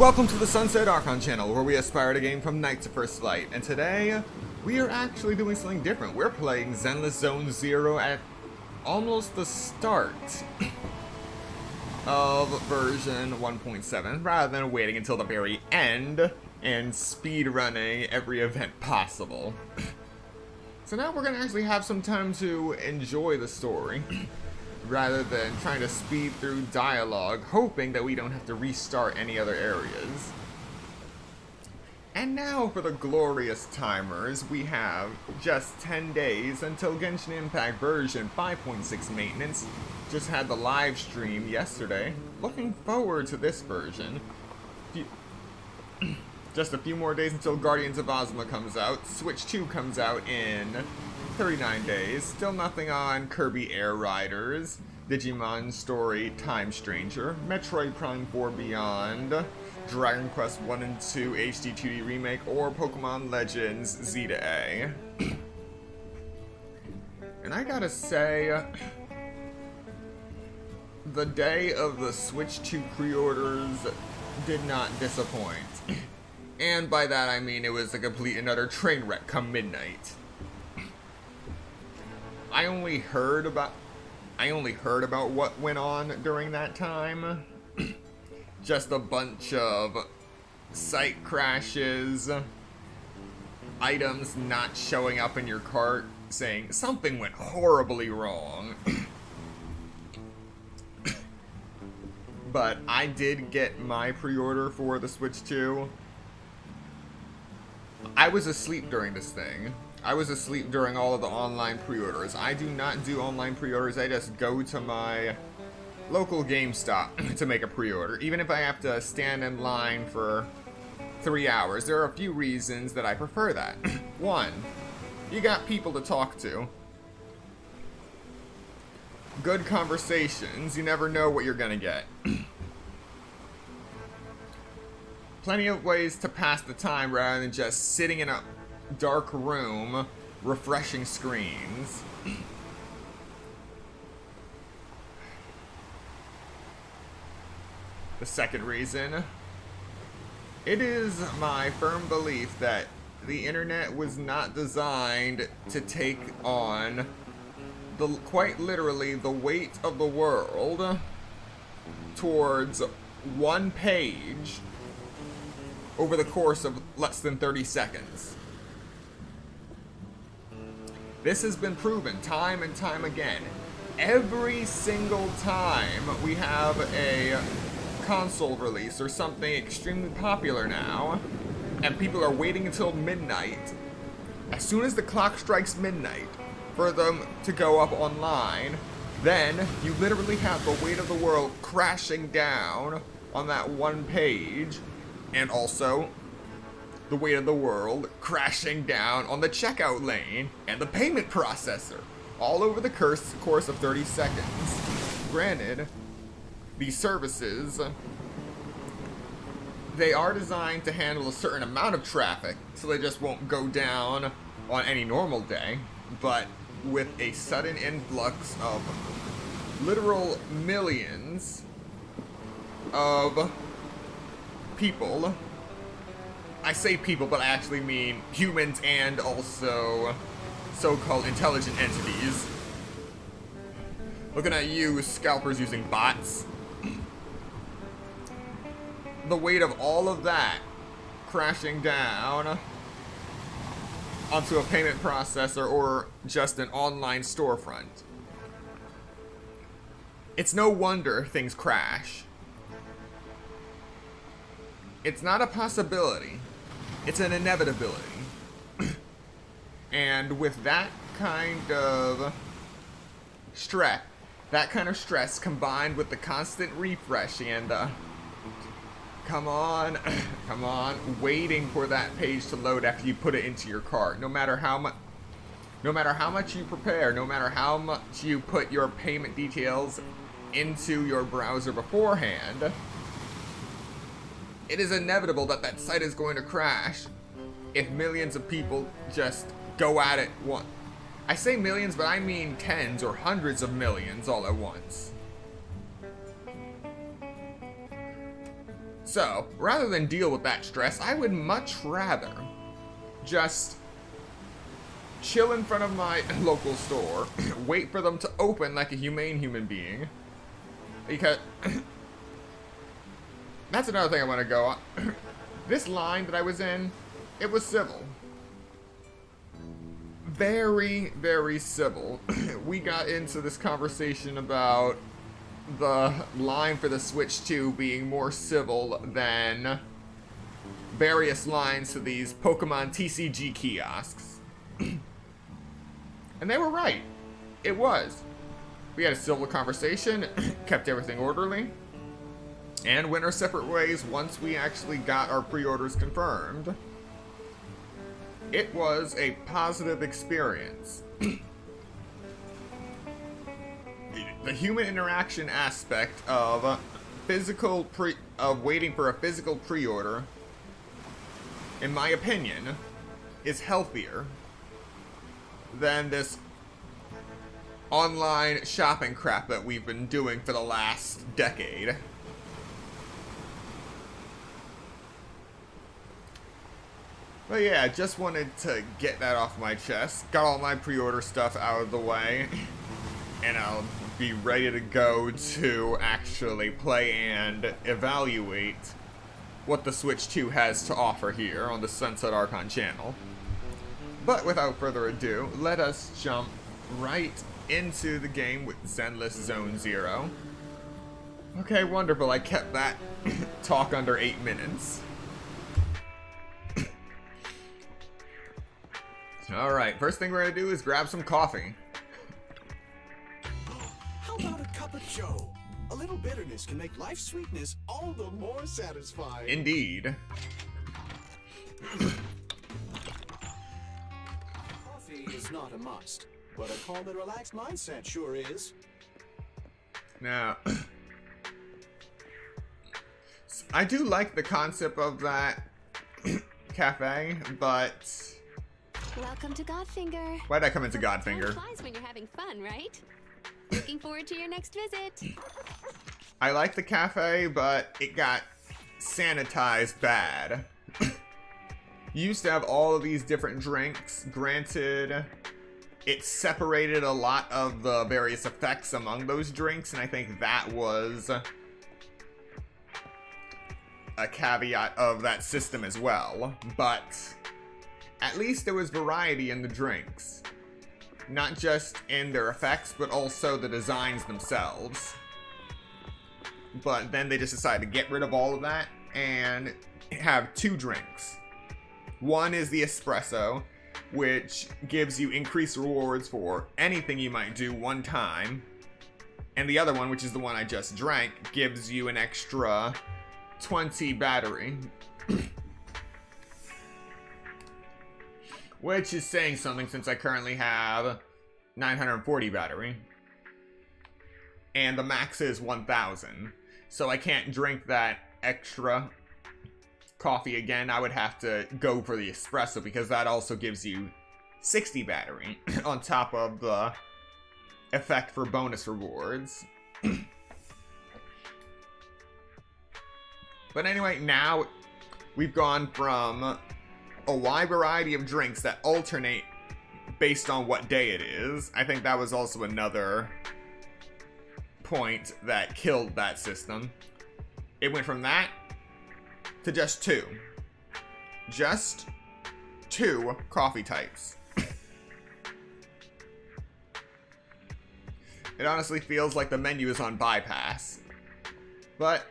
Welcome to the Sunset Archon channel, where we aspire to gain from night to first light. And today, we are actually doing something different. We're playing Zenless Zone Zero at almost the start of version 1.7, rather than waiting until the very end and speedrunning every event possible. So now we're going to actually have some time to enjoy the story, rather than trying to speed through dialogue, hoping that we don't have to restart any other areas. And now for the glorious timers, we have just 10 days until Genshin Impact version 5.6 maintenance. Just had the live stream yesterday. Looking forward to this version. Just a few more days until Guardians of Ozma comes out. Switch 2 comes out in 39 days. Still nothing on Kirby Air Riders, Digimon Story Time Stranger, Metroid Prime 4 Beyond, Dragon Quest 1 and 2 HD 2D Remake, or Pokemon Legends Z-A. And I gotta say, the day of the Switch 2 pre-orders did not disappoint. And by that I mean it was a complete and utter train wreck come midnight. I only heard about what went on during that time. Just a bunch of site crashes, items not showing up in your cart, saying something went horribly wrong. But I did get my pre-order for the Switch 2. I was asleep during this thing. I was asleep during all of the online pre-orders. I do not do online pre-orders. I just go to my local GameStop to make a pre-order, even if I have to stand in line for 3 hours. There are a few reasons that I prefer that. One, you got people to talk to. Good conversations. You never know what you're gonna get. Plenty of ways to pass the time rather than just sitting in a dark room refreshing screens. The second reason, it is my firm belief that the internet was not designed to take on quite literally the weight of the world towards one page over the course of less than 30 seconds. This has been proven time and time again. Every single time we have a console release or something extremely popular now, and people are waiting until midnight, as soon as the clock strikes midnight for them to go up online, then you literally have the weight of the world crashing down on that one page, and also the weight of the world crashing down on the checkout lane and the payment processor, all over the course of 30 seconds. Granted, these services, they are designed to handle a certain amount of traffic, so they just won't go down on any normal day, but with a sudden influx of literal millions of people, I say people, but I actually mean humans and also so-called intelligent entities. Looking at you, scalpers using bots. The weight of all of that crashing down onto a payment processor or just an online storefront. It's no wonder things crash. It's not a possibility. It's an inevitability. And with that kind of stress combined with the constant refreshing and come on, waiting for that page to load after you put it into your cart. No matter how much you prepare, no matter how much you put your payment details into your browser beforehand, it is inevitable that that site is going to crash if millions of people just go at it once. I say millions, but I mean tens or hundreds of millions all at once. So, rather than deal with that stress, I would much rather just chill in front of my local store, wait for them to open like a humane human being, because that's another thing I want to go on. This line that I was in, it was civil. Very, very civil. We got into this conversation about the line for the Switch 2 being more civil than various lines to these Pokemon TCG kiosks. And they were right. It was. We had a civil conversation, kept everything orderly, and went our separate ways once we actually got our pre-orders confirmed. It was a positive experience. The human interaction aspect of waiting for a physical pre-order, in my opinion, is healthier than this online shopping crap that we've been doing for the last decade. But yeah, just wanted to get that off my chest. Got all my pre-order stuff out of the way. And I'll be ready to go to actually play and evaluate what the Switch 2 has to offer here on the Sunset Archon channel. But without further ado, let us jump right into the game with Zenless Zone Zero. Okay, wonderful. I kept that talk under 8 minutes. Alright, first thing we're gonna do is grab some coffee. How about a cup of joe? A little bitterness can make life's sweetness all the more satisfying. Indeed. Coffee is not a must, but a calm and relaxed mindset sure is. Now, I do like the concept of that cafe, but Welcome to Godfinger. why'd I come into Time Godfinger? flies when you're having fun, right? Looking forward to your next visit. I like the cafe, but it got sanitized bad. You used to have all of these different drinks. Granted, it separated a lot of the various effects among those drinks, and I think that was a caveat of that system as well. But at least there was variety in the drinks. Not just in their effects, but also the designs themselves. But then they just decided to get rid of all of that and have 2 drinks. One is the espresso, which gives you increased rewards for anything you might do one time. And the other one, which is the one I just drank, gives you an extra 20 battery. Which is saying something since I currently have 940 battery. And the max is 1000. So I can't drink that extra coffee again. I would have to go for the espresso because that also gives you 60 battery on top of the effect for bonus rewards. But anyway, now we've gone from a wide variety of drinks that alternate based on what day it is. I think that was also another point that killed that system. It went from that to just 2. Just 2 coffee types. It honestly feels like the menu is on bypass. But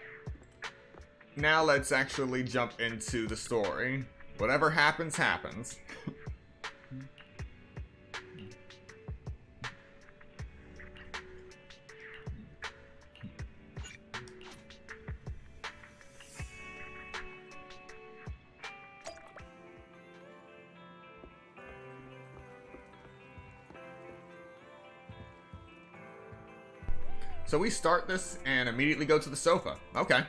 now let's actually jump into the story. Whatever happens, happens. So we start this and immediately go to the sofa. Okay.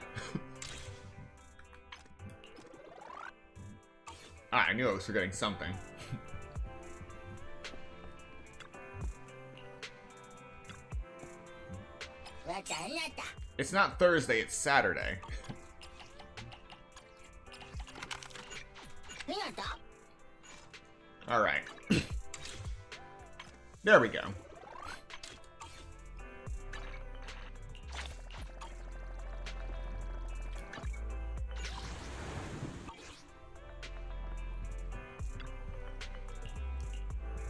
Ah, I knew I was forgetting something. It's not Thursday, it's Saturday. Alright. There we go.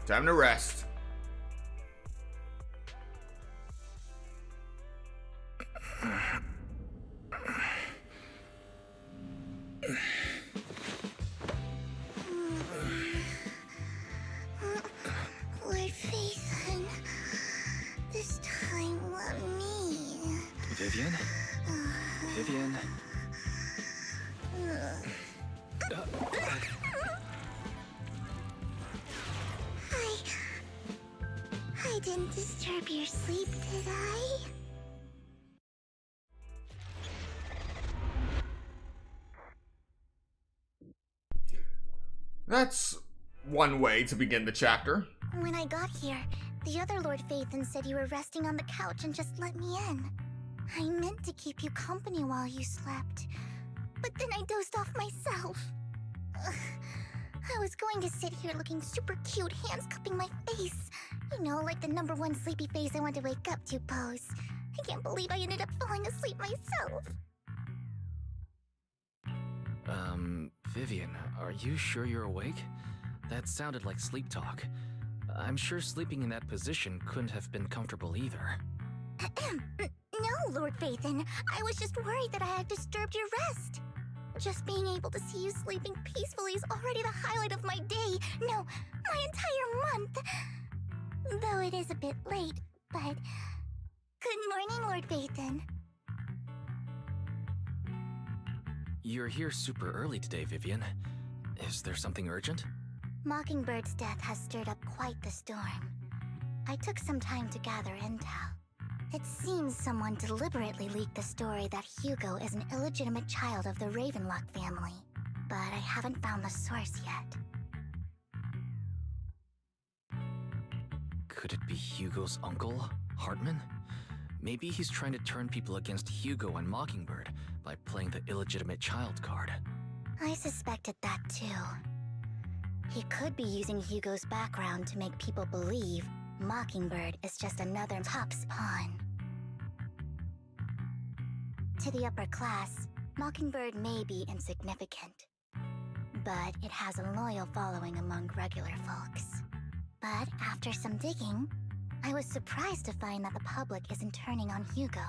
Time to rest. Lord Phaethon, this time let me. Vivian? Vivian? I didn't disturb your sleep, did I? That's one way to begin the chapter. When I got here, the other Lord Phaethon said you were resting on the couch and just let me in. I meant to keep you company while you slept, but then I dozed off myself. Ugh. I was going to sit here looking super cute, hands cupping my face. You know, like the #1 sleepy face I want to wake up to pose. I can't believe I ended up falling asleep myself. Vivian, are you sure you're awake? That sounded like sleep talk. I'm sure sleeping in that position couldn't have been comfortable either. No, Lord Phaethon. I was just worried that I had disturbed your rest. Just being able to see you sleeping peacefully is already the highlight of my day. No, my entire month. Though it is a bit late, but... Good morning, Lord Phaethon. You're here super early today, Vivian. Is there something urgent? Mockingbird's death has stirred up quite the storm. I took some time to gather intel. It seems someone deliberately leaked the story that Hugo is an illegitimate child of the Ravenlock family, but I haven't found the source yet. Could it be Hugo's uncle, Hartman? Maybe he's trying to turn people against Hugo and Mockingbird by playing the illegitimate child card. I suspected that too. He could be using Hugo's background to make people believe Mockingbird is just another Top's pawn. To the upper class, Mockingbird may be insignificant, but it has a loyal following among regular folks. But after some digging, I was surprised to find that the public isn't turning on Hugo.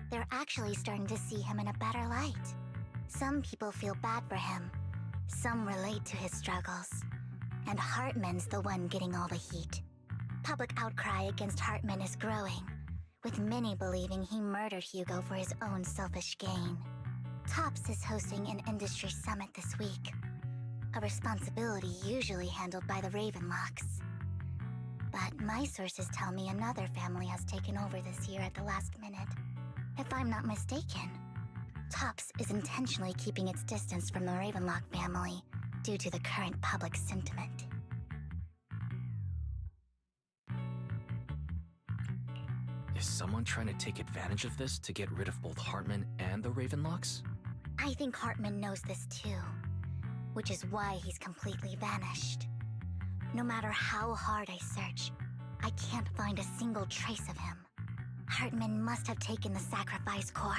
They're actually starting to see him in a better light. Some people feel bad for him, some relate to his struggles, and Hartman's the one getting all the heat. Public outcry against Hartman is growing, with many believing he murdered Hugo for his own selfish gain. Tops is hosting an industry summit this week, a responsibility usually handled by the Ravenlocks. But my sources tell me another family has taken over this year at the last minute. If I'm not mistaken, Tops is intentionally keeping its distance from the Ravenlock family due to the current public sentiment. Is someone trying to take advantage of this to get rid of both Hartman and the Ravenlocks? I think Hartman knows this too, which is why he's completely vanished. No matter how hard I search, I can't find a single trace of him. Hartman must have taken the sacrifice core.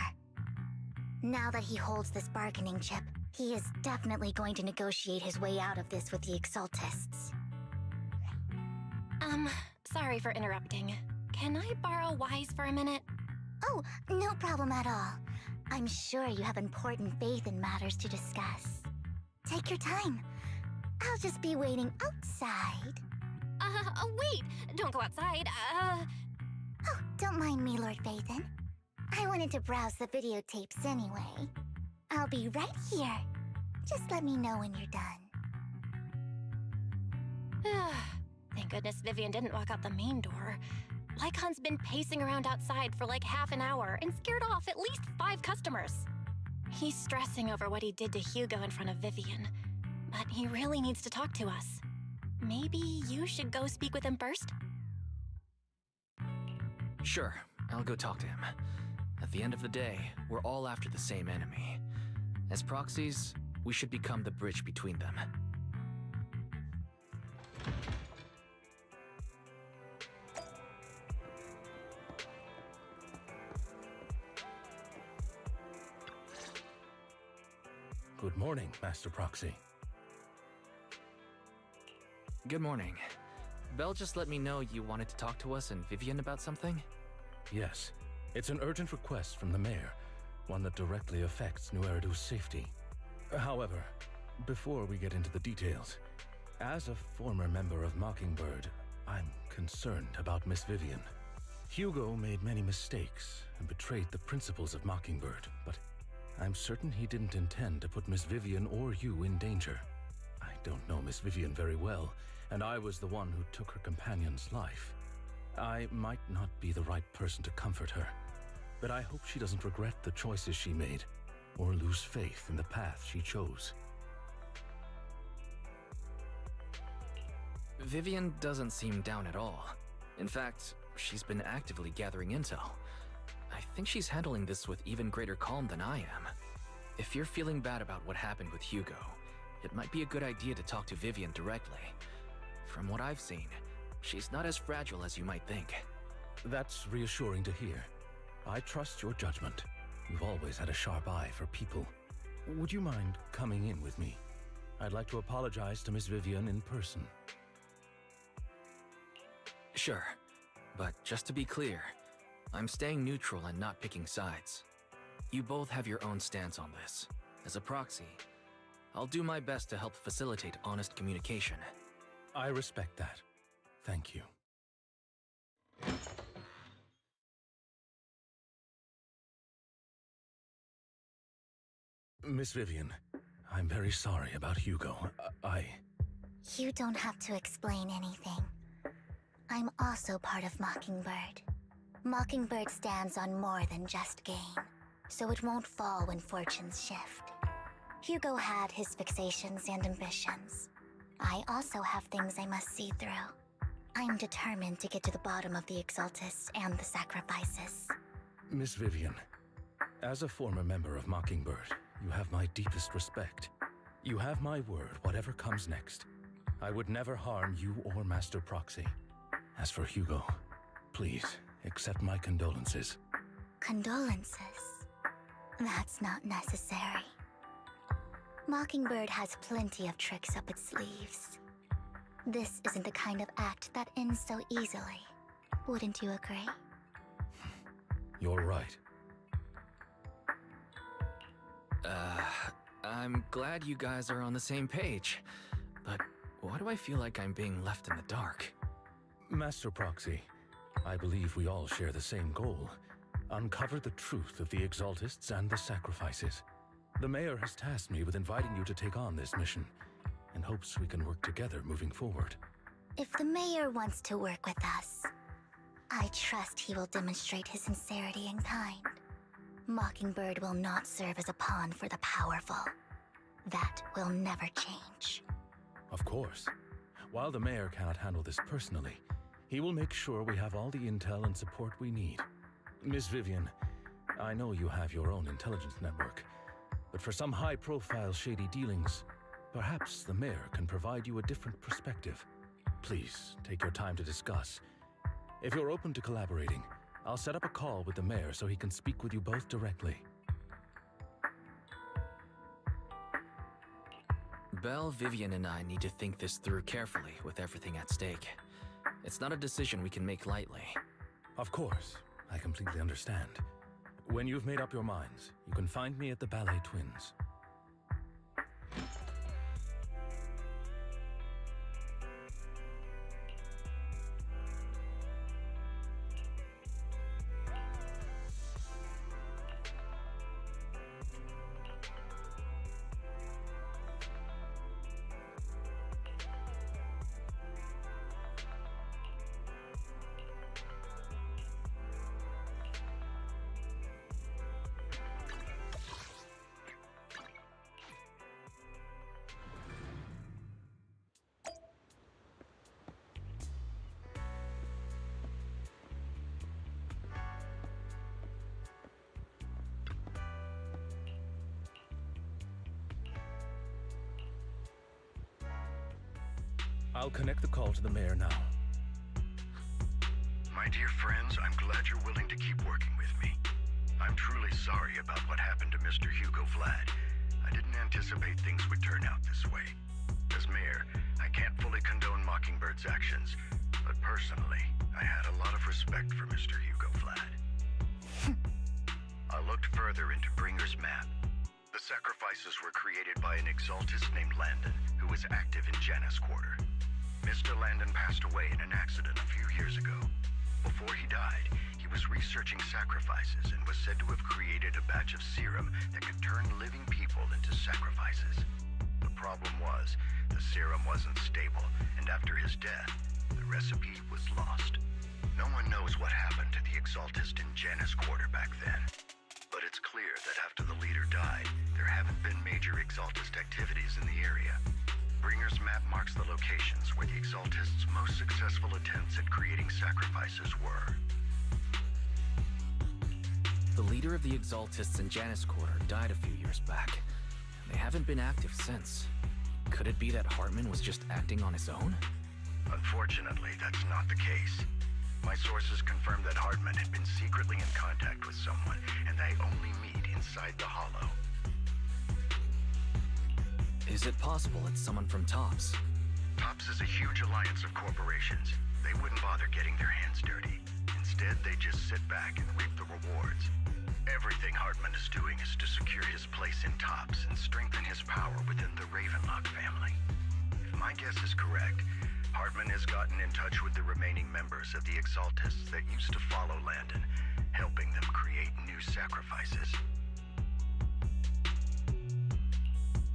Now that he holds this bargaining chip, he is definitely going to negotiate his way out of this with the Exaltists. Sorry for interrupting. Can I borrow Wise for a minute? Oh, no problem at all. I'm sure you have important faith in matters to discuss. Take your time. I'll just be waiting outside. Wait! Don't go outside, Oh, don't mind me, Lord Phaethon. I wanted to browse the videotapes anyway. I'll be right here. Just let me know when you're done. Thank goodness Vivian didn't walk out the main door. Lycon's been pacing around outside for like half an hour and scared off at least 5 customers. He's stressing over what he did to Hugo in front of Vivian, but he really needs to talk to us. Maybe you should go speak with him first? Sure, I'll go talk to him. At the end of the day, we're all after the same enemy. As proxies, we should become the bridge between them. Good morning, Master Proxy. Good morning. Belle just let me know you wanted to talk to us and Vivian about something? Yes, it's an urgent request from the mayor, one that directly affects New Eridu's safety. However, before we get into the details, as a former member of Mockingbird, I'm concerned about Miss Vivian. Hugo made many mistakes and betrayed the principles of Mockingbird, but I'm certain he didn't intend to put Miss Vivian or you in danger. I don't know Miss Vivian very well, and I was the one who took her companion's life. I might not be the right person to comfort her, but I hope she doesn't regret the choices she made or lose faith in the path she chose. Vivian doesn't seem down at all. In fact, she's been actively gathering intel. I think she's handling this with even greater calm than I am. If you're feeling bad about what happened with Hugo, it might be a good idea to talk to Vivian directly. From what I've seen, she's not as fragile as you might think. That's reassuring to hear. I trust your judgment. You've always had a sharp eye for people. Would you mind coming in with me? I'd like to apologize to Miss Vivian in person. Sure, but just to be clear, I'm staying neutral and not picking sides. You both have your own stance on this. As a proxy, I'll do my best to help facilitate honest communication. I respect that. Thank you. Miss Vivian, I'm very sorry about Hugo. You don't have to explain anything. I'm also part of Mockingbird. Mockingbird stands on more than just gain, so it won't fall when fortunes shift. Hugo had his fixations and ambitions. I also have things I must see through. I'm determined to get to the bottom of the Exaltists and the sacrifices. Miss Vivian, as a former member of Mockingbird, you have my deepest respect. You have my word, whatever comes next. I would never harm you or Master Proxy. As for Hugo, please accept my condolences. Condolences? That's not necessary. Mockingbird has plenty of tricks up its sleeves. This isn't the kind of act that ends so easily. Wouldn't you agree? You're right. I'm glad you guys are on the same page, but why do I feel like I'm being left in the dark? Master Proxy, I believe we all share the same goal. Uncover the truth of the Exaltists and the sacrifices. The mayor has tasked me with inviting you to take on this mission, and hopes we can work together moving forward. If the mayor wants to work with us, I trust he will demonstrate his sincerity in kind. Mockingbird will not serve as a pawn for the powerful. That will never change. Of course. While the mayor cannot handle this personally, he will make sure we have all the intel and support we need. Miss Vivian, I know you have your own intelligence network, but for some high-profile shady dealings, perhaps the mayor can provide you a different perspective. Please, take your time to discuss. If you're open to collaborating, I'll set up a call with the mayor so he can speak with you both directly. Belle, Vivian, and I need to think this through carefully with everything at stake. It's not a decision we can make lightly. Of course, I completely understand. When you've made up your minds, you can find me at the Ballet Twins. I'll connect the call to the mayor now. My dear friends, I'm glad you're willing to keep working with me. I'm truly sorry about what happened to Mr. Hugo Vlad. I didn't anticipate things would turn out this way. As mayor, I can't fully condone Mockingbird's actions, but personally, I had a lot of respect for Mr. Hugo Vlad. I looked further into Bringer's map. The sacrifices were created by an exaltist named Landon, who was active in Janus Quarter. Mr. Landon passed away in an accident a few years ago. Before he died, he was researching sacrifices and was said to have created a batch of serum that could turn living people into sacrifices. The problem was, the serum wasn't stable, and after his death, the recipe was lost. No one knows what happened to the exaltist in Janus Quarter back then. But it's clear that after the leader died, there haven't been major exaltist activities in the area. Bringer's map marks the locations where the exaltists' most successful attempts at creating sacrifices were. The leader of the exaltists in Janus Quarter died a few years back. They haven't been active since. Could it be that Hartman was just acting on his own? Unfortunately, that's not the case. My sources confirmed that Hartman had been secretly in contact with someone, and they only meet inside the Hollow. Is it possible it's someone from TOPS? TOPS is a huge alliance of corporations. They wouldn't bother getting their hands dirty. Instead, they just sit back and reap the rewards. Everything Hartman is doing is to secure his place in TOPS and strengthen his power within the Ravenlock family. If my guess is correct, Hartman has gotten in touch with the remaining members of the Exaltists that used to follow Landon, helping them create new sacrifices.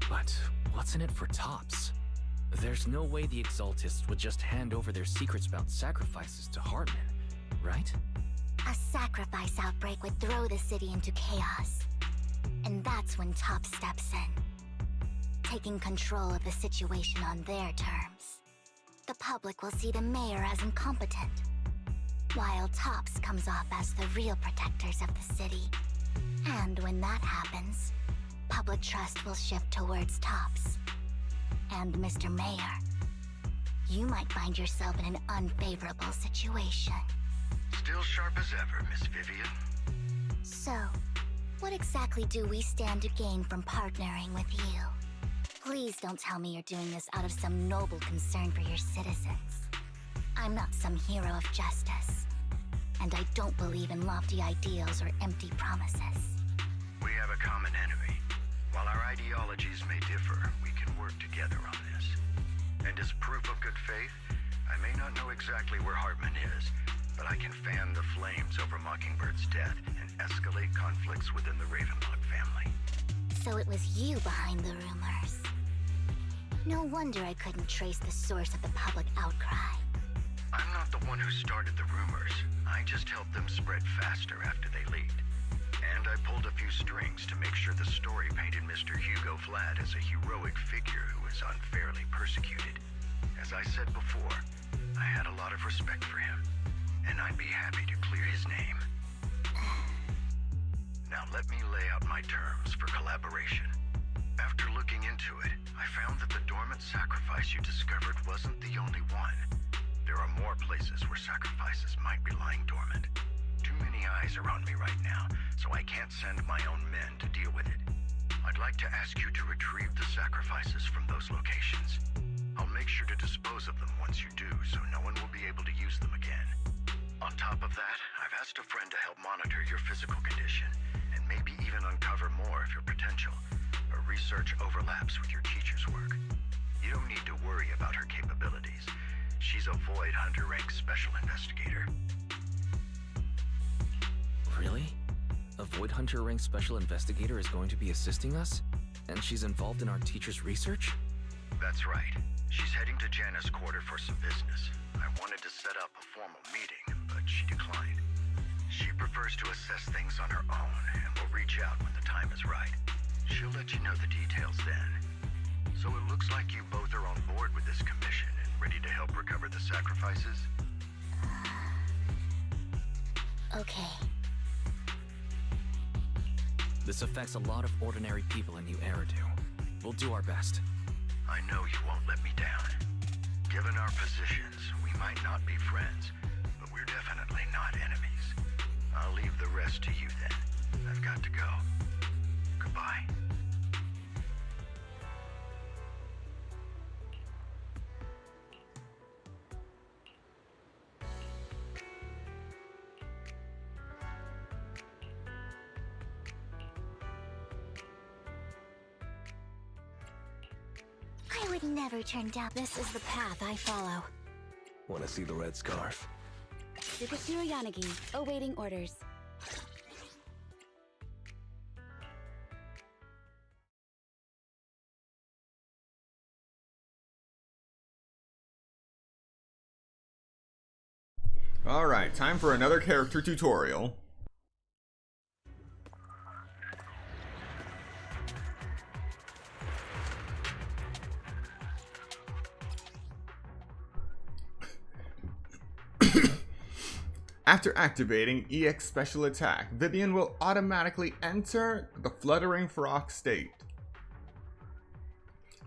But what's in it for TOPS? There's no way the Exaltists would just hand over their secrets about sacrifices to Hartman, right? A sacrifice outbreak would throw the city into chaos. And that's when TOPS steps in, taking control of the situation on their terms. The public will see the mayor as incompetent, while TOPS comes off as the real protectors of the city. And when that happens, public trust will shift towards TOPS. And Mr. Mayor, you might find yourself in an unfavorable situation. Still sharp as ever, Miss Vivian. So, what exactly do we stand to gain from partnering with you? Please don't tell me you're doing this out of some noble concern for your citizens. I'm not some hero of justice, and I don't believe in lofty ideals or empty promises. We have a common enemy. While our ideologies may differ, we can work together on this. And as proof of good faith, I may not know exactly where Hartman is, but I can fan the flames over Mockingbird's death and escalate conflicts within the Ravenlock family. So it was you behind the rumors. No wonder I couldn't trace the source of the public outcry. I'm not the one who started the rumors. I just helped them spread faster after they leaked. And I pulled a few strings to make sure the story painted Mr. Hugo Vlad as a heroic figure who was unfairly persecuted. As I said before, I had a lot of respect for him, and I'd be happy to clear his name. Now let me lay out my terms for collaboration. After looking into it, I found that the dormant sacrifice you discovered wasn't the only one. There are more places where sacrifices might be lying dormant. Too many eyes are on me right now, so I can't send my own men to deal with it. I'd like to ask you to retrieve the sacrifices from those locations. I'll make sure to dispose of them once you do, so no one will be able to use them again. On top of that, I've asked a friend to help monitor your physical condition, and maybe even uncover more of your potential. Her research overlaps with your teacher's work. You don't need to worry about her capabilities. She's a Void Hunter rank special investigator. Really? A Void Hunter rank special investigator is going to be assisting us? And she's involved in our teacher's research? That's right. She's heading to Janus Quarter for some business. I wanted to set up a formal meeting, but she declined. She prefers to assess things on her own, and will reach out when the time is right. She'll let you know the details then. So it looks like you both are on board with this commission and ready to help recover the sacrifices? Okay. This affects a lot of ordinary people in New Eridu. We'll do our best. I know you won't let me down. Given our positions, we might not be friends, but we're definitely not enemies. I'll leave the rest to you then. I've got to go. Goodbye. I would never turn down. This is the path I follow. Want to see the red scarf? Yukitsuro Yanagi, awaiting orders. Alright, time for another character tutorial. After activating EX Special Attack, Vivian will automatically enter the Fluttering Frog state.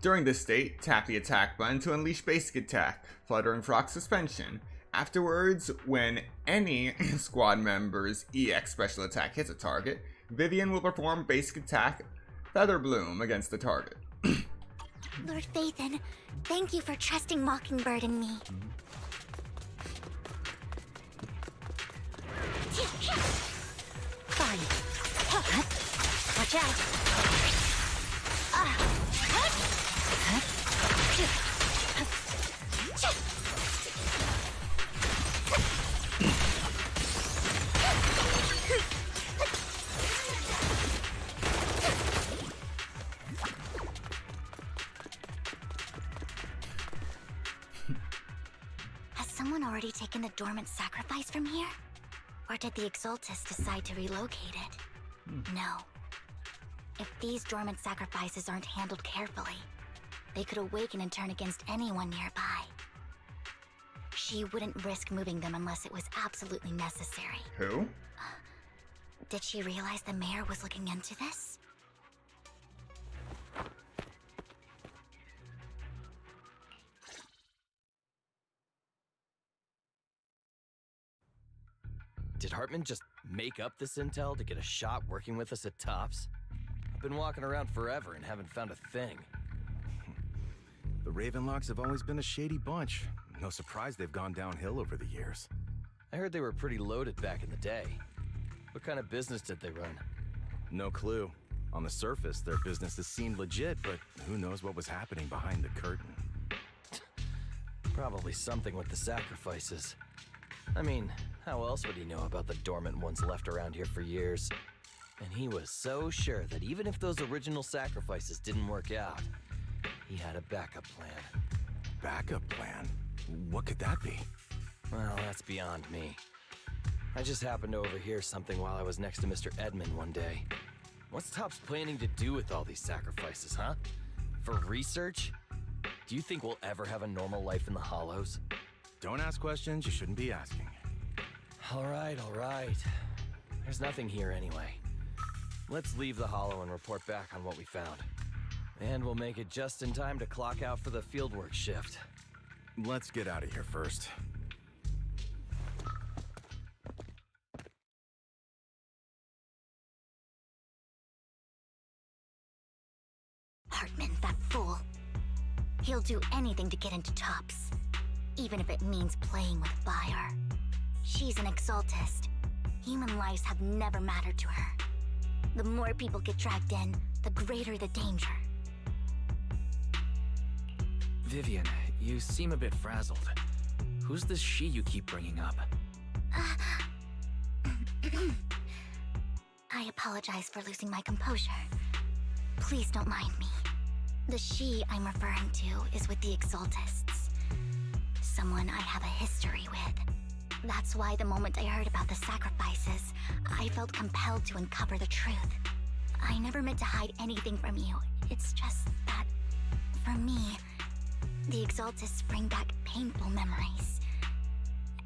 During this state, tap the attack button to unleash Basic Attack, Fluttering Frog Suspension. Afterwards, when any squad member's EX Special Attack hits a target, Vivian will perform Basic Attack Feather Bloom against the target. Lord Phaethon, thank you for trusting Mockingbird and me. Fine. Watch Has someone already taken the dormant sacrifice from here? Or did the Exaltus decide to relocate it? No. If these dormant sacrifices aren't handled carefully, they could awaken and turn against anyone nearby. She wouldn't risk moving them unless it was absolutely necessary. Who? Did she realize the mayor was looking into this? Did Hartman just make up this intel to get a shot working with us at Tops? I've been walking around forever and haven't found a thing. The Ravenlocks have always been a shady bunch. No surprise they've gone downhill over the years. I heard they were pretty loaded back in the day. What kind of business did they run? No clue. On the surface, their businesses seemed legit, but who knows what was happening behind the curtain. Probably something with the sacrifices. I mean, how else would he know about the dormant ones left around here for years? And he was so sure that even if those original sacrifices didn't work out, he had a backup plan. Backup plan? What could that be? Well, that's beyond me. I just happened to overhear something while I was next to Mr. Edmund one day. What's Tops planning to do with all these sacrifices, huh? For research? Do you think we'll ever have a normal life in the Hollows? Don't ask questions you shouldn't be asking. All right. There's nothing here anyway. Let's leave the Hollow and report back on what we found. And we'll make it just in time to clock out for the fieldwork shift. Let's get out of here first. Hartman, that fool. He'll do anything to get into Tops, even if it means playing with fire. She's an Exaltist. Human lives have never mattered to her. The more people get dragged in, the greater the danger. Vivian, you seem a bit frazzled. Who's this she you keep bringing up? I apologize for losing my composure. Please don't mind me. The she I'm referring to is with the Exaltists. Someone I have a history with. That's why the moment I heard about the sacrifices, I felt compelled to uncover the truth. I never meant to hide anything from you. It's just that, for me, the Exaltists bring back painful memories.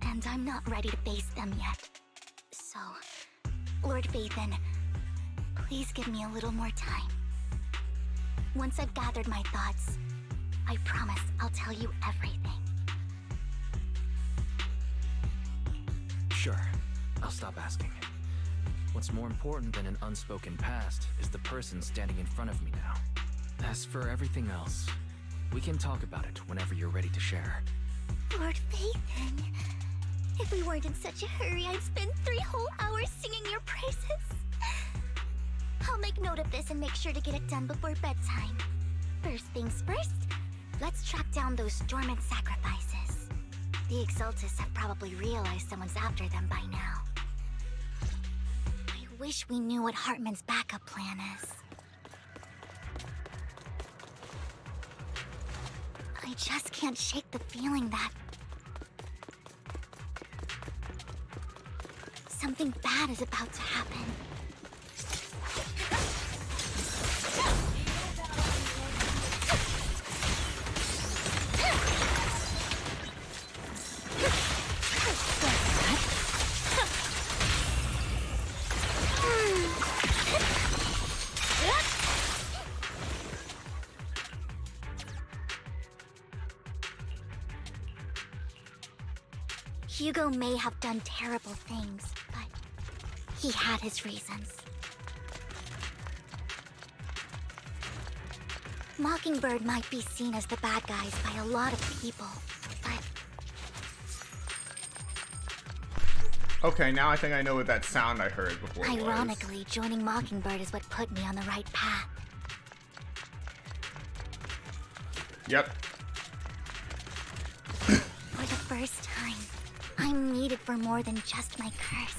And I'm not ready to face them yet. So, Lord Phaethon, please give me a little more time. Once I've gathered my thoughts, I promise I'll tell you everything. Sure, I'll stop asking. What's more important than an unspoken past is the person standing in front of me now. As for everything else, we can talk about it whenever you're ready to share. Lord Phaethon, if we weren't in such a hurry, I'd spend 3 whole hours singing your praises. I'll make note of this and make sure to get it done before bedtime. First things first, let's track down those dormant sacrifices. The Exaltists have probably realized someone's after them by now. I wish we knew what Hartman's backup plan is. I just can't shake the feeling that something bad is about to happen. Hugo may have done terrible things, but he had his reasons. Mockingbird might be seen as the bad guys by a lot of people, but... Okay, now I think I know what that sound I heard before Ironically, joining Mockingbird is what put me on the right path. Yep. For the first time, I'm needed for more than just my curse.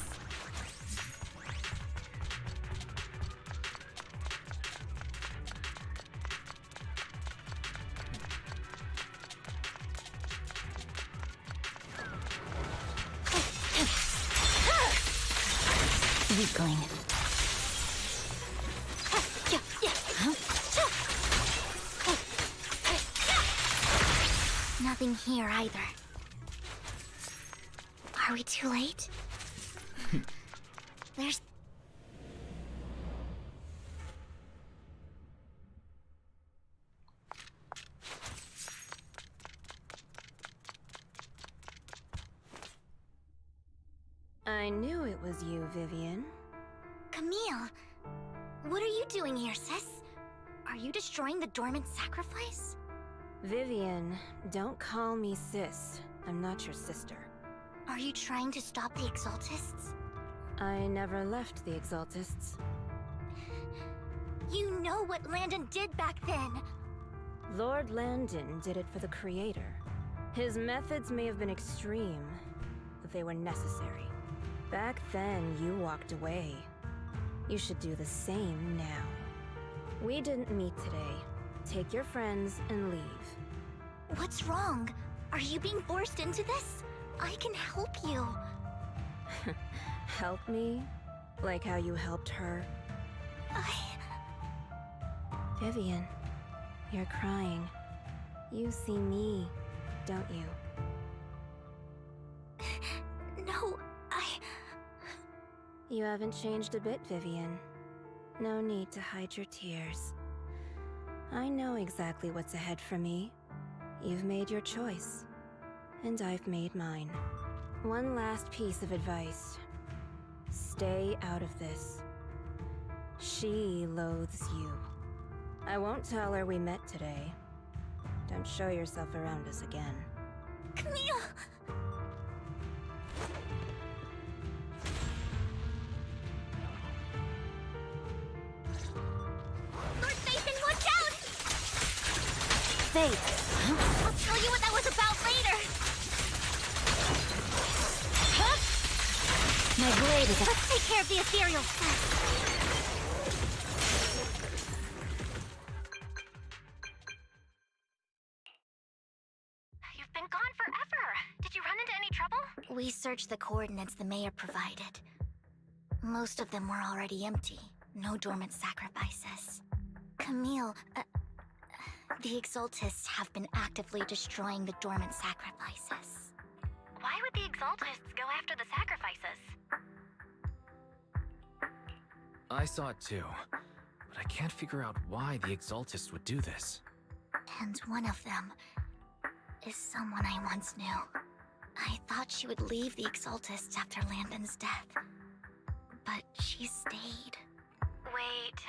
Weakling. Nothing here either. Are we too late? There's... I knew it was you, Vivian. Camille! What are you doing here, sis? Are you destroying the dormant sacrifice? Vivian, don't call me sis. I'm not your sister. Are you trying to stop the Exaltists? I never left the Exaltists. You know what Landon did back then! Lord Landon did it for the Creator. His methods may have been extreme, but they were necessary. Back then, you walked away. You should do the same now. We didn't meet today. Take your friends and leave. What's wrong? Are you being forced into this? I can help you. Help me? Like how you helped her? Vivian, you're crying. You see me, don't you? No, You haven't changed a bit, Vivian. No need to hide your tears. I know exactly what's ahead for me. You've made your choice, and I've made mine. One last piece of advice. Stay out of this. She loathes you. I won't tell her we met today. Don't show yourself around us again. Camille! Lord Phaethon, watch out! Faith! I'll tell you what that was about later! My blade is... Let's take care of the ethereal first. You've been gone forever. Did you run into any trouble? We searched the coordinates the mayor provided. Most of them were already empty. No dormant sacrifices. Camille, the Exaltists have been actively destroying the dormant sacrifices. Why would the Exaltists go after the sacrifices? I saw it too, but I can't figure out why the Exaltists would do this. And one of them is someone I once knew. I thought she would leave the Exaltists after Landon's death, but she stayed. Wait,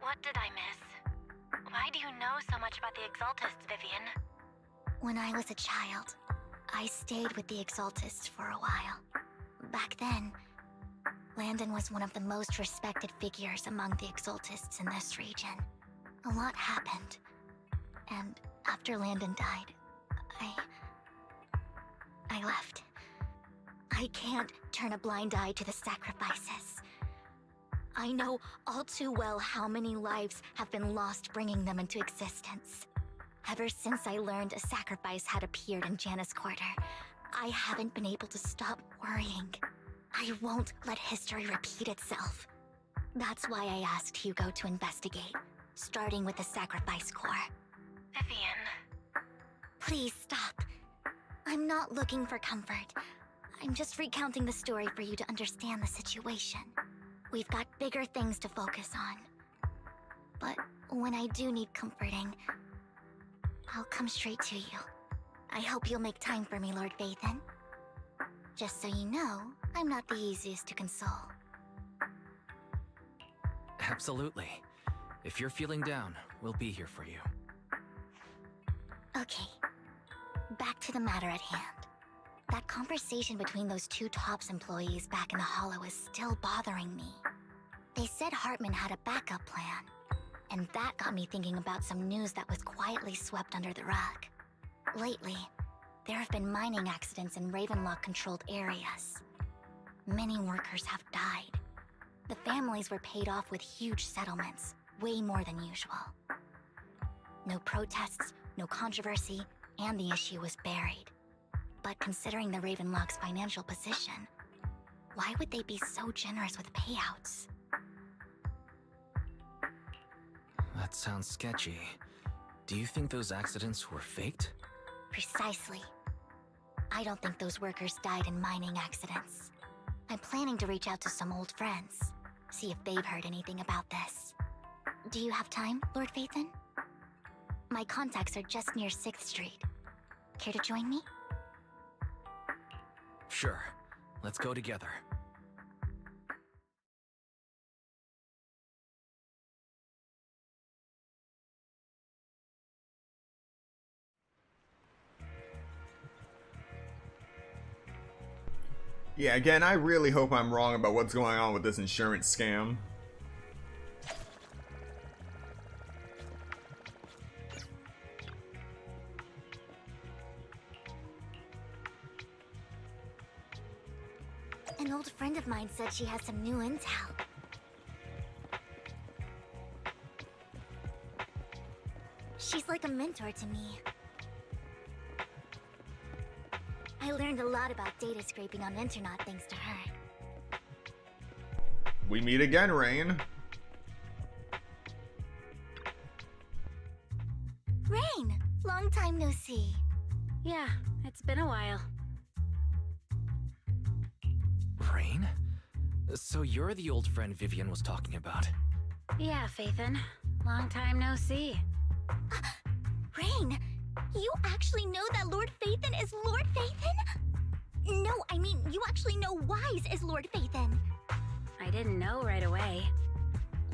what did I miss? Why do you know so much about the Exaltists, Vivian? When I was a child, I stayed with the Exaltists for a while. Back then, Landon was one of the most respected figures among the Exaltists in this region. A lot happened, and after Landon died, I left. I can't turn a blind eye to the sacrifices. I know all too well how many lives have been lost bringing them into existence. Ever since I learned a sacrifice had appeared in Janus Quarter, I haven't been able to stop worrying. I won't let history repeat itself. That's why I asked Hugo to investigate, starting with the Sacrifice Corps. Vivian. Please stop. I'm not looking for comfort. I'm just recounting the story for you to understand the situation. We've got bigger things to focus on. But when I do need comforting, I'll come straight to you. I hope you'll make time for me, Lord Vathan. Just so you know, I'm not the easiest to console. Absolutely. If you're feeling down, we'll be here for you. Okay. Back to the matter at hand. That conversation between those two TOPS employees back in the Hollow is still bothering me. They said Hartman had a backup plan, and that got me thinking about some news that was quietly swept under the rug. Lately, there have been mining accidents in Ravenlock-controlled areas. Many workers have died. The families were paid off with huge settlements, way more than usual. No protests, no controversy, and the issue was buried. But considering the Ravenlock's financial position, why would they be so generous with payouts? That sounds sketchy. Do you think those accidents were faked? Precisely. I don't think those workers died in mining accidents. I'm planning to reach out to some old friends, see if they've heard anything about this. Do you have time, Lord Vathan? My contacts are just near 6th Street. Care to join me? Sure. Let's go together. Yeah, again, I really hope I'm wrong about what's going on with this insurance scam. An old friend of mine said she has some new intel. She's like a mentor to me. I learned a lot about data scraping on Internet thanks to her. We meet again, Rain. Rain! Long time no see. Yeah, it's been a while. Rain? So you're the old friend Vivian was talking about. Yeah, Phaethon. Long time no see. Rain! You actually know that Lord Phaethon is Lord Phaethon? No, I mean, you actually know Wise is Lord Phaethon. I didn't know right away.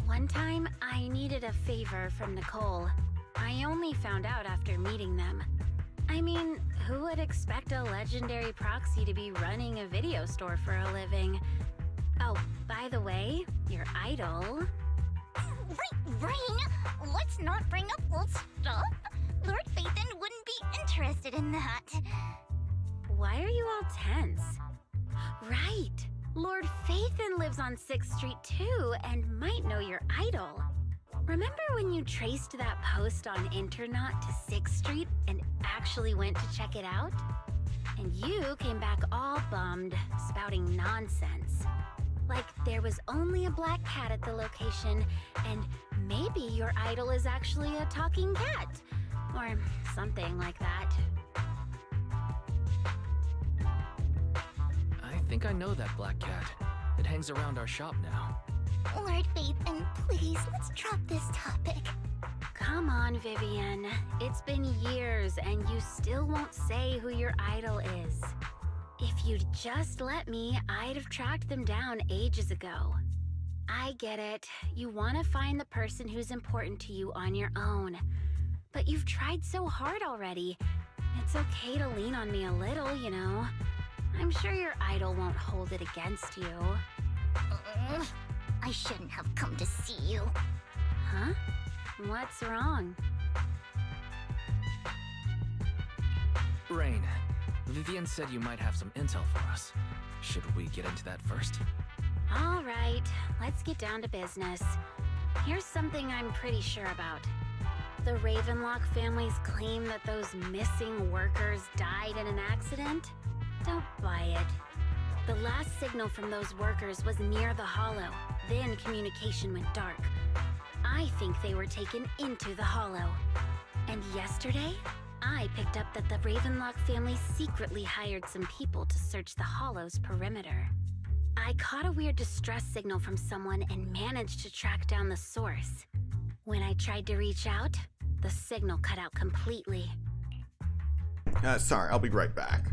One time, I needed a favor from Nicole. I only found out after meeting them. I mean, who would expect a legendary proxy to be running a video store for a living? Oh, by the way, your idol... Rain, let's not bring up old stuff. Lord Phaethon wouldn't be interested in that. Why are you all tense? Right! Lord Phaethon lives on 6th Street too, and might know your idol. Remember when you traced that post on Internet to 6th Street and actually went to check it out? And you came back all bummed, spouting nonsense. Like there was only a black cat at the location, and maybe your idol is actually a talking cat. Or something like that. I think I know that black cat. It hangs around our shop now. Lord Phaethon, please, let's drop this topic. Come on, Vivian. It's been years and you still won't say who your idol is. If you'd just let me, I'd have tracked them down ages ago. I get it. You want to find the person who's important to you on your own. But you've tried so hard already. It's okay to lean on me a little, you know. I'm sure your idol won't hold it against you. I shouldn't have come to see you. Huh? What's wrong? Rain, Vivian said you might have some intel for us. Should we get into that first? All right, let's get down to business. Here's something I'm pretty sure about. The Ravenlock family's claim that those missing workers died in an accident? Don't buy it. The last signal from those workers was near the Hollow. Then communication went dark. I think they were taken into the Hollow. And yesterday, I picked up that the Ravenlock family secretly hired some people to search the Hollow's perimeter. I caught a weird distress signal from someone and managed to track down the source. When I tried to reach out, the signal cut out completely. Sorry, I'll be right back.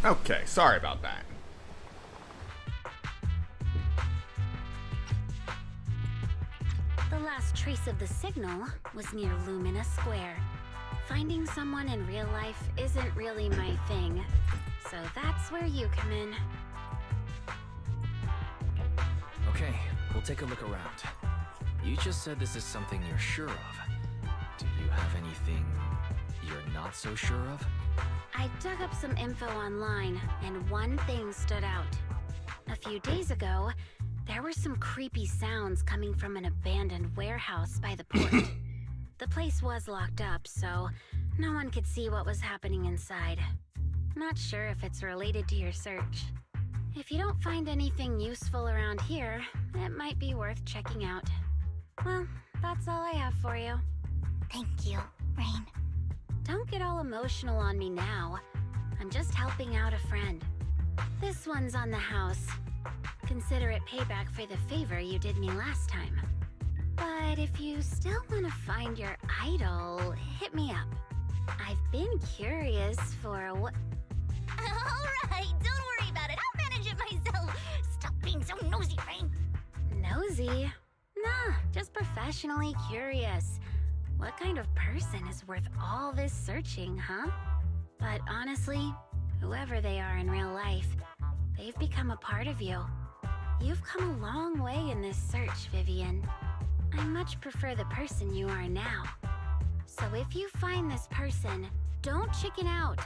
Okay, sorry about that. The last trace of the signal was near Lumina Square. Finding someone in real life isn't really my thing, so that's where you come in. Okay, we'll take a look around. You just said this is something you're sure of. Do you have anything you're not so sure of? I dug up some info online, and one thing stood out. A few days ago, there were some creepy sounds coming from an abandoned warehouse by the port. The place was locked up, so no one could see what was happening inside. Not sure if it's related to your search. If you don't find anything useful around here, it might be worth checking out. Well, that's all I have for you. Thank you, Rain. Don't get all emotional on me now. I'm just helping out a friend. This one's on the house. Consider it payback for the favor you did me last time. But if you still want to find your idol, hit me up. I've been curious for what... Alright, don't worry about it. I'll manage it myself. Stop being so nosy, Rain. Nosy? Nah, just professionally curious. What kind of person is worth all this searching, huh? But honestly, whoever they are in real life, they've become a part of you. You've come a long way in this search, Vivian. I much prefer the person you are now. So if you find this person, don't chicken out.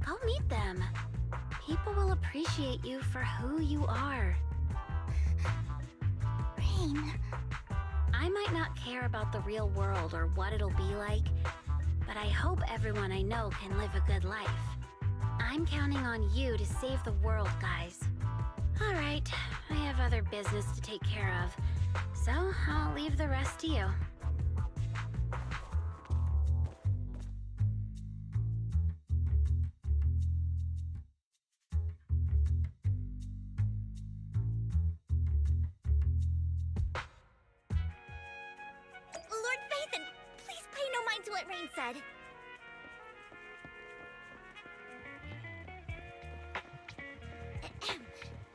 Go meet them. People will appreciate you for who you are. Rain. I might not care about the real world or what it'll be like, but I hope everyone I know can live a good life. I'm counting on you to save the world, guys. All right, I have other business to take care of, so I'll leave the rest to you. Lord Phaethon, please pay no mind to what Rain said.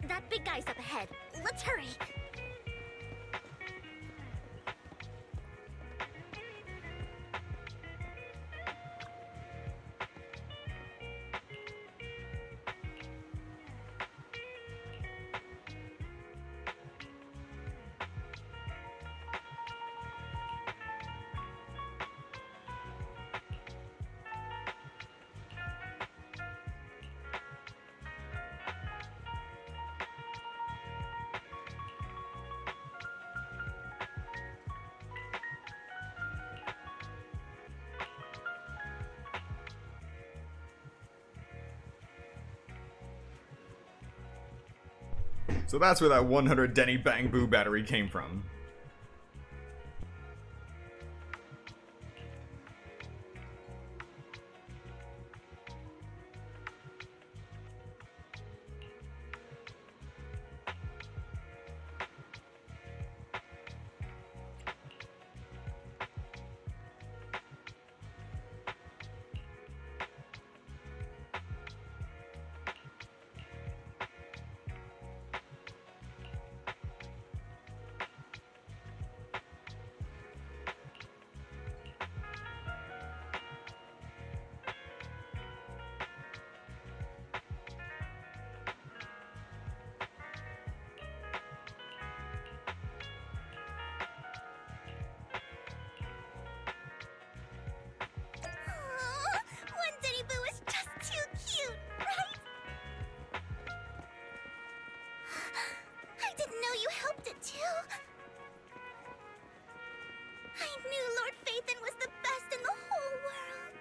That big guy's up ahead. Let's hurry. So that's where that 100 Denny Bang Boo battery came from. One Denny Boo is just too cute, right? I didn't know you helped it too. I knew Lord Phaethon was the best in the whole world.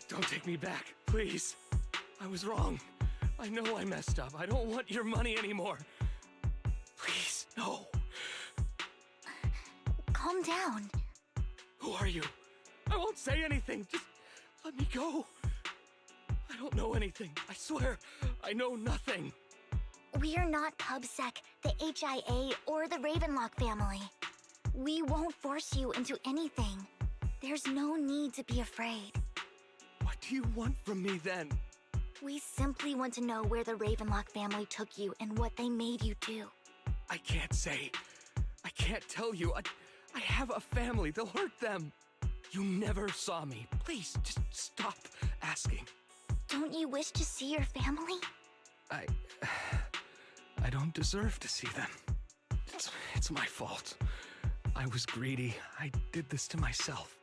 Don't take me back, please. I was wrong. I know I messed up. I don't want your money anymore. Please, no. Calm down. Who are you? I won't say anything. Just let me go. I don't know anything. I swear, I know nothing. We are not PubSec, the HIA, or the Ravenlock family. We won't force you into anything. There's no need to be afraid. What do you want from me then? We simply want to know where the Ravenlock family took you and what they made you do. I can't say. I can't tell you. I have a family. They'll hurt them. You never saw me. Please, just stop asking. Don't you wish to see your family? I don't deserve to see them. It's my fault. I was greedy. I did this to myself.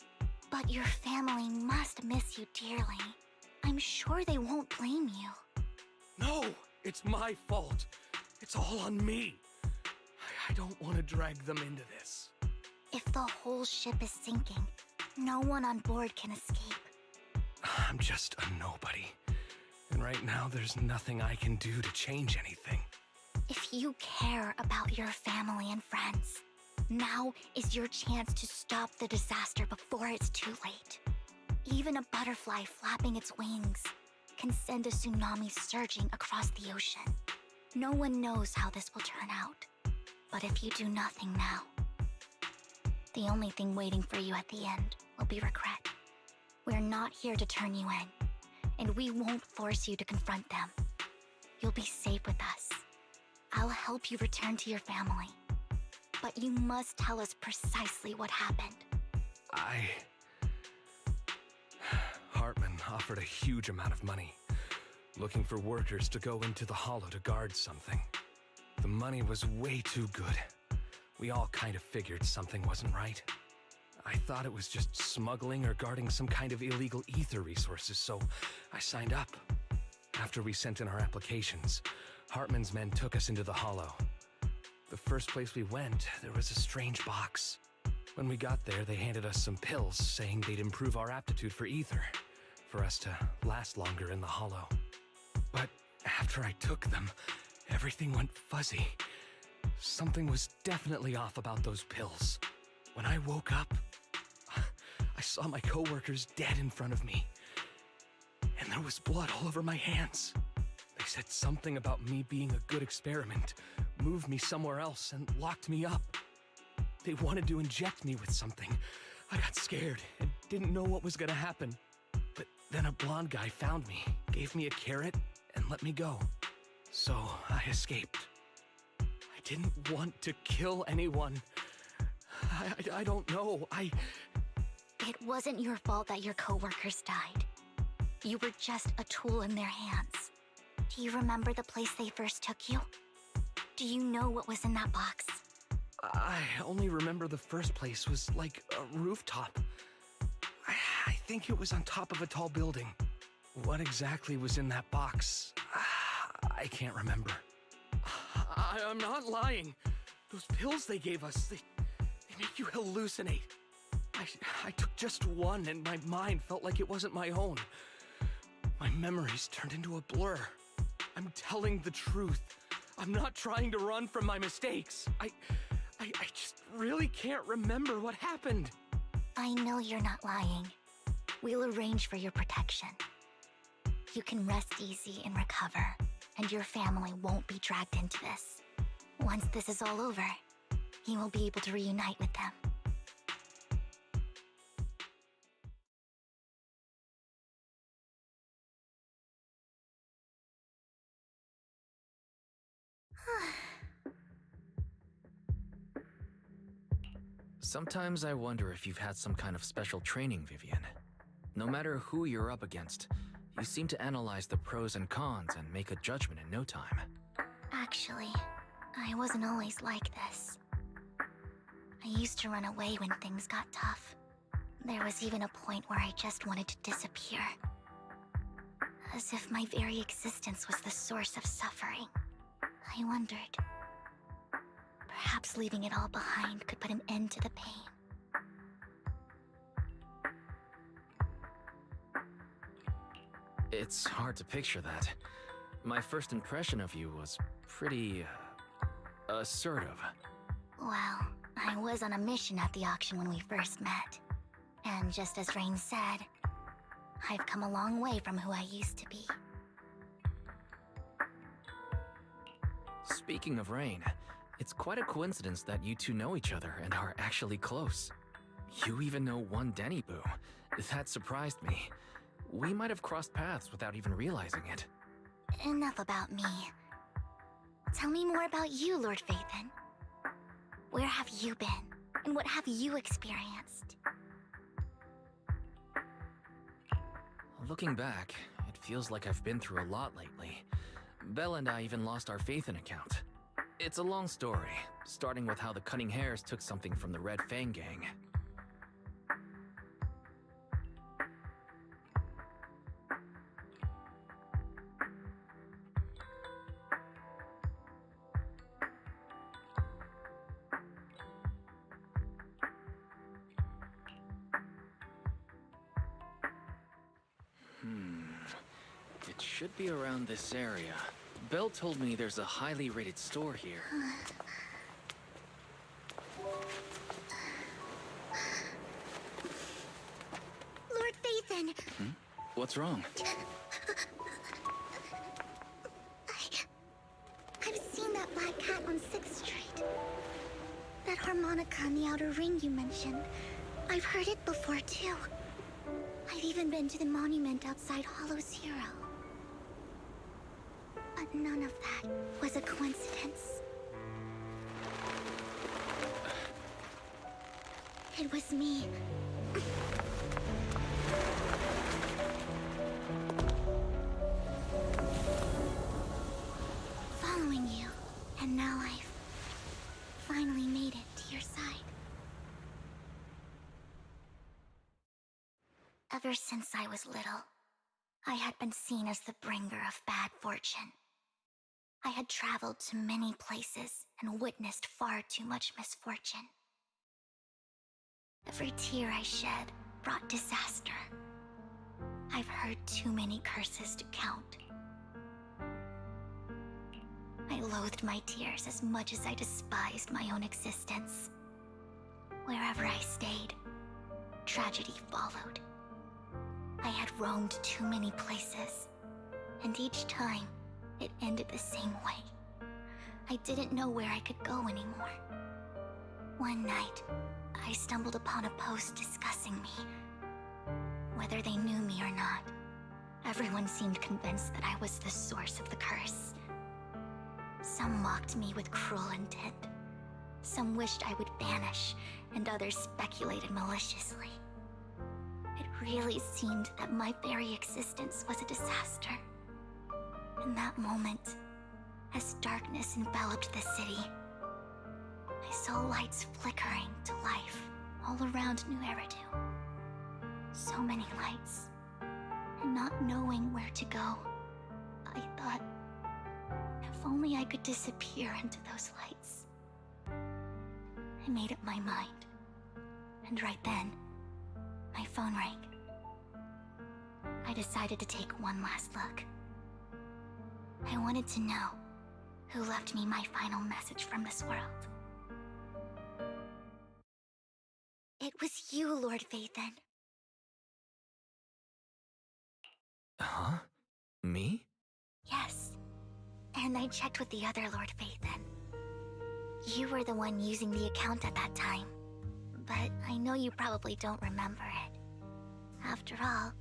But your family must miss you dearly. I'm sure they won't blame you. No, it's my fault. It's all on me. I don't want to drag them into this. If the whole ship is sinking, no one on board can escape. I'm just a nobody. And right now, there's nothing I can do to change anything. If you care about your family and friends, now is your chance to stop the disaster before it's too late. Even a butterfly flapping its wings can send a tsunami surging across the ocean. No one knows how this will turn out. But if you do nothing now, the only thing waiting for you at the end will be regret. We're not here to turn you in, and we won't force you to confront them. You'll be safe with us. I'll help you return to your family. But you must tell us precisely what happened. Hartman offered a huge amount of money, looking for workers to go into the hollow to guard something. The money was way too good. We all kind of figured something wasn't right. I thought it was just smuggling or guarding some kind of illegal ether resources, so I signed up. After we sent in our applications, Hartman's men took us into the Hollow. The first place we went, there was a strange box. When we got there, they handed us some pills, saying they'd improve our aptitude for ether, for us to last longer in the Hollow. But after I took them, everything went fuzzy. Something was definitely off about those pills. When I woke up, I saw my coworkers dead in front of me. And there was blood all over my hands. They said something about me being a good experiment, moved me somewhere else, and locked me up. They wanted to inject me with something. I got scared and didn't know what was gonna happen. But then a blonde guy found me, gave me a carrot, and let me go. So I escaped. I didn't want to kill anyone. I don't know. It wasn't your fault that your coworkers died. You were just a tool in their hands. Do you remember the place they first took you? Do you know what was in that box? I only remember the first place was like a rooftop. I think it was on top of a tall building. What exactly was in that box? I can't remember. I'm not lying. Those pills they gave us, they make you hallucinate. I took just one and my mind felt like it wasn't my own. My memories turned into a blur. I'm telling the truth. I'm not trying to run from my mistakes. I just really can't remember what happened. I know you're not lying. We'll arrange for your protection. You can rest easy and recover, and your family won't be dragged into this. Once this is all over, you will be able to reunite with them. Sometimes I wonder if you've had some kind of special training, Vivian. No matter who you're up against, you seem to analyze the pros and cons and make a judgment in no time. Actually, I wasn't always like this. I used to run away when things got tough. There was even a point where I just wanted to disappear. As if my very existence was the source of suffering. I wondered, perhaps leaving it all behind could put an end to the pain. It's hard to picture that. My first impression of you was pretty, assertive. Well, I was on a mission at the auction when we first met. And just as Rain said, I've come a long way from who I used to be. Speaking of Rain, it's quite a coincidence that you two know each other and are actually close. You even know one Denny Boo. That surprised me. We might have crossed paths without even realizing it. Enough about me. Tell me more about you, Lord Phaethon. Where have you been? And what have you experienced? Looking back, it feels like I've been through a lot lately. Belle and I even lost our Phaethon account. It's a long story, starting with how the Cunning Hares took something from the Red Fang gang. It should be around this area. Belle told me there's a highly rated store here. Lord Phaethon! What's wrong? I've seen that black cat on 6th Street. That harmonica in the outer ring you mentioned. I've heard it before, too. I've even been to the monument outside Hollow Zero. But none of that was a coincidence. It was me. Following you, and now I've finally made it. Ever since I was little, I had been seen as the bringer of bad fortune. I had traveled to many places and witnessed far too much misfortune. Every tear I shed brought disaster. I've heard too many curses to count. I loathed my tears as much as I despised my own existence. Wherever I stayed, tragedy followed. I had roamed too many places, and each time, it ended the same way. I didn't know where I could go anymore. One night, I stumbled upon a post discussing me. Whether they knew me or not, everyone seemed convinced that I was the source of the curse. Some mocked me with cruel intent. Some wished I would vanish, and others speculated maliciously. It really seemed that my very existence was a disaster. In that moment, as darkness enveloped the city, I saw lights flickering to life all around New Eridu. So many lights, and not knowing where to go, I thought, if only I could disappear into those lights. I made up my mind, and right then, my phone rang. I decided to take one last look. I wanted to know who left me my final message from this world. It was you, Lord Vathan. Huh? Me? Yes. And I checked with the other Lord Vathan. You were the one using the account at that time, but I know you probably don't remember it. After all,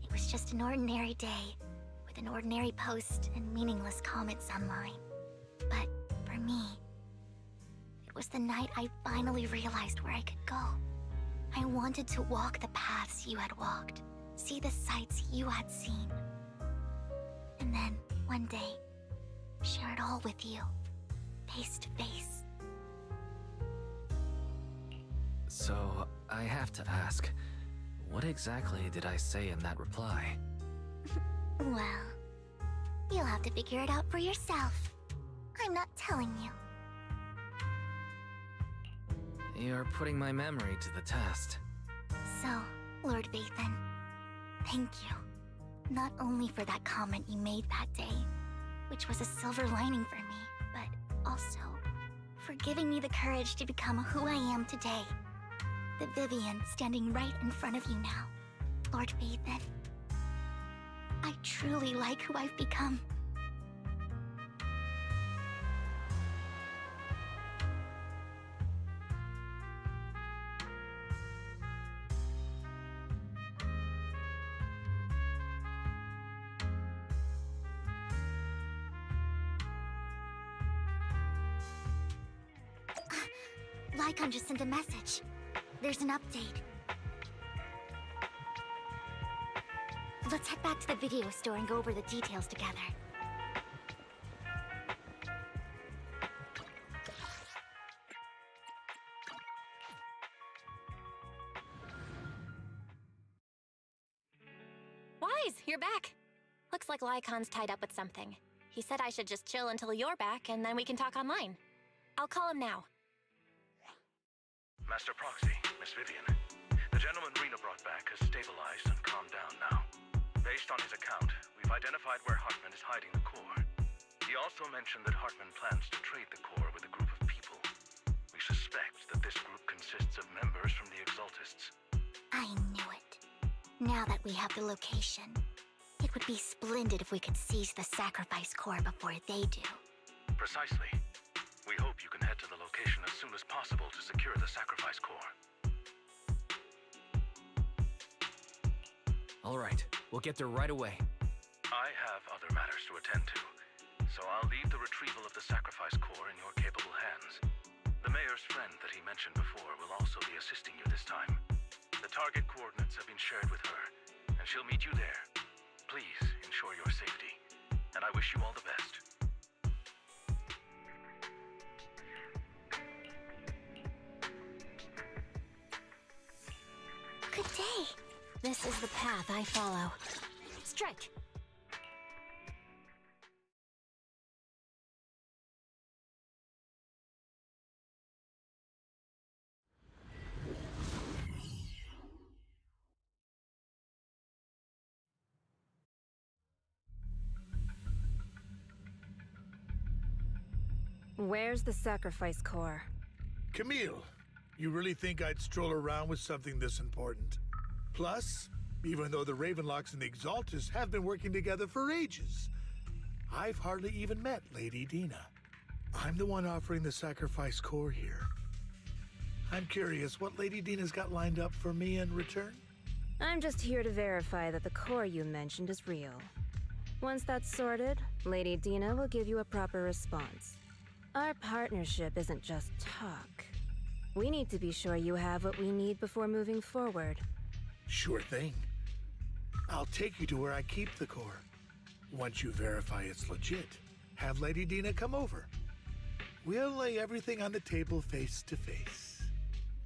it was just an ordinary day, with an ordinary post and meaningless comments online. But for me, it was the night I finally realized where I could go. I wanted to walk the paths you had walked, see the sights you had seen. And then, one day, share it all with you, face to face. So, I have to ask, what exactly did I say in that reply? Well, you'll have to figure it out for yourself. I'm not telling you. You're putting my memory to the test. So, Lord Vathan, thank you. Not only for that comment you made that day, which was a silver lining for me, but also for giving me the courage to become who I am today. The Vivian standing right in front of you now, Lord Vathan. I truly like who I've become. Lycon just sent a message. There's an update. Let's head back to the video store and go over the details together. Wise, you're back. Looks like Lycon's tied up with something. He said I should just chill until you're back, and then we can talk online. I'll call him now. Master Proxy, Miss Vivian. The gentleman Rena brought back has stabilized and calmed down now. Based on his account, we've identified where Hartman is hiding the core. He also mentioned that Hartman plans to trade the core with a group of people. We suspect that this group consists of members from the Exaltists. I knew it. Now that we have the location, it would be splendid if we could seize the sacrifice core before they do. Precisely. We hope you can head to the location as soon as possible to secure the sacrifice core. All right, we'll get there right away. I have other matters to attend to, so I'll leave the retrieval of the sacrifice core in your capable hands. The mayor's friend that he mentioned before will also be assisting you this time. The target coordinates have been shared with her, and she'll meet you there. Please ensure your safety, and I wish you all the best. Good day. This is the path I follow. Strike! Where's the sacrifice core? Camille, you really think I'd stroll around with something this important? Plus, even though the Ravenlocks and the Exaltus have been working together for ages, I've hardly even met Lady Dina. I'm the one offering the sacrifice core here. I'm curious what Lady Dina's got lined up for me in return? I'm just here to verify that the core you mentioned is real. Once that's sorted, Lady Dina will give you a proper response. Our partnership isn't just talk. We need to be sure you have what we need before moving forward. Sure thing. I'll take you to where I keep the core. Once you verify it's legit, have Lady Dina come over. We'll lay everything on the table face to face.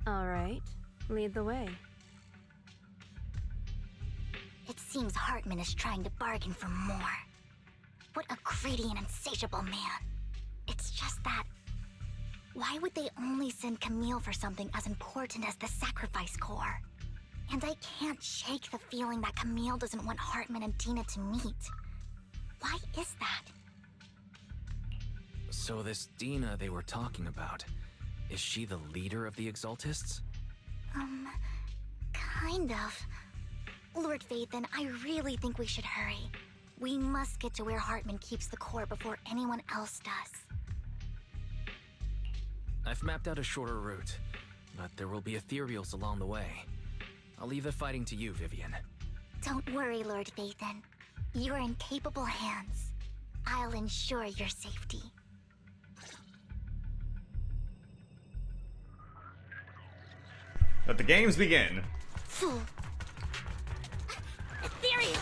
All right, lead the way. It seems Hartman is trying to bargain for more. What a greedy and insatiable man. It's just that... why would they only send Camille for something as important as the sacrifice core? And I can't shake the feeling that Camille doesn't want Hartman and Dina to meet. Why is that? So this Dina they were talking about, is she the leader of the Exaltists? Kind of. Lord Vathan, I really think we should hurry. We must get to where Hartman keeps the core before anyone else does. I've mapped out a shorter route, but there will be ethereals along the way. I'll leave the fighting to you, Vivian. Don't worry, Lord Vathan. You're in capable hands. I'll ensure your safety. Let the games begin. Fool! Ethereal!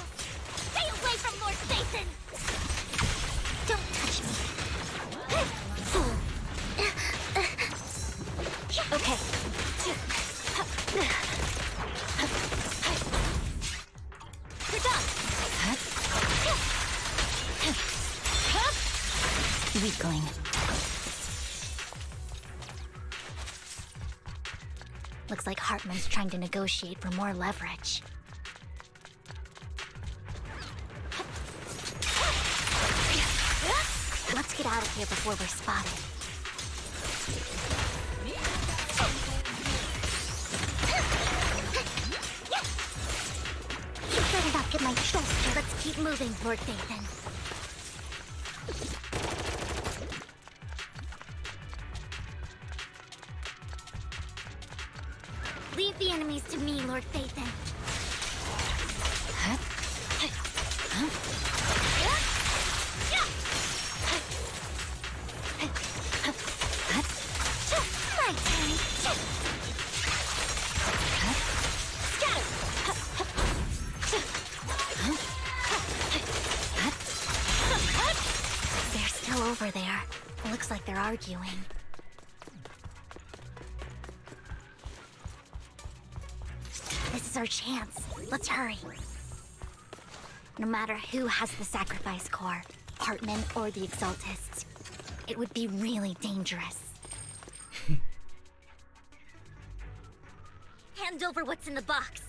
Stay away from Lord Vathan! Don't touch me! Fool! Okay. You're done! Weakling. Looks like Hartman's trying to negotiate for more leverage. Let's get out of here before we're spotted. You better not get my trust. Let's keep moving, Lord Vathan. Leave the enemies to me, Lord Vathan. My turn. They're still over there. Looks like they're arguing. This is our chance. Let's hurry. No matter who has the sacrifice core, Hartman or the Exaltists, it would be really dangerous. Hand over what's in the box.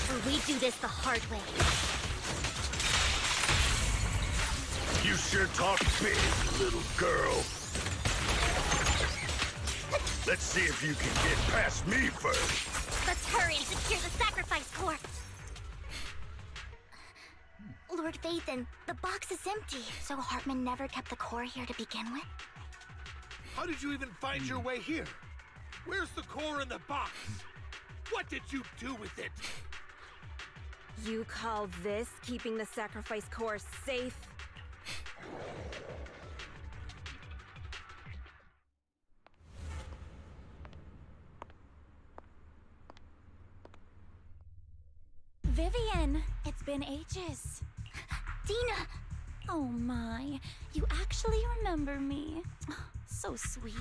Or we do this the hard way. You sure talk big, little girl. Let's see if you can get past me first. Let's hurry and secure the sacrifice core. Lord Vathan, the box is empty. So Hartman never kept the core here to begin with? How did you even find your way here? Where's the core in the box? What did you do with it? You call this keeping the sacrifice core safe? Vivian, it's been ages. Dina! Oh my, you actually remember me. So sweet.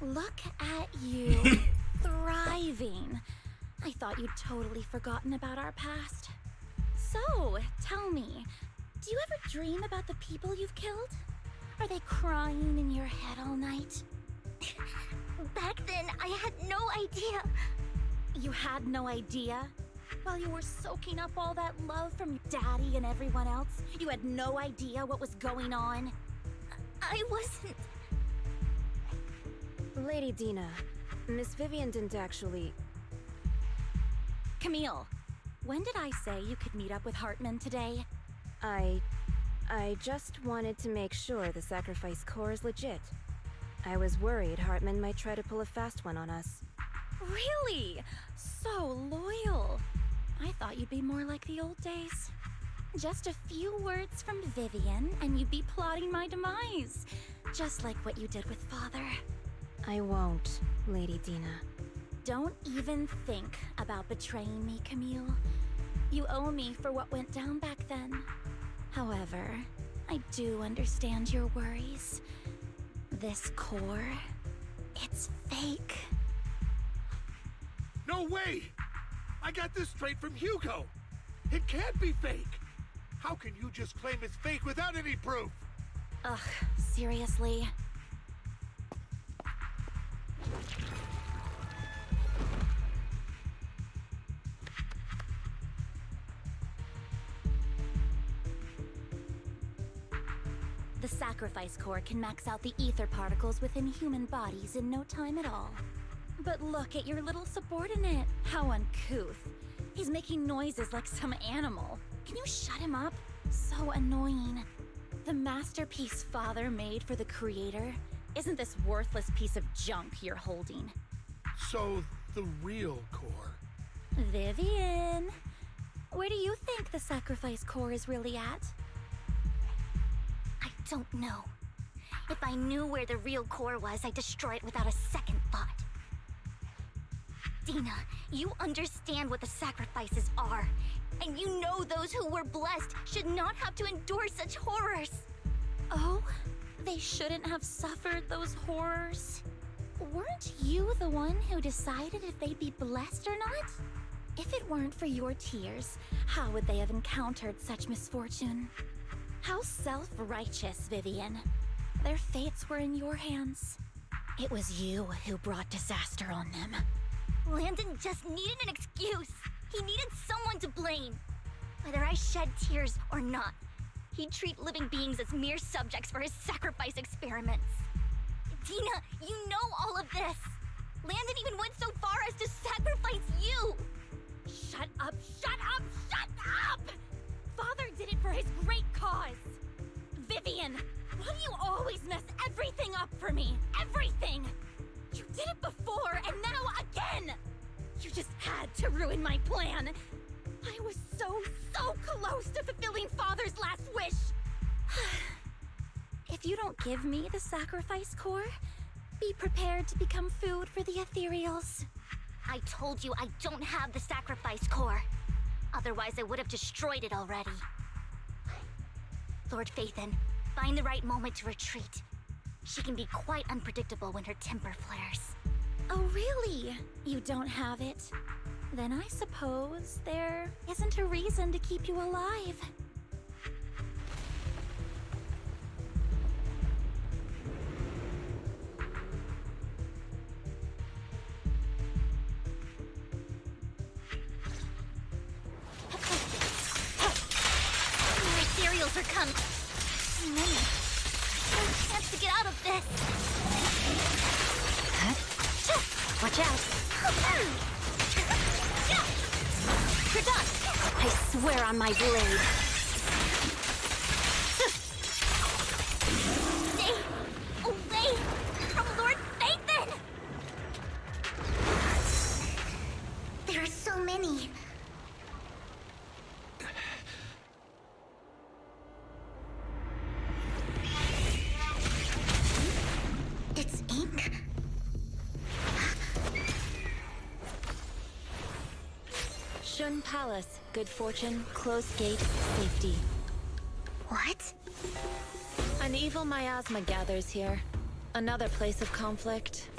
Look at you. thriving. I thought you'd totally forgotten about our past. So, tell me, do you ever dream about the people you've killed? Are they crying in your head all night? Back then, I had no idea. You had no idea? While you were soaking up all that love from your daddy and everyone else, you had no idea what was going on? I wasn't... Lady Dina, Miss Vivian didn't actually... Camille, when did I say you could meet up with Hartman today? I just wanted to make sure the sacrifice core is legit. I was worried Hartman might try to pull a fast one on us. Really? So loyal. I thought you'd be more like the old days. Just a few words from Vivian, and you'd be plotting my demise. Just like what you did with Father. I won't, Lady Dina. Don't even think about betraying me, Camille. You owe me for what went down back then. However, I do understand your worries. This core, it's fake. No way! I got this straight from Hugo! It can't be fake! How can you just claim it's fake without any proof? Ugh, seriously? The sacrifice core can max out the ether particles within human bodies in no time at all. But look at your little subordinate. How uncouth. He's making noises like some animal. Can you shut him up? So annoying. The masterpiece Father made for the Creator isn't this worthless piece of junk you're holding. So, the real core. Vivian, where do you think the sacrifice core is really at? I don't know. If I knew where the real core was, I'd destroy it without a second thought. Dina, you understand what the sacrifices are. And you know those who were blessed should not have to endure such horrors. Oh, they shouldn't have suffered those horrors. Weren't you the one who decided if they'd be blessed or not? If it weren't for your tears, how would they have encountered such misfortune? How self-righteous, Vivian. Their fates were in your hands. It was you who brought disaster on them. Landon just needed an excuse. He needed someone to blame. Whether I shed tears or not, he'd treat living beings as mere subjects for his sacrifice experiments. Dina, you know all of this. Landon even went so far as to sacrifice you. Shut up, shut up, shut up! Father did it for his great cause. Vivian, why do you always mess everything up for me? Everything! You did it before, and now again! You just had to ruin my plan. I was so close to fulfilling Father's last wish. If you don't give me the sacrifice core, be prepared to become food for the ethereals. I told you I don't have the sacrifice core. Otherwise, I would have destroyed it already. Lord Phaethon, find the right moment to retreat. She can be quite unpredictable when her temper flares. Oh, really? You don't have it? Then I suppose there isn't a reason to keep you alive. More ethereals are coming. Too many. No chance to get out of this. Watch out. You're done. I swear on my blade. Stay away from Lord Phaethon! There are so many. It's ink. Shun Palace, good fortune, closed gate, safety. What? An evil miasma gathers here. Another place of conflict.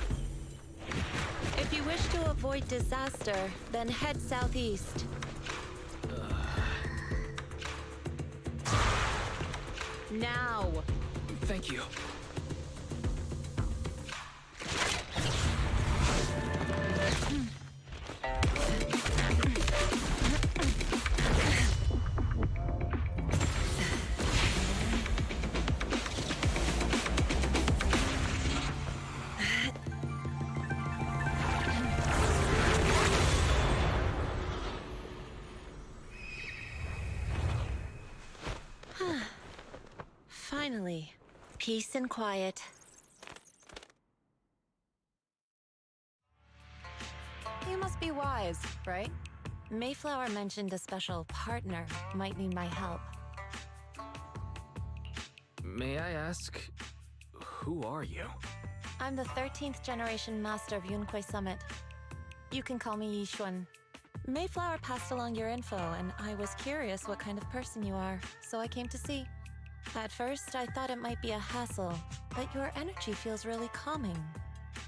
It If you wish to avoid disaster, then head southeast. Now! Thank you. Finally, peace and quiet. You must be wise, right? Mayflower mentioned a special partner might need my help. May I ask, who are you? I'm the 13th generation master of Yunque Summit. You can call me Yishuan. Mayflower passed along your info, and I was curious what kind of person you are, so I came to see. At first, I thought it might be a hassle, but your energy feels really calming.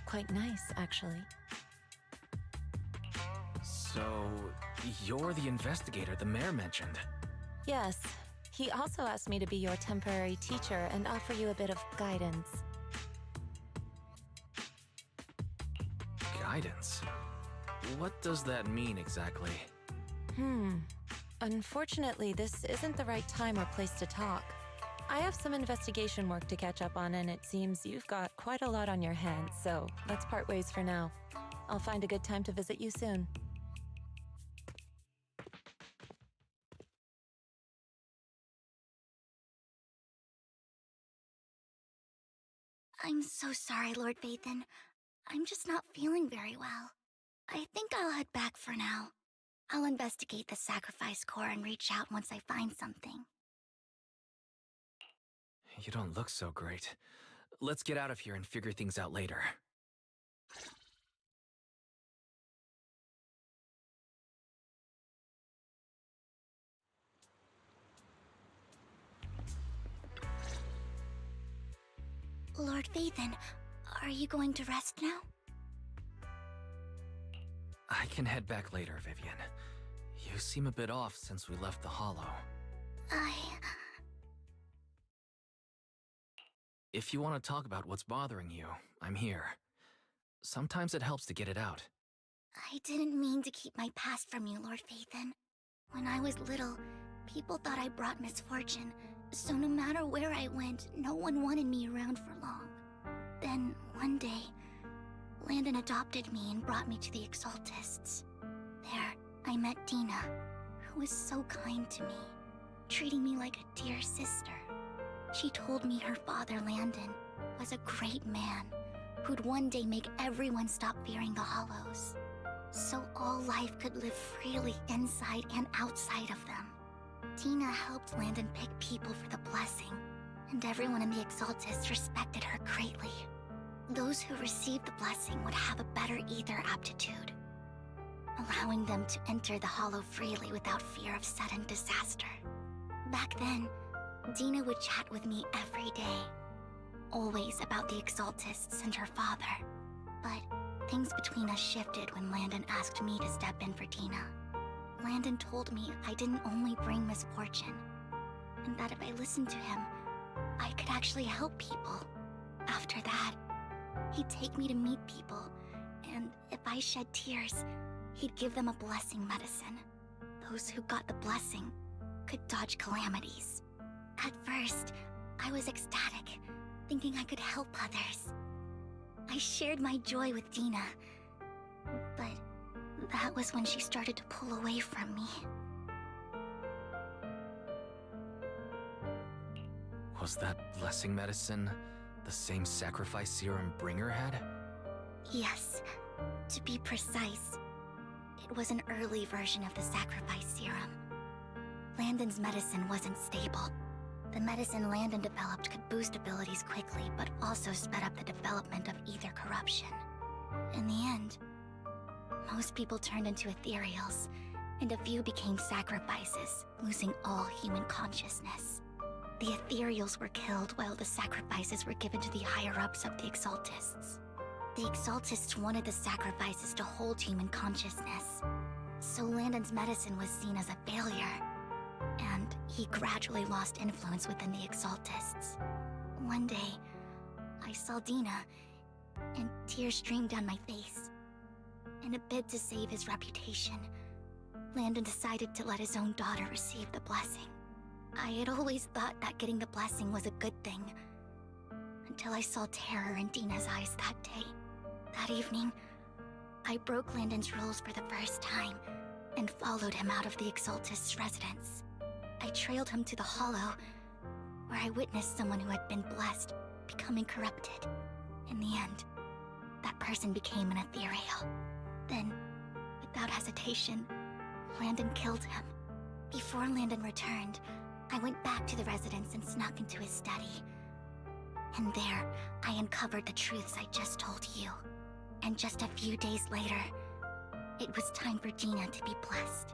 Quite nice, actually. So, you're the investigator the mayor mentioned? Yes. He also asked me to be your temporary teacher and offer you a bit of guidance. Guidance? What does that mean exactly? Unfortunately, this isn't the right time or place to talk. I have some investigation work to catch up on, and it seems you've got quite a lot on your hands, so let's part ways for now. I'll find a good time to visit you soon. I'm so sorry, Lord Vathan. I'm just not feeling very well. I think I'll head back for now. I'll investigate the sacrifice core and reach out once I find something. You don't look so great. Let's get out of here and figure things out later. Lord Vathan, are you going to rest now? I can head back later, Vivian. You seem a bit off since we left the Hollow. If you want to talk about what's bothering you, I'm here. Sometimes it helps to get it out. I didn't mean to keep my past from you, Lord Vathan. When I was little, people thought I brought misfortune, so no matter where I went, no one wanted me around for long. Then, one day, Landon adopted me and brought me to the Exaltists. There, I met Dina, who was so kind to me, treating me like a dear sister. She told me her father, Landon, was a great man who'd one day make everyone stop fearing the Hollows, so all life could live freely inside and outside of them. Dina helped Landon pick people for the blessing, and everyone in the Exaltists respected her greatly. Those who received the blessing would have a better ether aptitude, allowing them to enter the Hollow freely without fear of sudden disaster. Back then, Dina would chat with me every day, always about the Exaltists and her father. But things between us shifted when Landon asked me to step in for Dina. Landon told me I didn't only bring misfortune, and that if I listened to him, I could actually help people. After that, he'd take me to meet people, and if I shed tears, he'd give them a blessing medicine. Those who got the blessing could dodge calamities. At first, I was ecstatic, thinking I could help others. I shared my joy with Dina, but that was when she started to pull away from me. Was that blessing medicine the same sacrifice serum Bringer had? Yes. To be precise, it was an early version of the sacrifice serum. Landon's medicine wasn't stable. The medicine Landon developed could boost abilities quickly, but also sped up the development of ether corruption. In the end, most people turned into ethereals, and a few became sacrifices, losing all human consciousness. The ethereals were killed while the sacrifices were given to the higher-ups of the Exaltists. The Exaltists wanted the sacrifices to hold human consciousness, so Landon's medicine was seen as a failure, and he gradually lost influence within the Exaltists. One day, I saw Dina, and tears streamed down my face. In a bid to save his reputation, Landon decided to let his own daughter receive the blessing. I had always thought that getting the blessing was a good thing, until I saw terror in Dina's eyes that day. That evening, I broke Landon's rules for the first time and followed him out of the Exaltist's residence. I trailed him to the Hollow, where I witnessed someone who had been blessed becoming corrupted. In the end, that person became an ethereal. Then, without hesitation, Landon killed him. Before Landon returned, I went back to the residence and snuck into his study. And there, I uncovered the truths I just told you. And just a few days later, it was time for Dina to be blessed.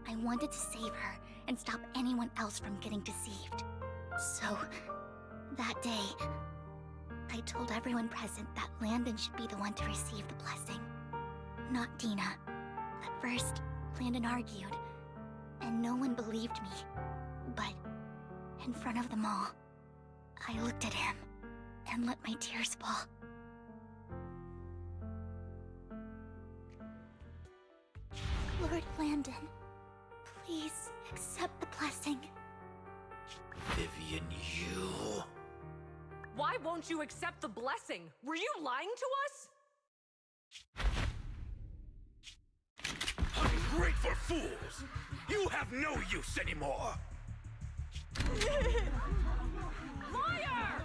I wanted to save her and stop anyone else from getting deceived. So, that day, I told everyone present that Landon should be the one to receive the blessing, not Dina. At first, Landon argued, and no one believed me. But, in front of them all, I looked at him and let my tears fall. Lord Landon, please accept the blessing. Vivian, you... Why won't you accept the blessing? Were you lying to us? Ungrateful fools! You have no use anymore! Liar!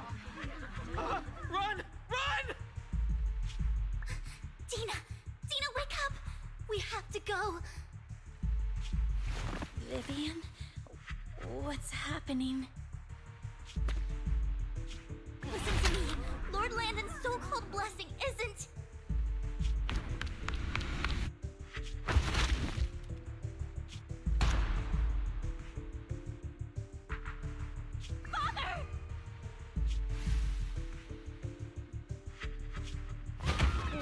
Run! Run! Dina! Dina, wake up! We have to go! Vivian? What's happening? Listen to me! Lord Landon's so-called blessing isn't... Father!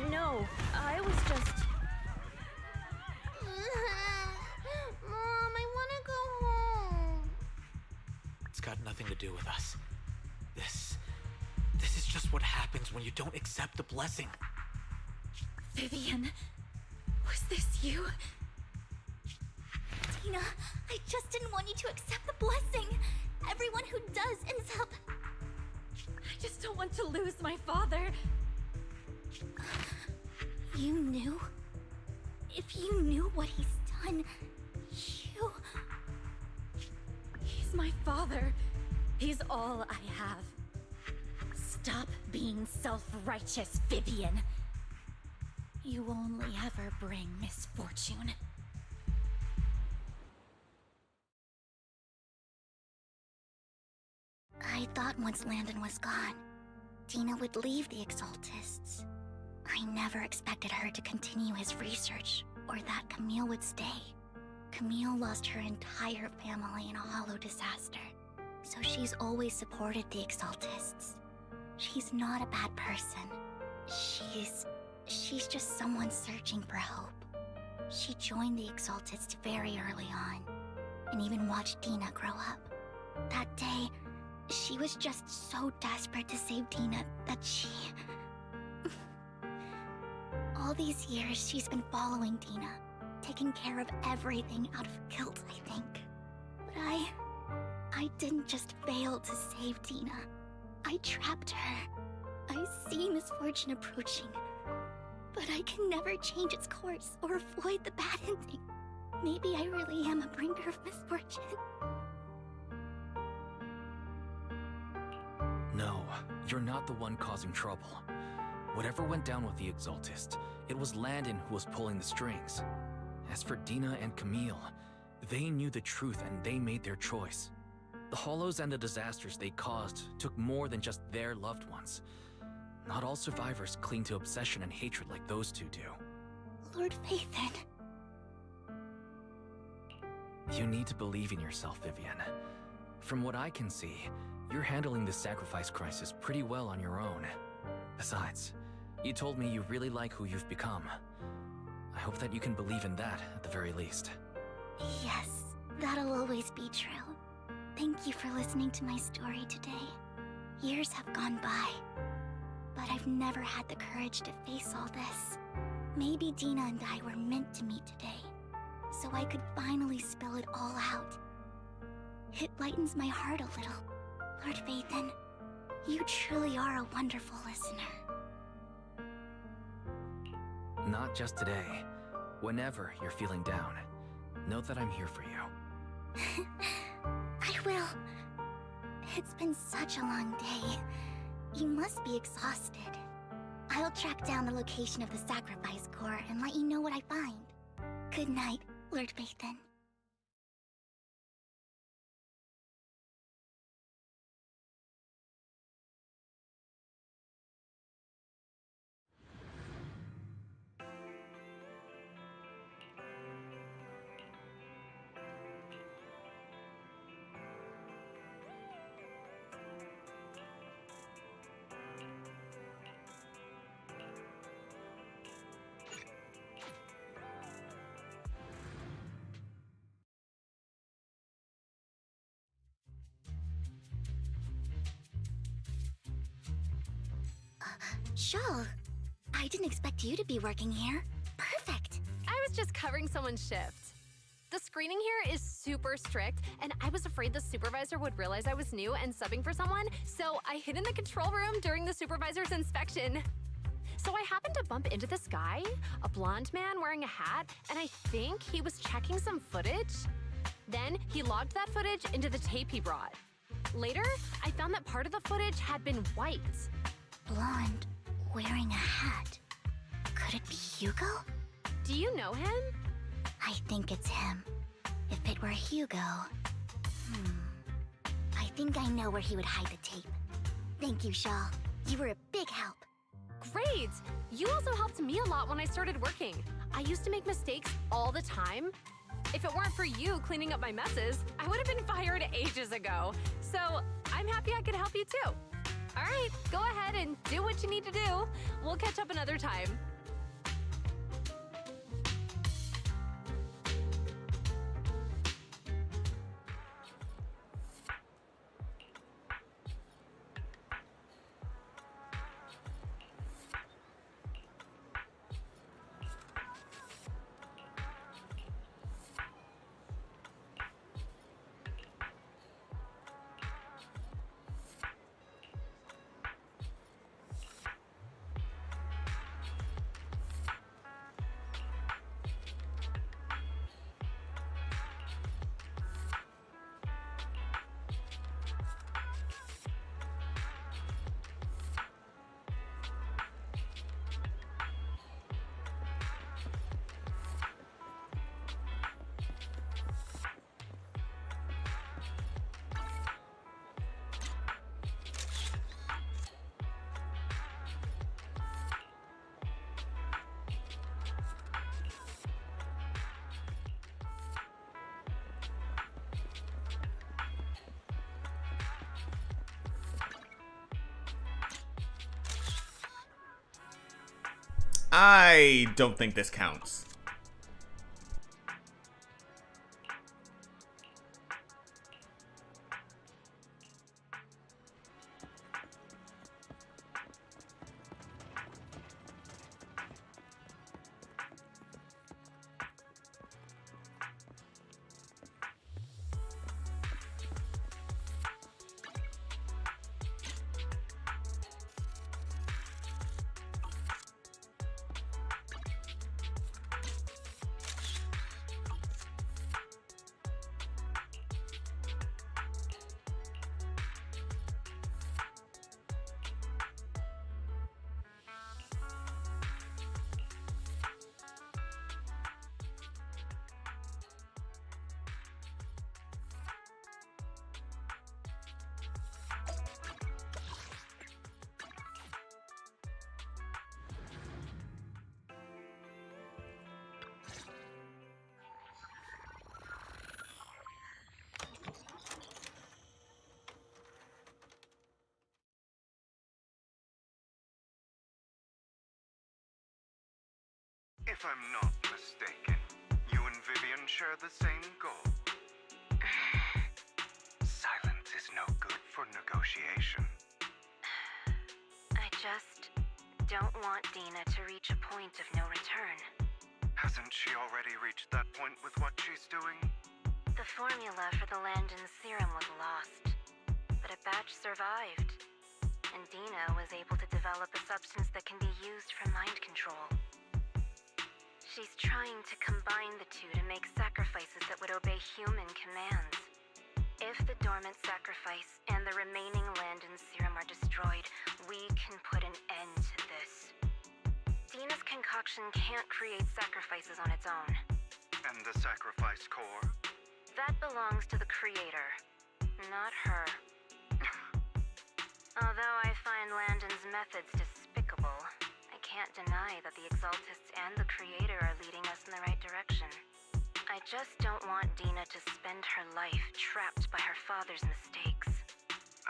No, I was just... Mom, I want to go home. It's got nothing to do with us. This is just what happens when you don't accept the blessing. Vivian, was this you? Dina, I just didn't want you to accept the blessing. Everyone who does ends up... I just don't want to lose my father. You knew? If you knew what he's done, you... He's my father. He's all I have. Stop being self-righteous, Vivian. You only ever bring misfortune. I thought once Landon was gone, Dina would leave the Exaltists. I never expected her to continue his research, or that Camille would stay. Camille lost her entire family in a hollow disaster, so she's always supported the Exaltists. She's not a bad person. She's just someone searching for hope. She joined the Exaltists very early on, and even watched Dina grow up. That day, she was just so desperate to save Dina that she... All these years, she's been following Dina, taking care of everything out of guilt, I think. But I didn't just fail to save Dina. I trapped her. I see misfortune approaching, but I can never change its course or avoid the bad ending. Maybe I really am a bringer of misfortune. No, you're not the one causing trouble. Whatever went down with the Exaltist, it was Landon who was pulling the strings. As for Dina and Camille, they knew the truth and they made their choice. The Hollows and the disasters they caused took more than just their loved ones. Not all survivors cling to obsession and hatred like those two do. Lord Phaethon. You need to believe in yourself, Vivian. From what I can see, you're handling this sacrifice crisis pretty well on your own. Besides, You told me you really like who you've become. I hope that you can believe in that, at the very least. Yes, that'll always be true. Thank you for listening to my story today. Years have gone by, but I've never had the courage to face all this. Maybe Dina and I were meant to meet today, so I could finally spill it all out. It lightens my heart a little. Lord Vathan, you truly are a wonderful listener. Not just today. Whenever you're feeling down, know that I'm here for you. I will. It's been such a long day. You must be exhausted. I'll track down the location of the sacrifice core and let you know what I find. Good night, Lord Vathan. Shawl, I didn't expect you to be working here. Perfect. I was just covering someone's shift. The screening here is super strict, and I was afraid the supervisor would realize I was new and subbing for someone, so I hid in the control room during the supervisor's inspection. So I happened to bump into this guy, a blonde man wearing a hat, and I think he was checking some footage. Then he logged that footage into the tape he brought. Later, I found that part of the footage had been wiped. Blonde, wearing a hat. Could it be Hugo? Do you know him? I think it's him. If it were Hugo... I think I know where he would hide the tape. Thank you, Shaw. You were a big help. Great! You also helped me a lot when I started working. I used to make mistakes all the time. If it weren't for you cleaning up my messes, I would have been fired ages ago. So I'm happy I could help you too. All right, go ahead and do what you need to do. We'll catch up another time. I don't think this counts. If I'm not mistaken, you and Vivian share the same goal. Silence is no good for negotiation. I just don't want Dina to reach a point of no return. Hasn't she already reached that point with what she's doing? The formula for the Landon serum was lost, but a batch survived, and Dina was able to develop a substance that can be used for mind control. She's trying to combine the two to make sacrifices that would obey human commands. If the dormant sacrifice and the remaining Landon serum are destroyed, we can put an end to this. Dina's concoction can't create sacrifices on its own. And the sacrifice core? That belongs to the creator, not her. Although I find Landon's methods despicable, I can't deny that the Exaltists and the creator are leading us in the right direction. I just don't want Dina to spend her life trapped by her father's mistakes.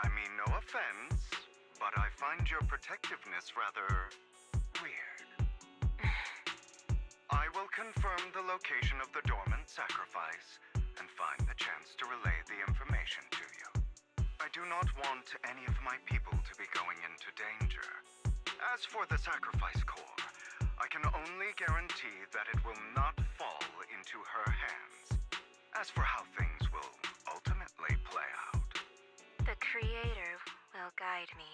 I mean, no offense, but I find your protectiveness rather weird. I will confirm the location of the dormant sacrifice and find the chance to relay the information to you. I do not want any of my people to be going into danger. As for the sacrifice core, I can only guarantee that it will not fall into her hands. As for how things will ultimately play out, The creator will guide me.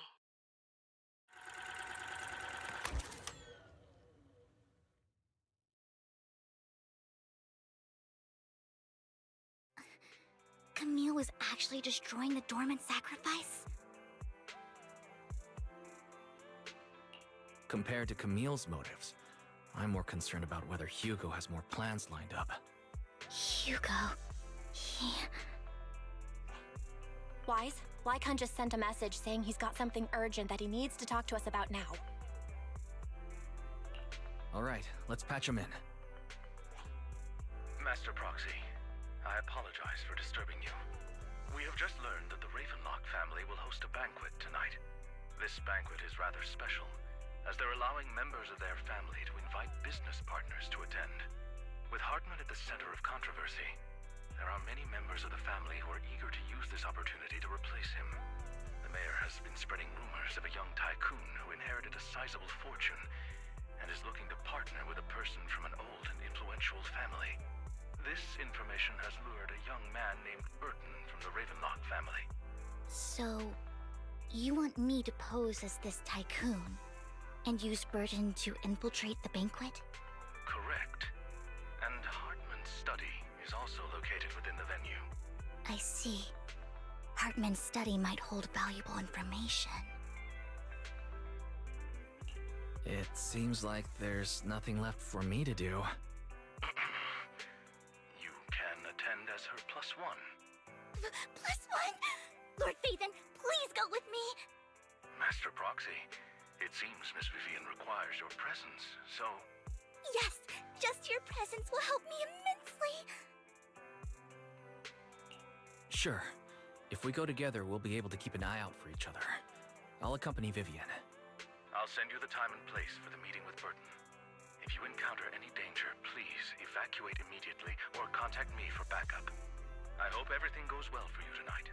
Camille was actually destroying the dormant sacrifice? Compared to Camille's motives, I'm more concerned about whether Hugo has more plans lined up. Hugo... he... Wise, Lycon just sent a message saying he's got something urgent that he needs to talk to us about now. Alright, let's patch him in. Master Proxy, I apologize for disturbing you. We have just learned that the Ravenlock family will host a banquet tonight. This banquet is rather special, as they're allowing members of their family to invite business partners to attend. With Hartman at the center of controversy, there are many members of the family who are eager to use this opportunity to replace him. The mayor has been spreading rumors of a young tycoon who inherited a sizable fortune and is looking to partner with a person from an old and influential family. This information has lured a young man named Burton from the Ravenlock family. So... you want me to pose as this tycoon and use Burton to infiltrate the banquet? Correct. And Hartman's study is also located within the venue. I see. Hartman's study might hold valuable information. It seems like there's nothing left for me to do. You can attend as her +1. +1? Lord Phaethon, please go with me! Master Proxy, it seems Miss Vivian requires your presence, so... Yes, just your presence will help me immensely! Sure. If we go together, we'll be able to keep an eye out for each other. I'll accompany Vivian. I'll send you the time and place for the meeting with Burton. If you encounter any danger, please evacuate immediately or contact me for backup. I hope everything goes well for you tonight.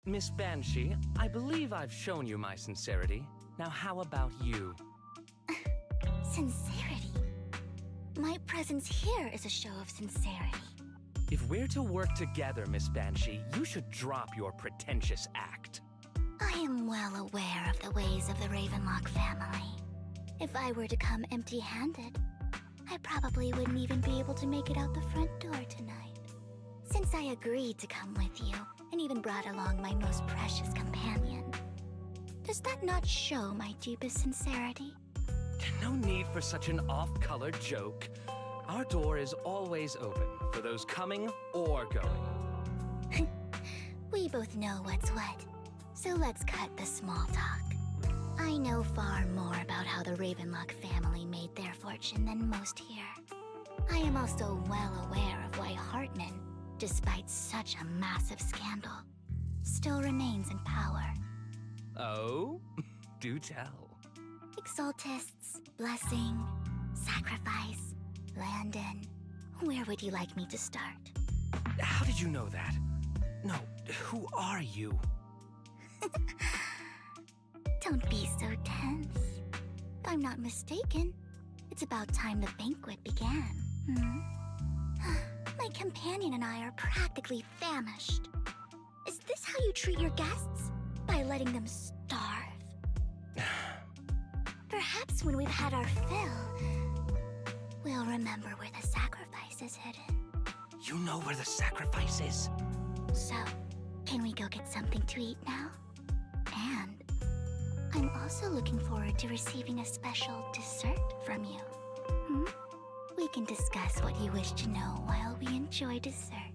Miss Banshee, I believe I've shown you my sincerity. Now how about you? Sincerity? My presence here is a show of sincerity. If we're to work together, Miss Banshee, you should drop your pretentious act. I am well aware of the ways of the Ravenlock family. If I were to come empty-handed, I probably wouldn't even be able to make it out the front door tonight. Since I agreed to come with you, and even brought along my most precious companion, does that not show my deepest sincerity? No need for such an off-color joke. Our door is always open for those coming or going. We both know what's what, so let's cut the small talk. I know far more about how the Ravenlock family made their fortune than most here. I am also well aware of why Hartman, despite such a massive scandal, still remains in power. Oh? Do tell. Exaltists, blessing, sacrifice, Landon. Where would you like me to start? How did you know that? No, who are you? Don't be so tense. If I'm not mistaken, it's about time the banquet began. My companion and I are practically famished. Is this how you treat your guests? By letting them starve? Perhaps when we've had our fill, we'll remember where the sacrifice is hidden. You know where the sacrifice is? So, can we go get something to eat now? And I'm also looking forward to receiving a special dessert from you. We can discuss what you wish to know while we enjoy dessert.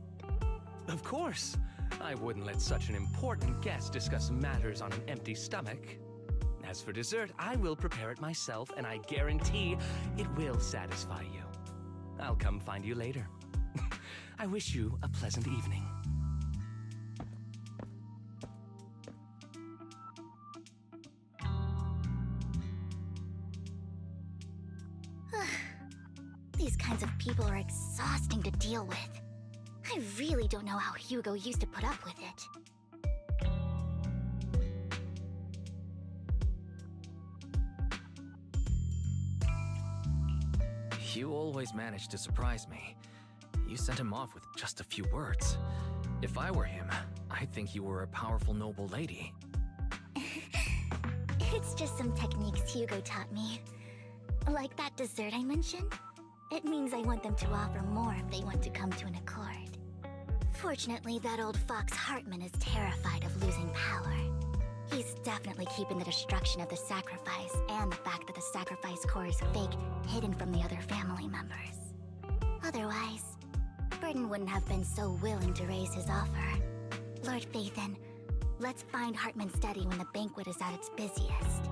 Of course. I wouldn't let such an important guest discuss matters on an empty stomach. As for dessert, I will prepare it myself, and I guarantee it will satisfy you. I'll come find you later. I wish you a pleasant evening. These kinds of people are exhausting to deal with. I really don't know how Hugo used to put up with it. You always manage to surprise me. You sent him off with just a few words. If I were him, I'd think you were a powerful noble lady. It's just some techniques Hugo taught me. Like that dessert I mentioned. It means I want them to offer more if they want to come to an accord. Fortunately, that old fox Hartman is terrified of losing power. He's definitely keeping the destruction of the sacrifice and the fact that the sacrifice core is fake hidden from the other family members. Otherwise, Burden wouldn't have been so willing to raise his offer. Lord Phaethon, let's find Hartman's study when the banquet is at its busiest.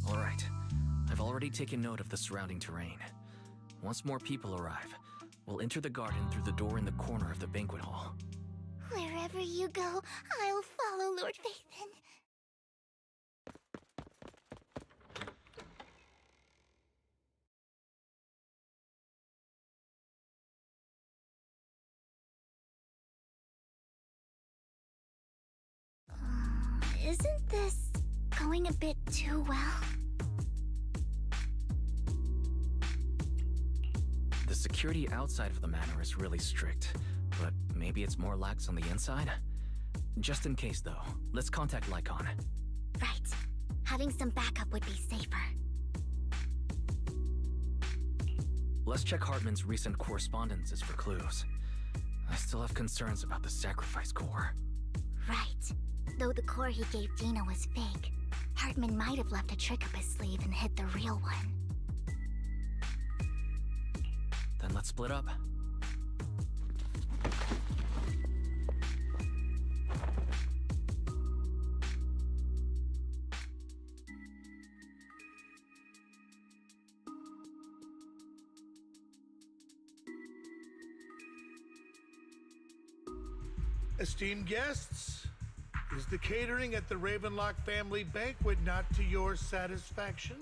All right. I've already taken note of the surrounding terrain. Once more people arrive, we'll enter the garden through the door in the corner of the banquet hall. Wherever you go, I'll follow, Lord Phaethon. Isn't this going a bit too well? The security outside of the manor is really strict, but maybe it's more lax on the inside? Just in case, though, let's contact Lycon. Right. Having some backup would be safer. Let's check Hartman's recent correspondences for clues. I still have concerns about the sacrifice core. Right. Though the core he gave Dina was fake, Hartman might have left a trick up his sleeve and hid the real one. Then let's split up. Esteemed guests, is the catering at the Ravenlock family banquet not to your satisfaction?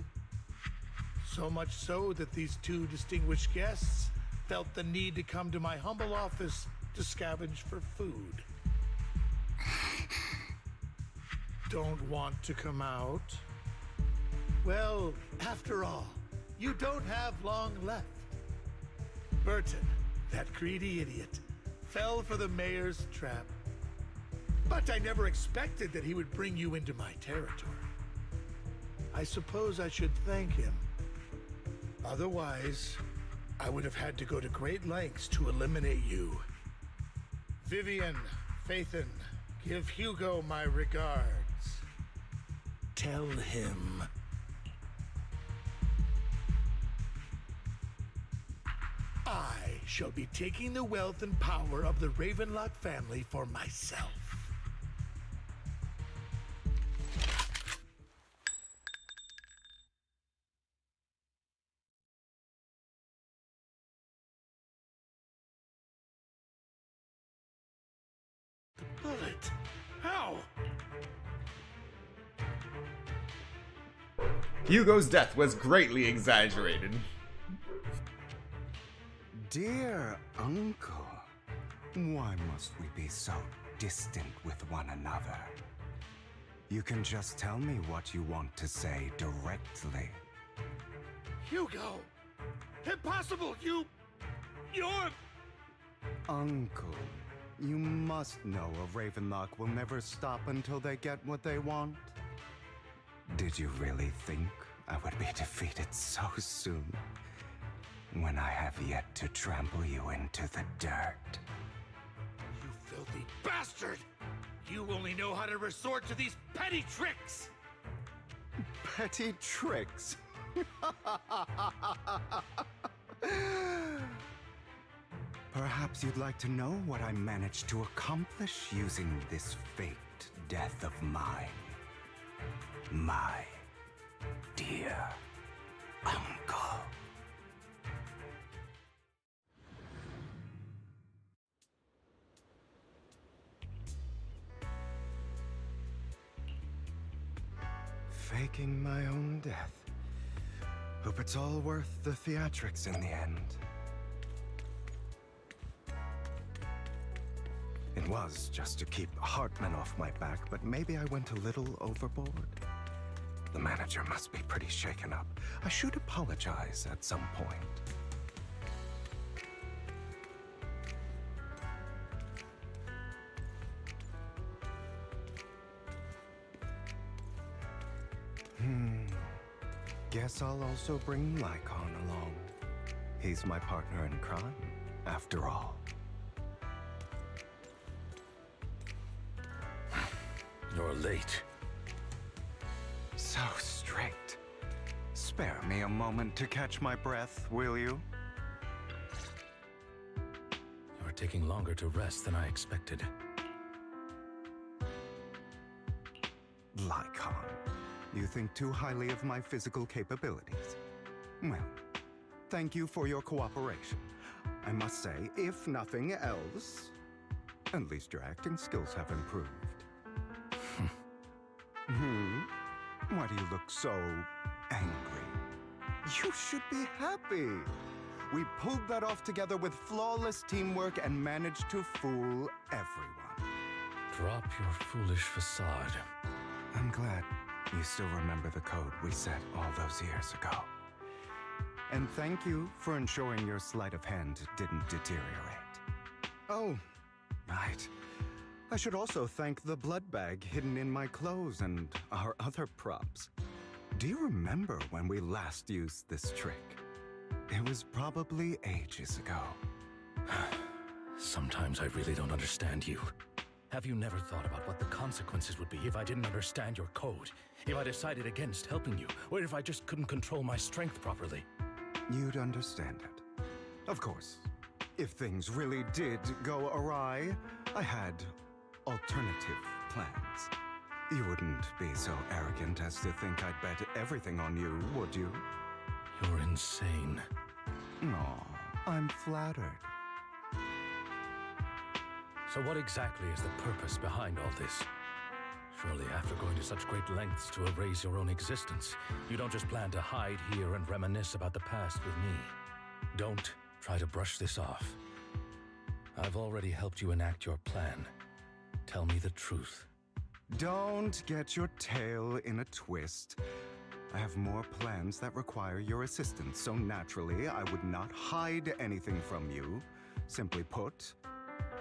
So much so that these two distinguished guests felt the need to come to my humble office to scavenge for food. Don't want to come out? Well, after all, you don't have long left. Burton, that greedy idiot, fell for the mayor's trap. But I never expected that he would bring you into my territory. I suppose I should thank him. Otherwise, I would have had to go to great lengths to eliminate you. Vivian, Phaethon, give Hugo my regards. Tell him. I shall be taking the wealth and power of the Ravenlock family for myself. The bullet? How? Hugo's death was greatly exaggerated. Dear uncle, why must we be so distant with one another? You can just tell me what you want to say directly. Hugo! Impossible! You're... Uncle, you must know a Ravenlock will never stop until they get what they want. Did you really think I would be defeated so soon? When I have yet to trample you into the dirt. You filthy bastard! You only know how to resort to these petty tricks! Petty tricks? Perhaps you'd like to know what I managed to accomplish using this faked death of mine. My dear uncle. Faking my own death. Hope it's all worth the theatrics in the end. It was just to keep Hartman off my back, but maybe I went a little overboard. The manager must be pretty shaken up. I should apologize at some point. Guess I'll also bring Lycon along. He's my partner in crime, after all. You're late. So strict. Spare me a moment to catch my breath, will you? You're taking longer to rest than I expected. Lycon, you think too highly of my physical capabilities. Well, thank you for your cooperation. I must say, if nothing else, at least your acting skills have improved. Why do you look so angry? You should be happy. We pulled that off together with flawless teamwork and managed to fool everyone. Drop your foolish facade. I'm glad you still remember the code we set all those years ago. And thank you for ensuring your sleight of hand didn't deteriorate. Oh, right. I should also thank the blood bag hidden in my clothes and our other props. Do you remember when we last used this trick? It was probably ages ago. Sometimes I really don't understand you. Have you never thought about what the consequences would be if I didn't understand your code? If I decided against helping you? Or if I just couldn't control my strength properly? You'd understand it. Of course, if things really did go awry, I had alternative plans. You wouldn't be so arrogant as to think I'd bet everything on you, would you? You're insane. Aw, I'm flattered. So what exactly is the purpose behind all this? Surely after going to such great lengths to erase your own existence, you don't just plan to hide here and reminisce about the past with me. Don't try to brush this off. I've already helped you enact your plan. Tell me the truth. Don't get your tail in a twist. I have more plans that require your assistance, so naturally I would not hide anything from you. Simply put,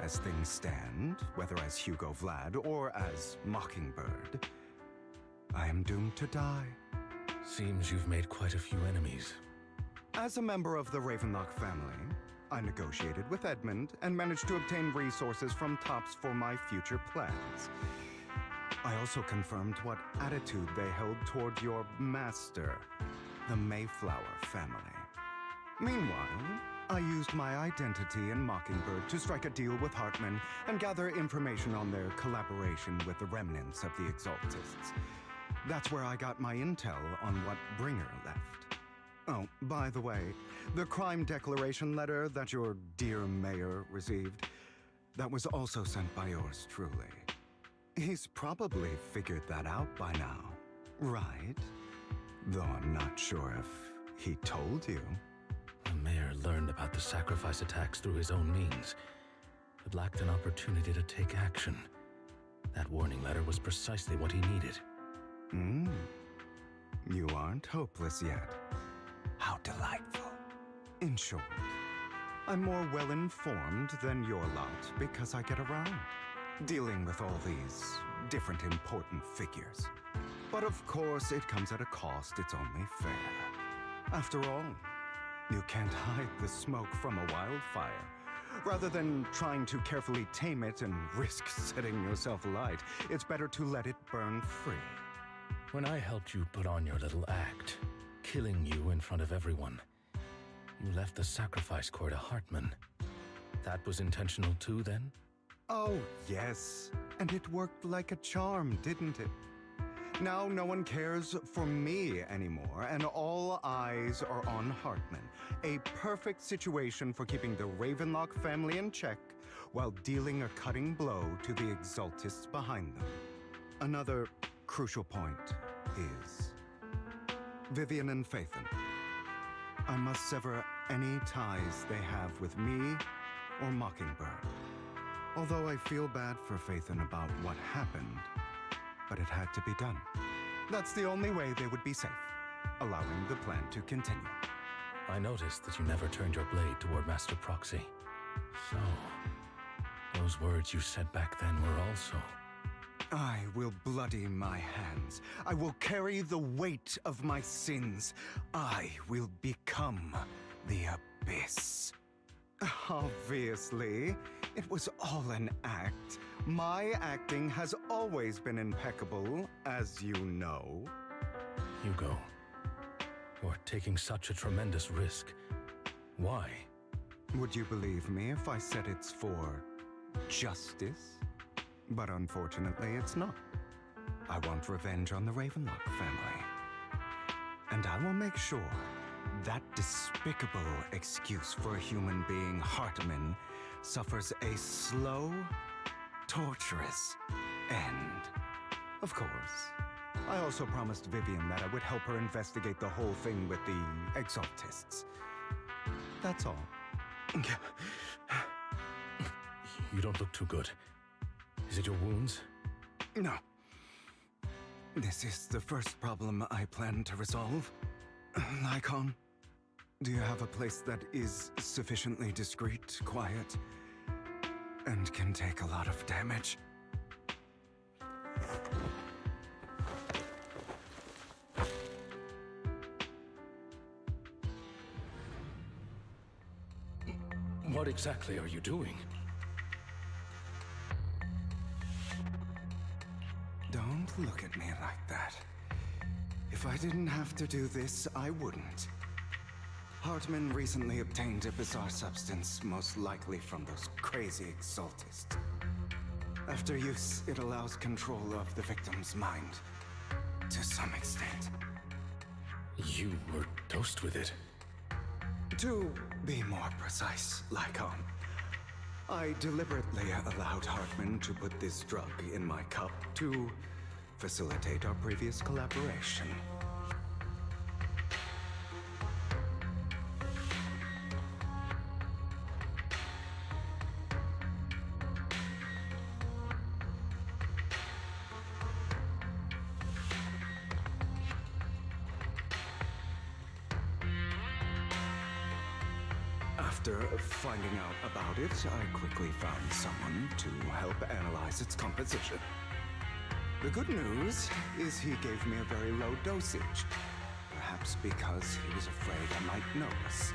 as things stand, whether as Hugo Vlad or as Mockingbird, I am doomed to die. Seems you've made quite a few enemies. As a member of the Ravenlock family, I negotiated with Edmund and managed to obtain resources from Tops for my future plans. I also confirmed what attitude they held toward your master, the Mayflower family. Meanwhile, I used my identity in Mockingbird to strike a deal with Hartman and gather information on their collaboration with the remnants of the Exaltists. That's where I got my intel on what Bringer left. Oh, by the way, the crime declaration letter that your dear mayor received, that was also sent by yours truly. He's probably figured that out by now, right? Though I'm not sure if he told you. The mayor learned about the sacrifice attacks through his own means, but lacked an opportunity to take action. That warning letter was precisely what he needed. You aren't hopeless yet. How delightful. In short, I'm more well-informed than your lot because I get around, dealing with all these different important figures. But of course, it comes at a cost. It's only fair. After all, you can't hide the smoke from a wildfire. Rather than trying to carefully tame it and risk setting yourself alight, it's better to let it burn free. When I helped you put on your little act, killing you in front of everyone, you left the sacrifice core to Hartman. That was intentional too, then? Oh, yes. And it worked like a charm, didn't it? Now no one cares for me anymore, and all eyes are on Hartman. A perfect situation for keeping the Ravenlock family in check while dealing a cutting blow to the Exaltists behind them. Another crucial point is Vivian and Phaethon. I must sever any ties they have with me or Mockingbird. Although I feel bad for Phaethon about what happened, but it had to be done. That's the only way they would be safe, allowing the plan to continue. I noticed that you never turned your blade toward Master Proxy. So, those words you said back then were also... I will bloody my hands. I will carry the weight of my sins. I will become the Abyss. Obviously, it was all an act. My acting has always been impeccable, as you know. Hugo, you're taking such a tremendous risk. Why? Would you believe me if I said it's for justice? But unfortunately, it's not. I want revenge on the Ravenlock family. And I will make sure that despicable excuse for a human being, Hartman, suffers a slow, torturous end. Of course, I also promised Vivian that I would help her investigate the whole thing with the Exaltists. That's all. You don't look too good. Is it your wounds? No. This is the first problem I plan to resolve. Lycon, do you have a place that is sufficiently discreet, quiet, and can take a lot of damage? What exactly are you doing? Don't look at me like that. If I didn't have to do this, I wouldn't. Hartman recently obtained a bizarre substance, most likely from those crazy Exaltists. After use, it allows control of the victim's mind, to some extent. You were dosed with it? To be more precise, Lycon, I deliberately allowed Hartman to put this drug in my cup to facilitate our previous collaboration. After finding out about it, I quickly found someone to help analyze its composition. The good news is he gave me a very low dosage, perhaps because he was afraid I might notice.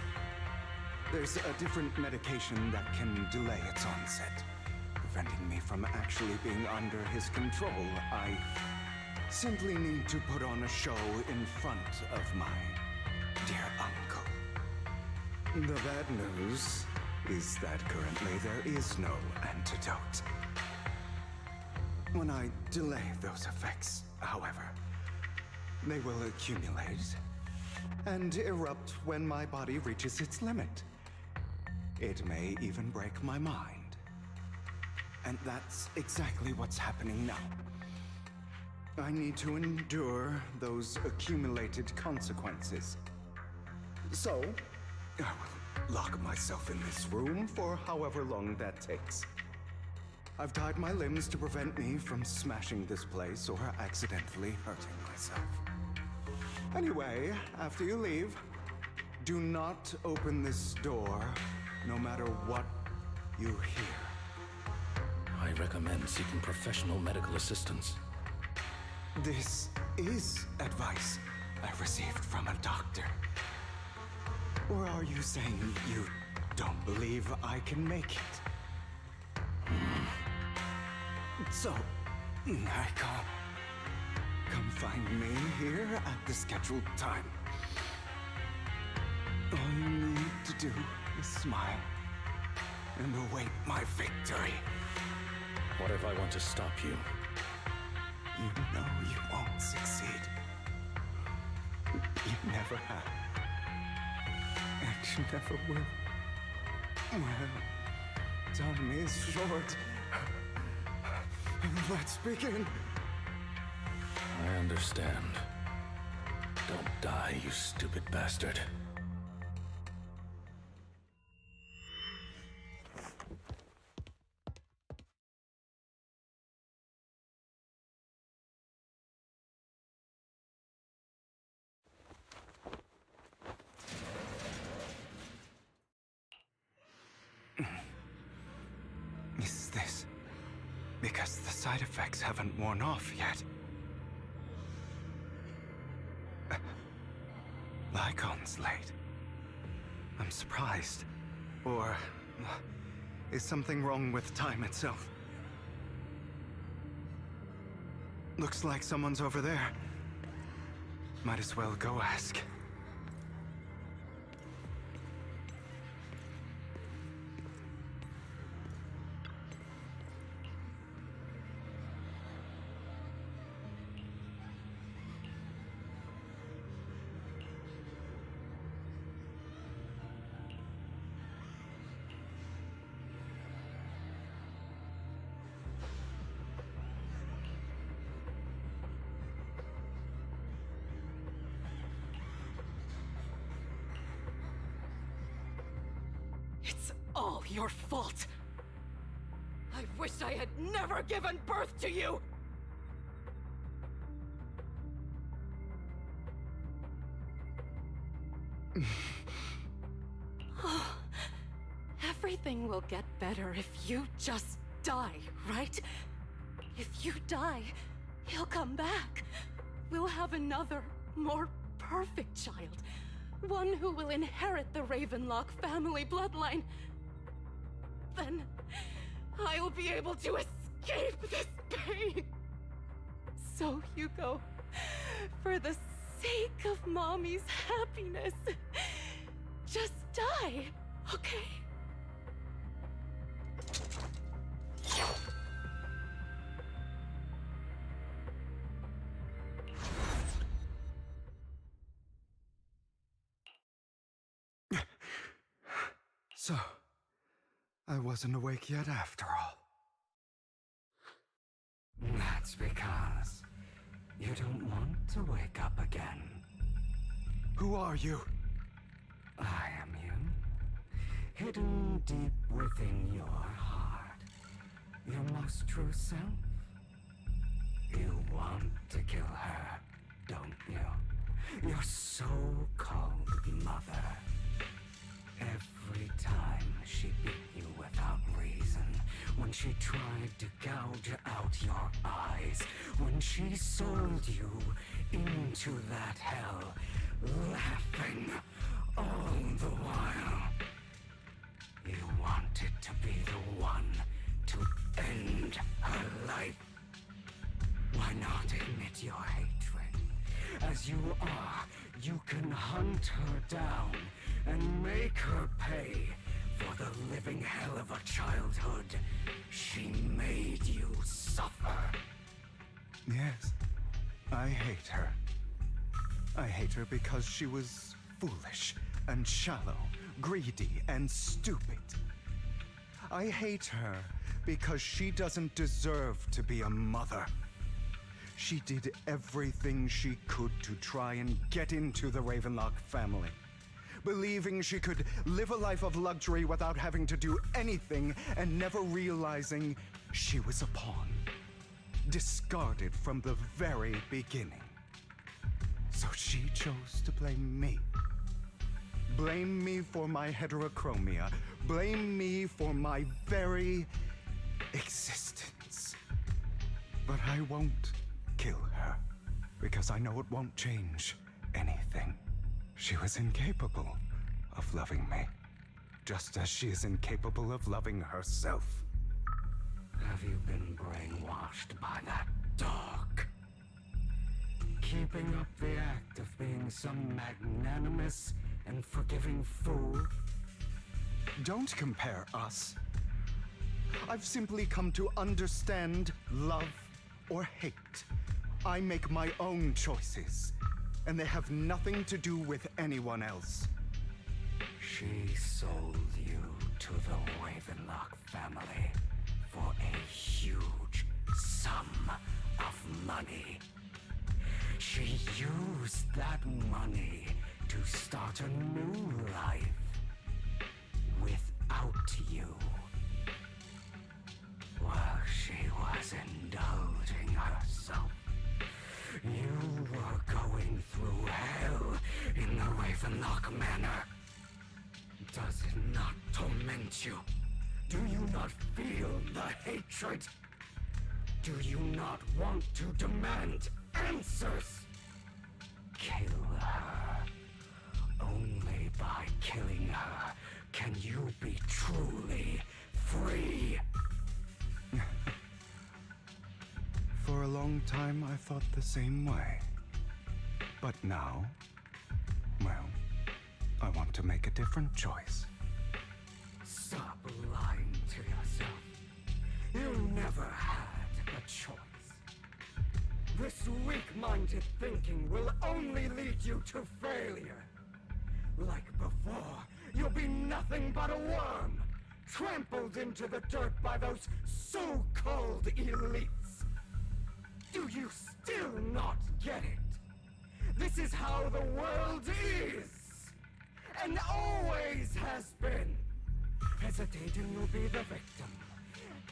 There's a different medication that can delay its onset, preventing me from actually being under his control. I simply need to put on a show in front of my dear uncle. The bad news is that currently there is no antidote. When I delay those effects, however, they will accumulate and erupt when my body reaches its limit. It may even break my mind. And that's exactly what's happening now. I need to endure those accumulated consequences. So, I will lock myself in this room for however long that takes. I've tied my limbs to prevent me from smashing this place or accidentally hurting myself. Anyway, after you leave, do not open this door, no matter what you hear. I recommend seeking professional medical assistance. This is advice I received from a doctor. Or are you saying you don't believe I can make it? So, I come find me here at the scheduled time. All you need to do is smile and await my victory. What if I want to stop you? You know you won't succeed. You never have. And you never will. Well, time is short. Let's begin. I understand. Don't die, you stupid bastard. Is this because the side effects haven't worn off yet? Lycon's late. I'm surprised. Or is something wrong with time itself? Looks like someone's over there. Might as well go ask. It's all your fault. I wish I had never given birth to you! Everything will get better if you just die, right? If you die, he'll come back. We'll have another, more perfect child. One who will inherit the Ravenlock family bloodline. Then I'll be able to escape this pain. So, Hugo, for the sake of Mommy's happiness, just die, okay? So, I wasn't awake yet after all. That's because you don't want to wake up again. Who are you? I am you. Hidden deep within your heart. Your most true self. You want to kill her, don't you? Your so-called mother. Every time she tried to gouge out your eyes, when she sold you into that hell, laughing all the while. You wanted to be the one to end her life. Why not admit your hatred? As you are, you can hunt her down and make her pay for the living hell of a childhood she made you suffer. Yes, I hate her. I hate her because she was foolish and shallow, greedy and stupid. I hate her because she doesn't deserve to be a mother. She did everything she could to try and get into the Ravenlock family, believing she could live a life of luxury without having to do anything and never realizing she was a pawn, discarded from the very beginning. So she chose to blame me. Blame me for my heterochromia. Blame me for my very existence. But I won't kill her, because I know it won't change anything. She was incapable of loving me, just as she is incapable of loving herself. Have you been brainwashed by that dog? Keeping up the act of being some magnanimous and forgiving fool? Don't compare us. I've simply come to understand love or hate. I make my own choices, and they have nothing to do with anyone else. She sold you to the Ravenlock family for a huge sum of money. She used that money to start a new life without you. While she was indulging herself, you were going through hell in the Ravenlock Manor. Does it not torment you? Do you not feel the hatred? Do you not want to demand answers? Kill her. Only by killing her can you be truly free. For a long time, I thought the same way. But now, well, I want to make a different choice. Stop lying to yourself. You never had a choice. This weak-minded thinking will only lead you to failure. Like before, you'll be nothing but a worm, trampled into the dirt by those so-called elites. Do you still not get it? This is how the world is, and always has been. Hesitating will be the victim.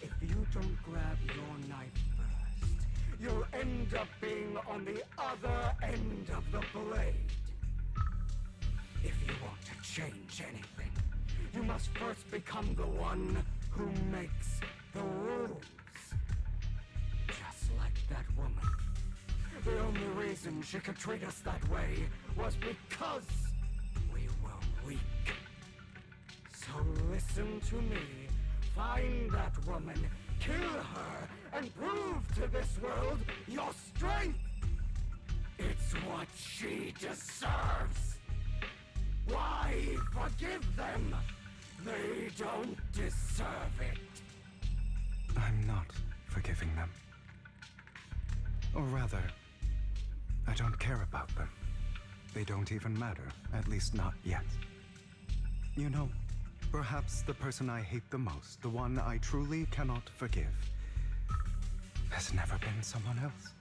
If you don't grab your knife first, you'll end up being on the other end of the blade. If you want to change anything, you must first become the one who makes the rules. Just like that woman. The only reason she could treat us that way was because we were weak. So listen to me. Find that woman, kill her, and prove to this world your strength. It's what she deserves. Why forgive them? They don't deserve it. I'm not forgiving them. Or rather, I don't care about them. They don't even matter, at least not yet. You know, perhaps the person I hate the most, the one I truly cannot forgive, has never been someone else,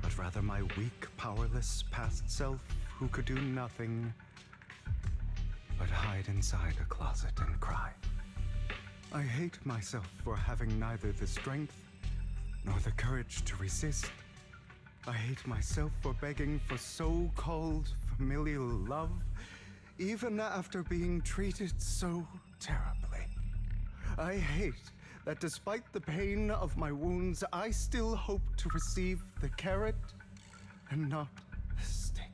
but rather my weak, powerless past self who could do nothing but hide inside a closet and cry. I hate myself for having neither the strength nor the courage to resist. I hate myself for begging for so-called familial love, even after being treated so terribly. I hate that despite the pain of my wounds, I still hope to receive the carrot and not the stick.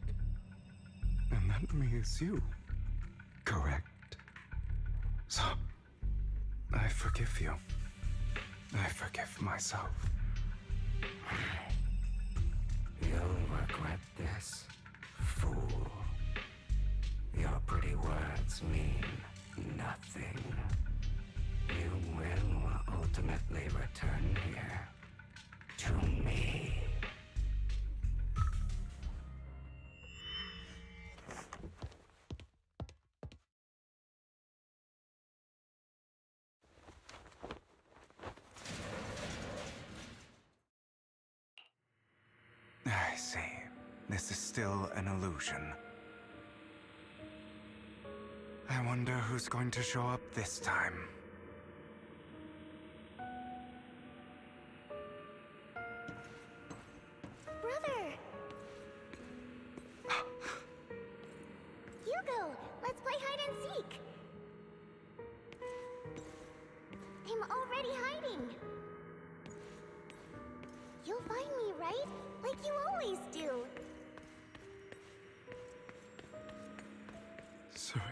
And that means you, correct? So, I forgive you. I forgive myself. You'll regret this, fool. Your pretty words mean nothing. You will ultimately return here to me. I see. This is still an illusion. I wonder who's going to show up this time. Brother! Hugo, let's play hide and seek! I'm already hiding! You'll find me, right? Like you always do! Serena.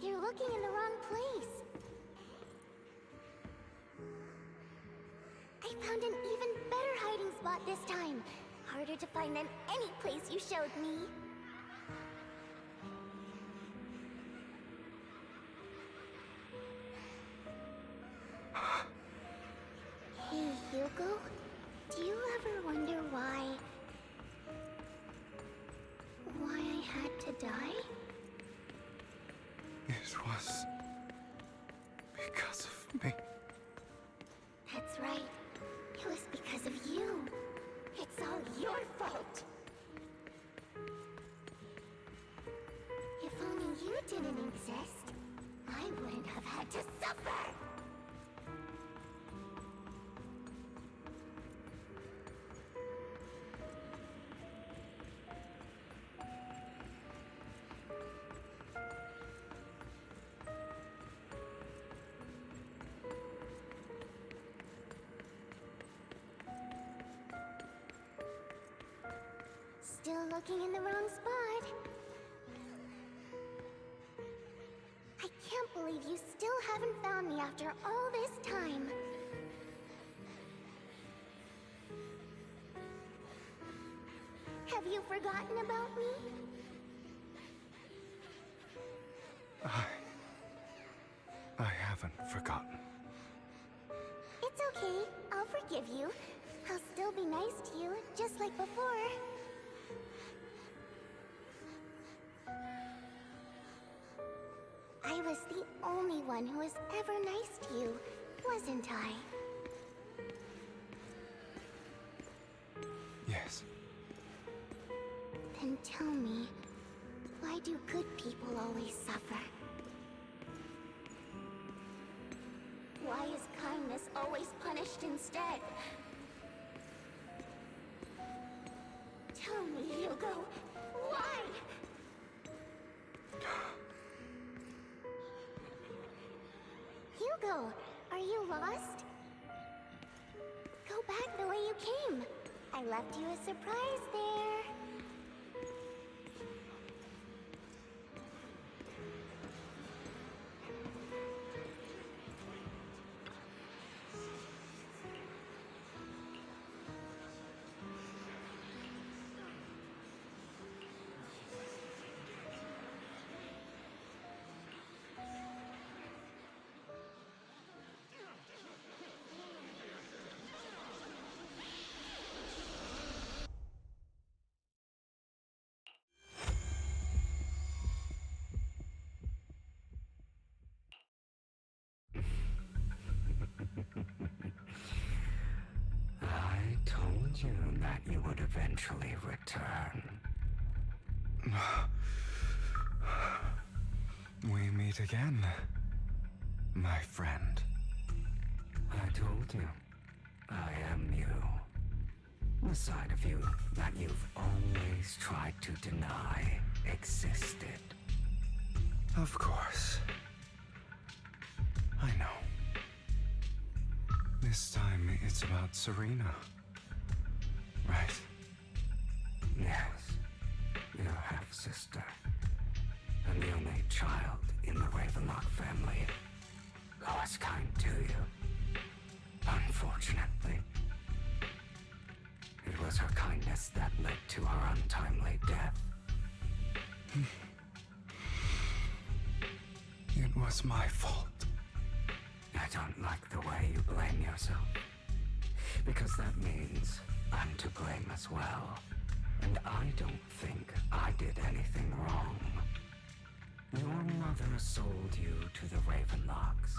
You're looking in the wrong place. I found an even better hiding spot this time. Harder to find than any place you showed me. Hey, Hugo. Do you ever wonder why I had to die? It was because of me. That's right. It was because of you. It's all your fault. If only you didn't exist, I wouldn't have had to suffer. Still looking in the wrong spot. I can't believe you still haven't found me after all this time. Have you forgotten about me? I haven't forgotten. It's okay. I'll forgive you. I'll still be nice to you, just like before. I was the only one who was ever nice to you, wasn't I? Yes. Then tell me, why do good people always suffer? Why is kindness always punished instead? Tell me, Hugo, why? Hugo, are you lost? Go back the way you came. I left you a surprise there. I told you that you would eventually return. We meet again. my friend. I told you, I am you. The side of you that you've always tried to deny existed. Of course. I know. This time it's about Serena. Right? Yes, your half-sister, and the only child in the Ravenlock family who was kind to you. Unfortunately, it was her kindness that led to her untimely death. It was my fault. I don't like the way you blame yourself, because that means I'm to blame as well. And I don't think I did anything wrong. Your mother sold you to the Ravenlocks.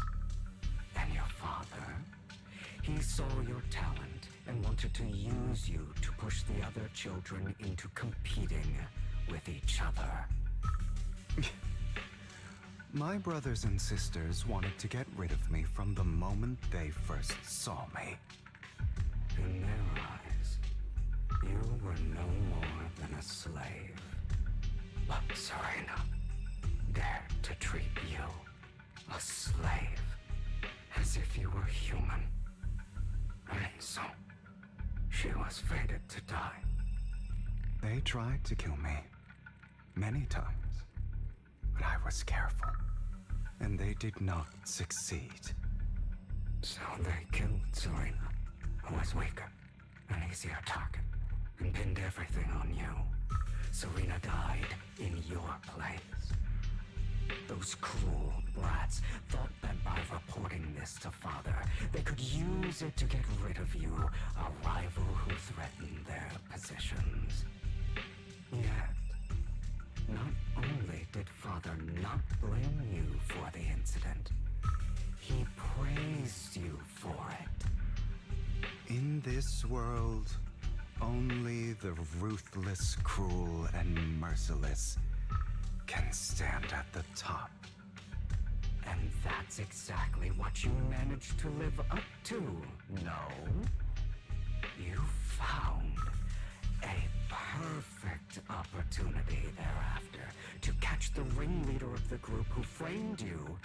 And your father, he saw your talent and wanted to use you to push the other children into competing with each other. My brothers and sisters wanted to get rid of me from the moment they first saw me. In their eyes, you were no more than a slave. But Serena dared to treat you, a slave, as if you were human. And so, she was fated to die. They tried to kill me many times, but I was careful, and they did not succeed. So they killed Serena, who was weaker, an easier target, and pinned everything on you. Serena died in your place. Those cruel brats thought that by reporting this to Father, they could use it to get rid of you, a rival who threatened their positions. Yet, not only did Father not blame you for the incident, he praised you for it. In this world, only the ruthless, cruel, and merciless can stand at the top. And that's exactly what you managed to live up to, no? You found a perfect opportunity thereafter to catch the ringleader of the group who framed you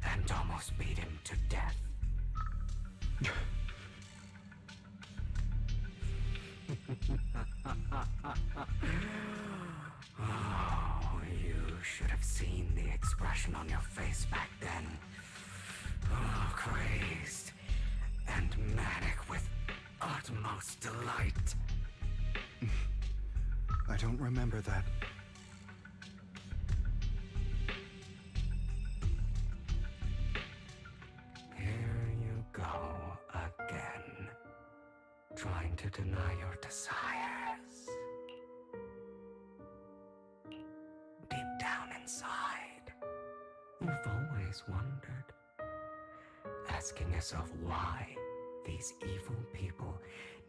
and almost beat him to death. Oh, you should have seen the expression on your face back then. Oh, crazed and manic with utmost delight. I don't remember that. Here you go again, trying to deny your desires. Deep down inside, you've always wondered, asking yourself why these evil people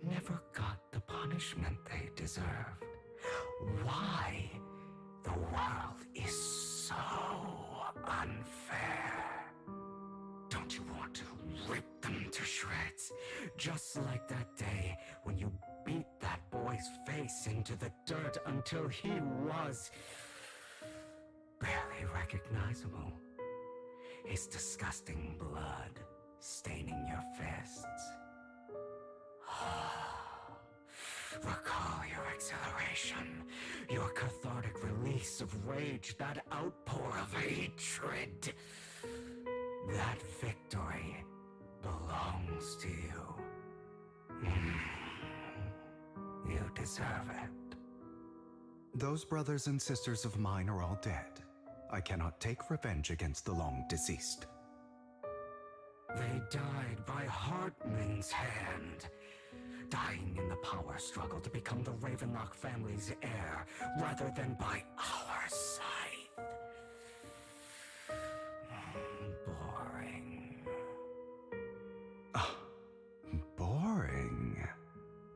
never got the punishment they deserved. Why the world is so unfair. Don't you want to rip them to shreds? Just like that day when you beat that boy's face into the dirt until he was barely recognizable. His disgusting blood staining your fists. Recall your exhilaration, your cathartic release of rage, that outpour of hatred. That victory belongs to you. You deserve it. Those brothers and sisters of mine are all dead. I cannot take revenge against the long deceased. They died by Hartman's hand, dying in the power struggle to become the Ravenlock family's heir, rather than by our scythe. Boring. Boring?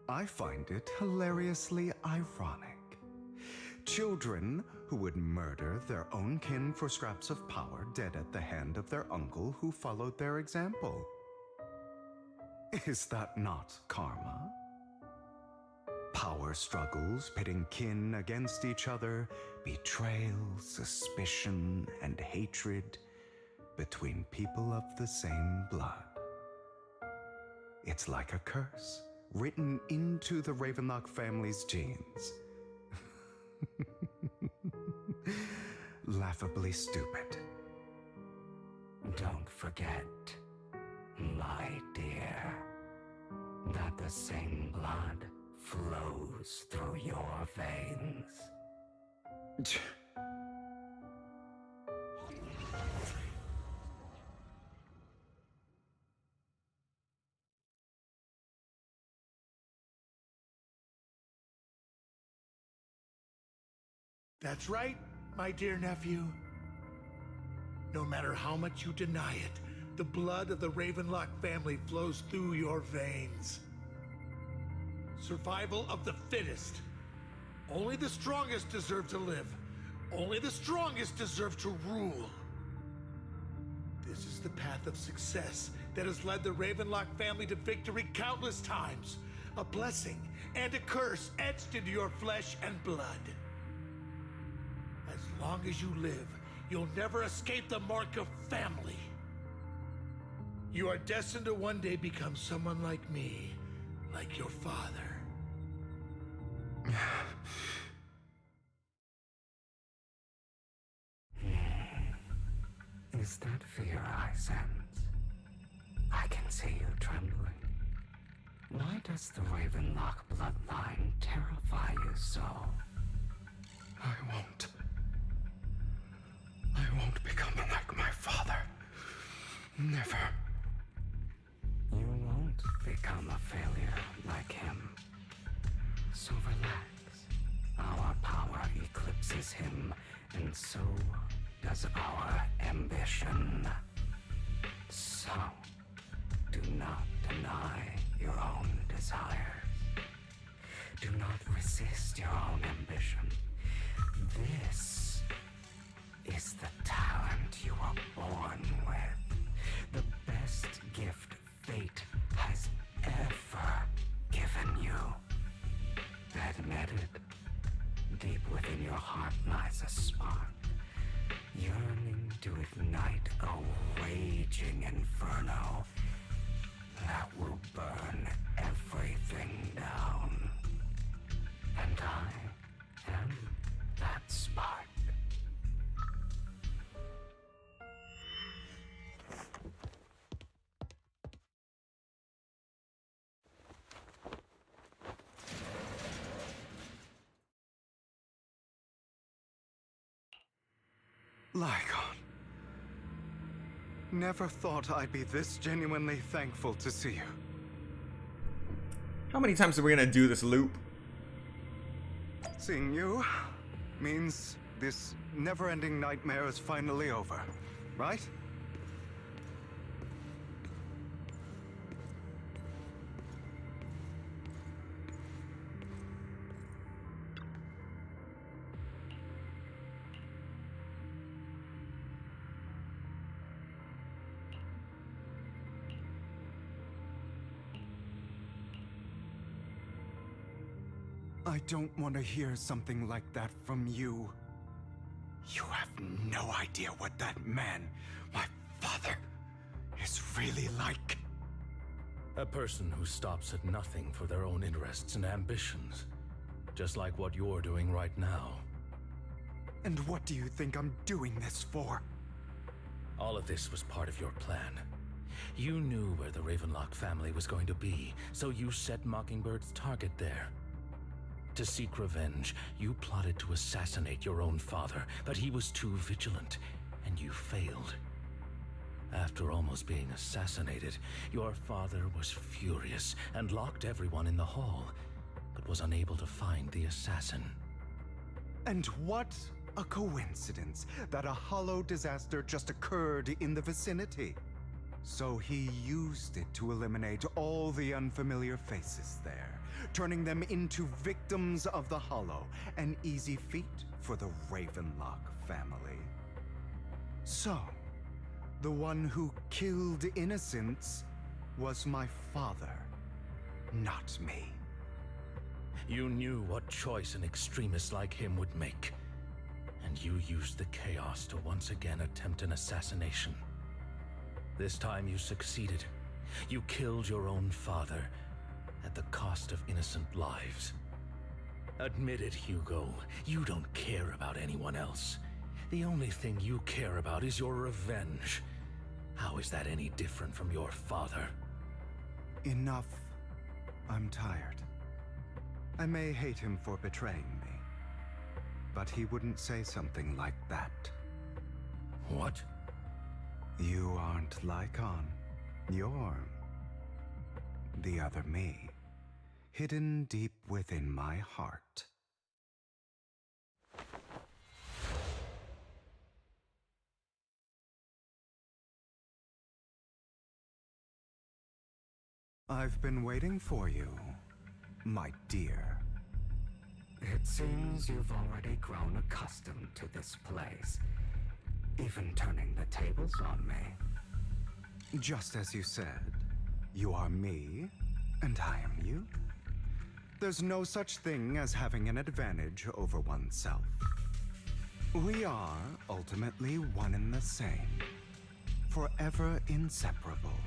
I find it hilariously ironic. Children who would murder their own kin for scraps of power, dead at the hand of their uncle who followed their example. Is that not karma? Power struggles pitting kin against each other, betrayal, suspicion, and hatred between people of the same blood. It's like a curse written into the Ravenlock family's genes. Laughably stupid. Don't forget, my dear, that the same blood flows through your veins. That's right, my dear nephew. No matter how much you deny it, the blood of the Ravenlock family flows through your veins. Survival of the fittest. Only the strongest deserve to live. Only the strongest deserve to rule. This is the path of success that has led the Ravenlock family to victory countless times. A blessing and a curse etched into your flesh and blood. As long as you live, you'll never escape the mark of family. You are destined to one day become someone like me, like your father. Is that fear I sense? I can see you trembling. Why does the Ravenlock bloodline terrify you so? I won't become like my father. Never. You won't become a failure like him. So relax. Our power eclipses him, and so does our ambition. So, do not deny your own desires. Do not resist your own ambition. This is the talent you were born with. The best gift fate has ever given you. Admit it. Deep within your heart lies a spark, yearning to ignite a raging inferno that will burn everything down. And I am that spark. Lygon. Never thought I'd be this genuinely thankful to see you. How many times are we gonna do this loop? Seeing you means this never-ending nightmare is finally over, right? I don't want to hear something like that from you. You have no idea what that man, my father, is really like. A person who stops at nothing for their own interests and ambitions. Just like what you're doing right now. And what do you think I'm doing this for? All of this was part of your plan. You knew where the Ravenlock family was going to be, so you set Mockingbird's target there. To seek revenge, you plotted to assassinate your own father, but he was too vigilant, and you failed. After almost being assassinated, your father was furious and locked everyone in the hall, but was unable to find the assassin. And what a coincidence that a hollow disaster just occurred in the vicinity. So he used it to eliminate all the unfamiliar faces there, turning them into victims of the Hollow, an easy feat for the Ravenlock family. So, the one who killed innocents was my father, not me. You knew what choice an extremist like him would make, and you used the chaos to once again attempt an assassination. This time you succeeded. You killed your own father at the cost of innocent lives. Admit it, Hugo. You don't care about anyone else. The only thing you care about is your revenge. How is that any different from your father? Enough. I'm tired. I may hate him for betraying me, but he wouldn't say something like that. What? You aren't Lycon. You're the other me, hidden deep within my heart. I've been waiting for you, my dear. It seems you've already grown accustomed to this place, even turning the tables on me. Just as you said, you are me, and I am you. There's no such thing as having an advantage over oneself. We are ultimately one and the same, forever inseparable.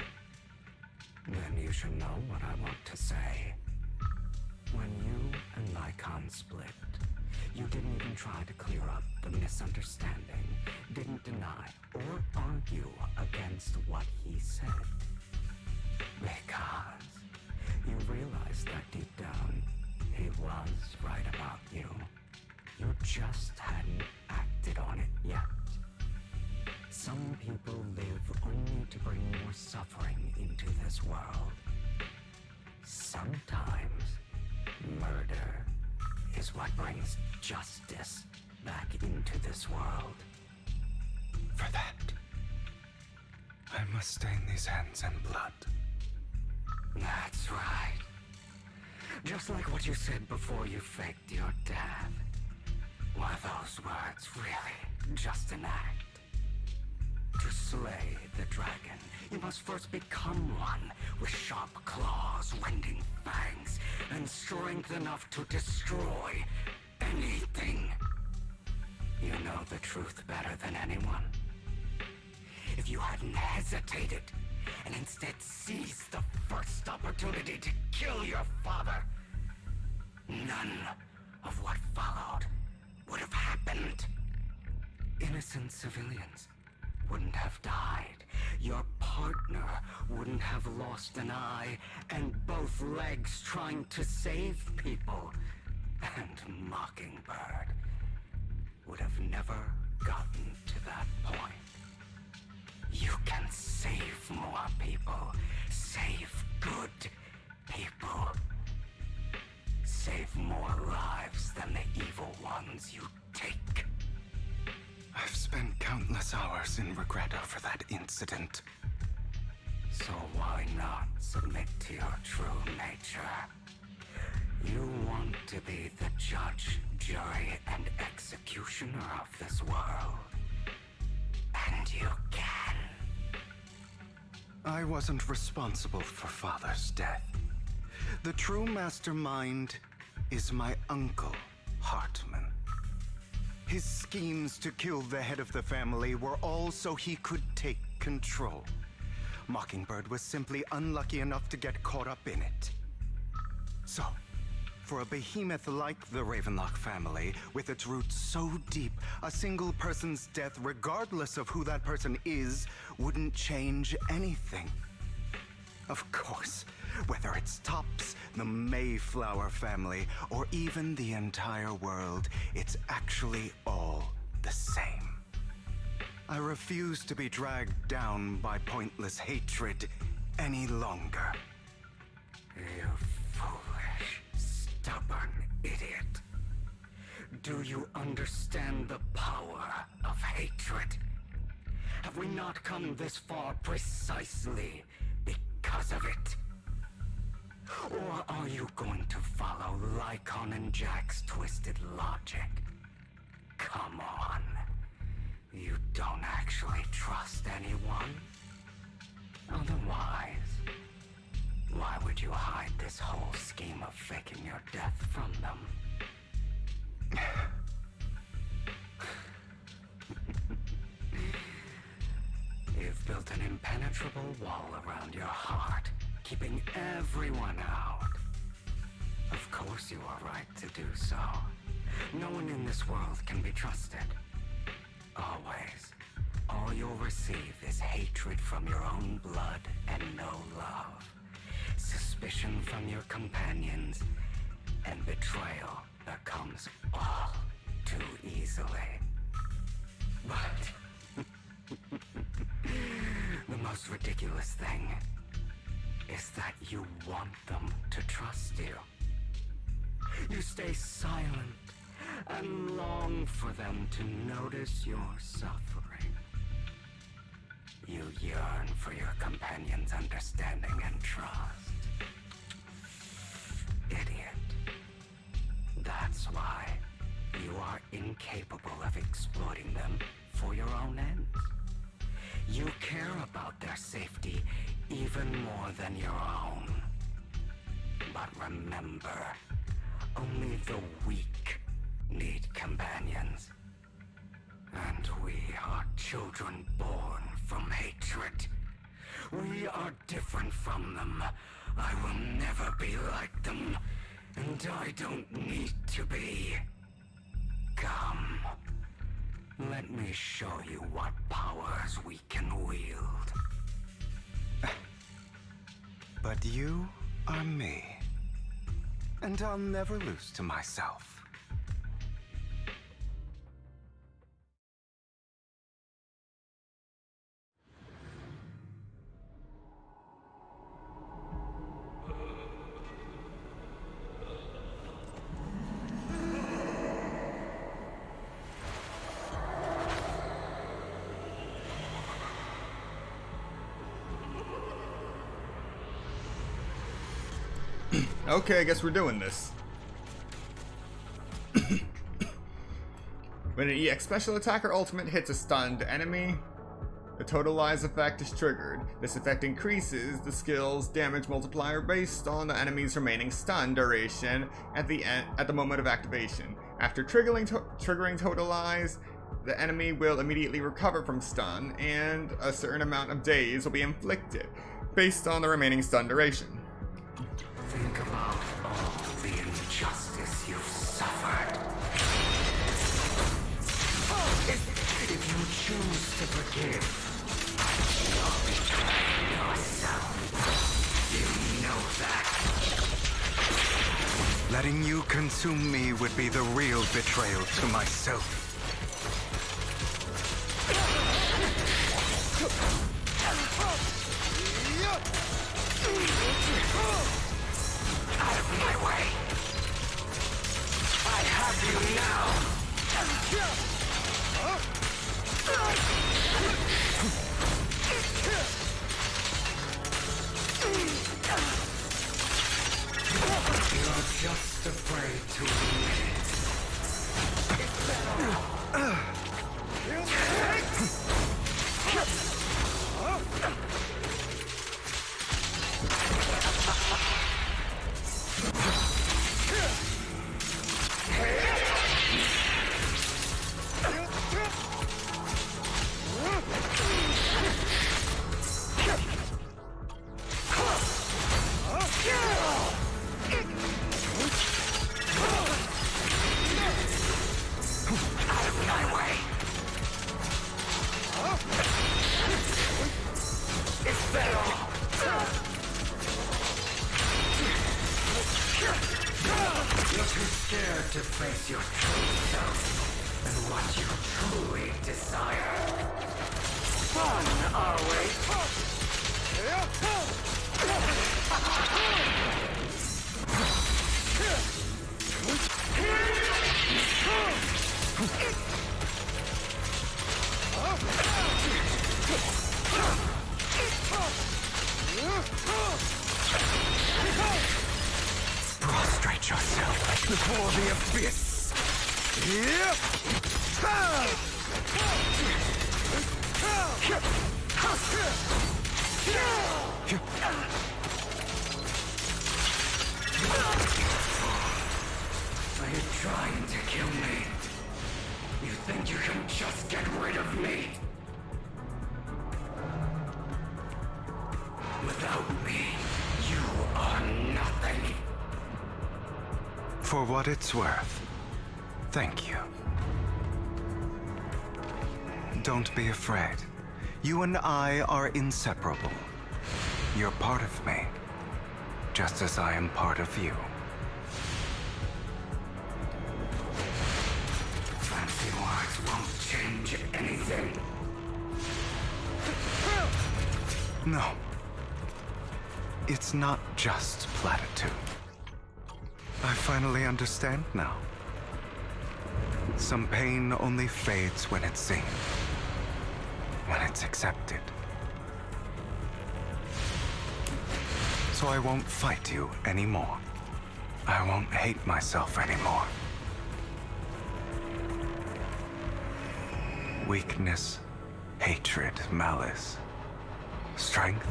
Then you should know what I want to say. When you and Lycon split, you didn't even try to clear up the misunderstanding, didn't deny or argue against what he said. Because you realized that deep down, he was right about you. You just hadn't acted on it yet. Some people live only to bring more suffering into this world. Sometimes, murder is what brings justice back into this world. For that, I must stain these hands in blood. That's right. Just like what you said before you faked your death. Were those words really just an act? To slay the dragon, you must first become one with sharp claws, rending fangs, and strength enough to destroy anything. You know the truth better than anyone. If you hadn't hesitated, and instead seized the first opportunity to kill your father, none of what followed would have happened. Innocent civilians wouldn't have died. Your partner wouldn't have lost an eye and both legs trying to save people. And Mockingbird would have never gotten to that point. You can save more people. Save good people. Save more lives than the evil ones you take. I've spent countless hours in regret over that incident. So why not submit to your true nature? You want to be the judge, jury, and executioner of this world. And you can. I wasn't responsible for Father's death. The true mastermind is my uncle, Hartman. His schemes to kill the head of the family were all so he could take control. Mockingbird was simply unlucky enough to get caught up in it. So, for a behemoth like the Ravenlock family, with its roots so deep, a single person's death, regardless of who that person is, wouldn't change anything. Of course, whether it's Tops, the Mayflower family, or even the entire world, it's actually all the same. I refuse to be dragged down by pointless hatred any longer. You foolish, stubborn idiot. Do you understand the power of hatred? Have we not come this far precisely because of it? Or are you going to follow Lycon and Jack's twisted logic? Come on. You don't actually trust anyone? Otherwise, why would you hide this whole scheme of faking your death from them? You've built an impenetrable wall around your heart, keeping everyone out. Of course you are right to do so. No one in this world can be trusted. Always. All you'll receive is hatred from your own blood and no love. Suspicion from your companions, and betrayal that comes all too easily. But the most ridiculous thing is that you want them to trust you. You stay silent and long for them to notice your suffering. You yearn for your companion's understanding and trust. Idiot. That's why you are incapable of exploiting them for your own ends. You care about their safety even more than your own. But remember, only the weak need companions. And we are children born from hatred. We are different from them. I will never be like them, and I don't need to be. Come. Let me show you what powers we can wield. But you are me. And I'll never lose to myself. Okay, I guess we're doing this. When an EX Special Attacker Ultimate hits a stunned enemy, the Totalize effect is triggered. This effect increases the skill's damage multiplier based on the enemy's remaining stun duration at the moment of activation. After triggering Totalize, the enemy will immediately recover from stun, and a certain amount of days will be inflicted based on the remaining stun duration. Think about all the injustice you've suffered. If you choose to forgive, you'll betray yourself. You know that. Letting you consume me would be the real betrayal to myself. Out of my way. I have you now. You're just afraid to admit to face your true self and what you truly desire. Fun, are we? before the abyss. Yep. Are you trying to kill me? You think you can just get rid of me? Without me, you are nothing. For what it's worth, thank you. Don't be afraid. You and I are inseparable. You're part of me, just as I am part of you. Fancy words won't change anything. No. It's not just platitude. I finally understand now. Some pain only fades when it's seen. When it's accepted. So I won't fight you anymore. I won't hate myself anymore. Weakness, hatred, malice, strength,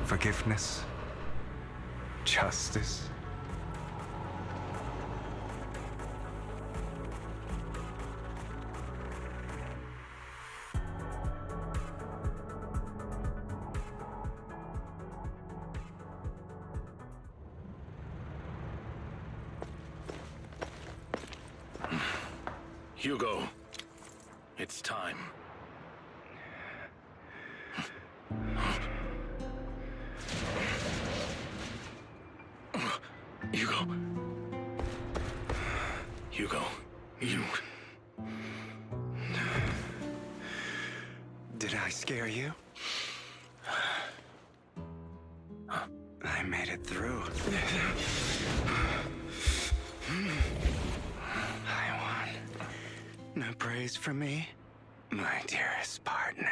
forgiveness, justice. Hugo, it's time. Hugo. Hugo, you... Did I scare you? I made it through. I won. No praise for me, my dearest partner.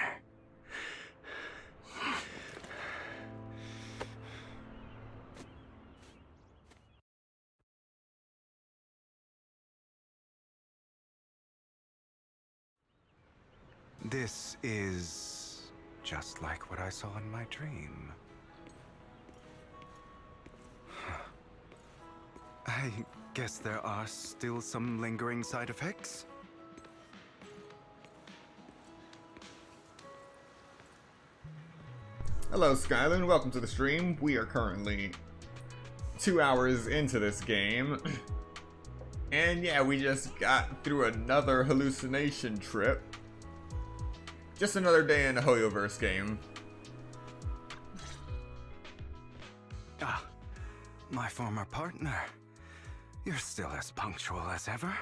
This is just like what I saw in my dream. I guess there are still some lingering side effects. Hello, Skyland. Welcome to the stream. We are currently 2 hours into this game. And yeah, we just got through another hallucination trip. Just another day in a Hoyoverse game. Ah, my former partner. You're still as punctual as ever.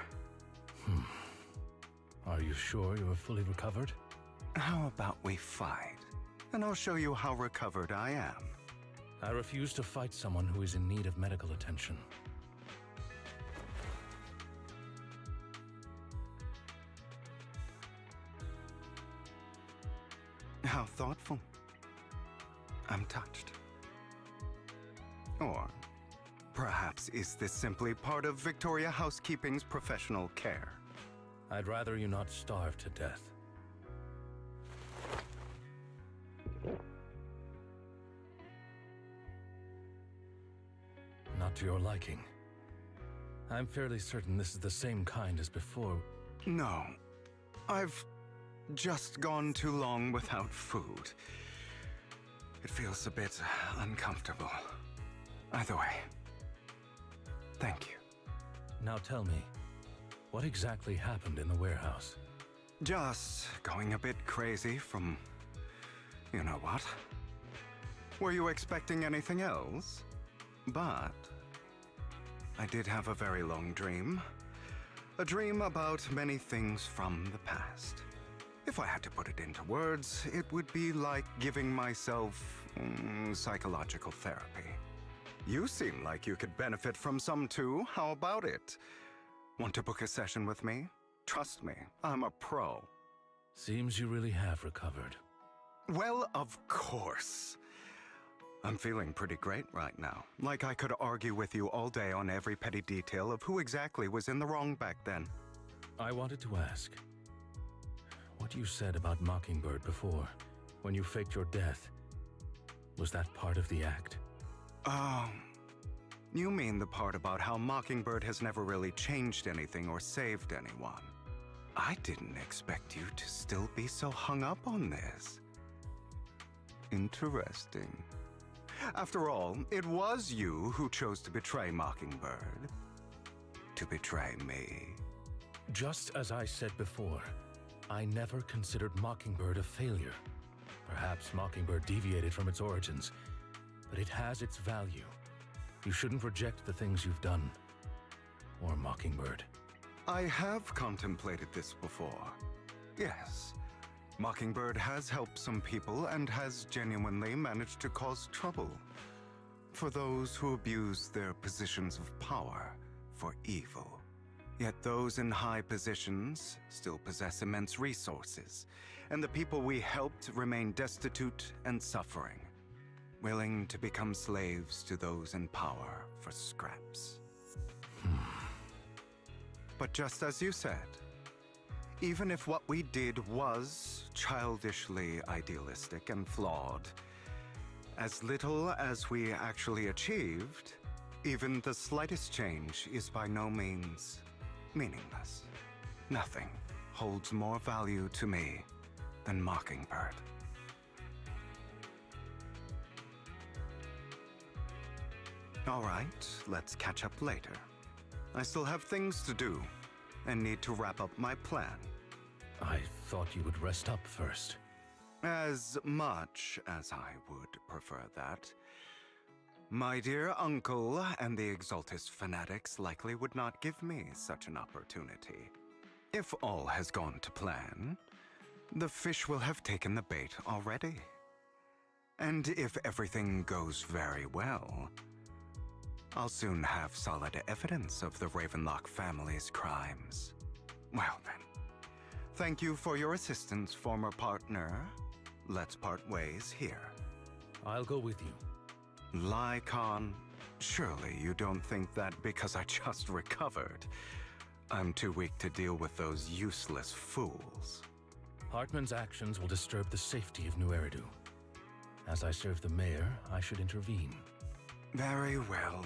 Are you sure you're fully recovered? How about we fight? And I'll show you how recovered I am. I refuse to fight someone who is in need of medical attention. How thoughtful. I'm touched. Or perhaps is this simply part of Victoria Housekeeping's professional care? I'd rather you not starve to death. Not to your liking. I'm fairly certain this is the same kind as before. No. I've just gone too long without food. It feels a bit uncomfortable. Either way, thank you. Now tell me, what exactly happened in the warehouse? Just going a bit crazy from... you know what? Were you expecting anything else? But I did have a very long dream. A dream about many things from the past. If I had to put it into words, it would be like giving myself psychological therapy. You seem like you could benefit from some too. How about it? Want to book a session with me? Trust me, I'm a pro. Seems you really have recovered. Well, of course. I'm feeling pretty great right now. Like I could argue with you all day on every petty detail of who exactly was in the wrong back then. I wanted to ask, what you said about Mockingbird before, when you faked your death, was that part of the act? Oh, you mean the part about how Mockingbird has never really changed anything or saved anyone. I didn't expect you to still be so hung up on this. Interesting. After all, it was you who chose to betray Mockingbird. To betray me. Just as I said before, I never considered Mockingbird a failure. Perhaps Mockingbird deviated from its origins, but it has its value. You shouldn't reject the things you've done. Or Mockingbird. I have contemplated this before. Yes. Mockingbird has helped some people and has genuinely managed to cause trouble for those who abuse their positions of power for evil. Yet those in high positions still possess immense resources, and the people we helped remain destitute and suffering, willing to become slaves to those in power for scraps. But just as you said, even if what we did was childishly idealistic and flawed, as little as we actually achieved, even the slightest change is by no means meaningless. Nothing holds more value to me than Mockingbird. All right, let's catch up later. I still have things to do and need to wrap up my plan. I thought you would rest up first. As much as I would prefer that. My dear uncle and the Exaltus fanatics likely would not give me such an opportunity. If all has gone to plan, the fish will have taken the bait already. And if everything goes very well, I'll soon have solid evidence of the Ravenlock family's crimes. Well then, thank you for your assistance, former partner. Let's part ways here. I'll go with you. Lycon, surely you don't think that because I just recovered, I'm too weak to deal with those useless fools. Hartman's actions will disturb the safety of New Eridu. As I serve the mayor, I should intervene. Very well,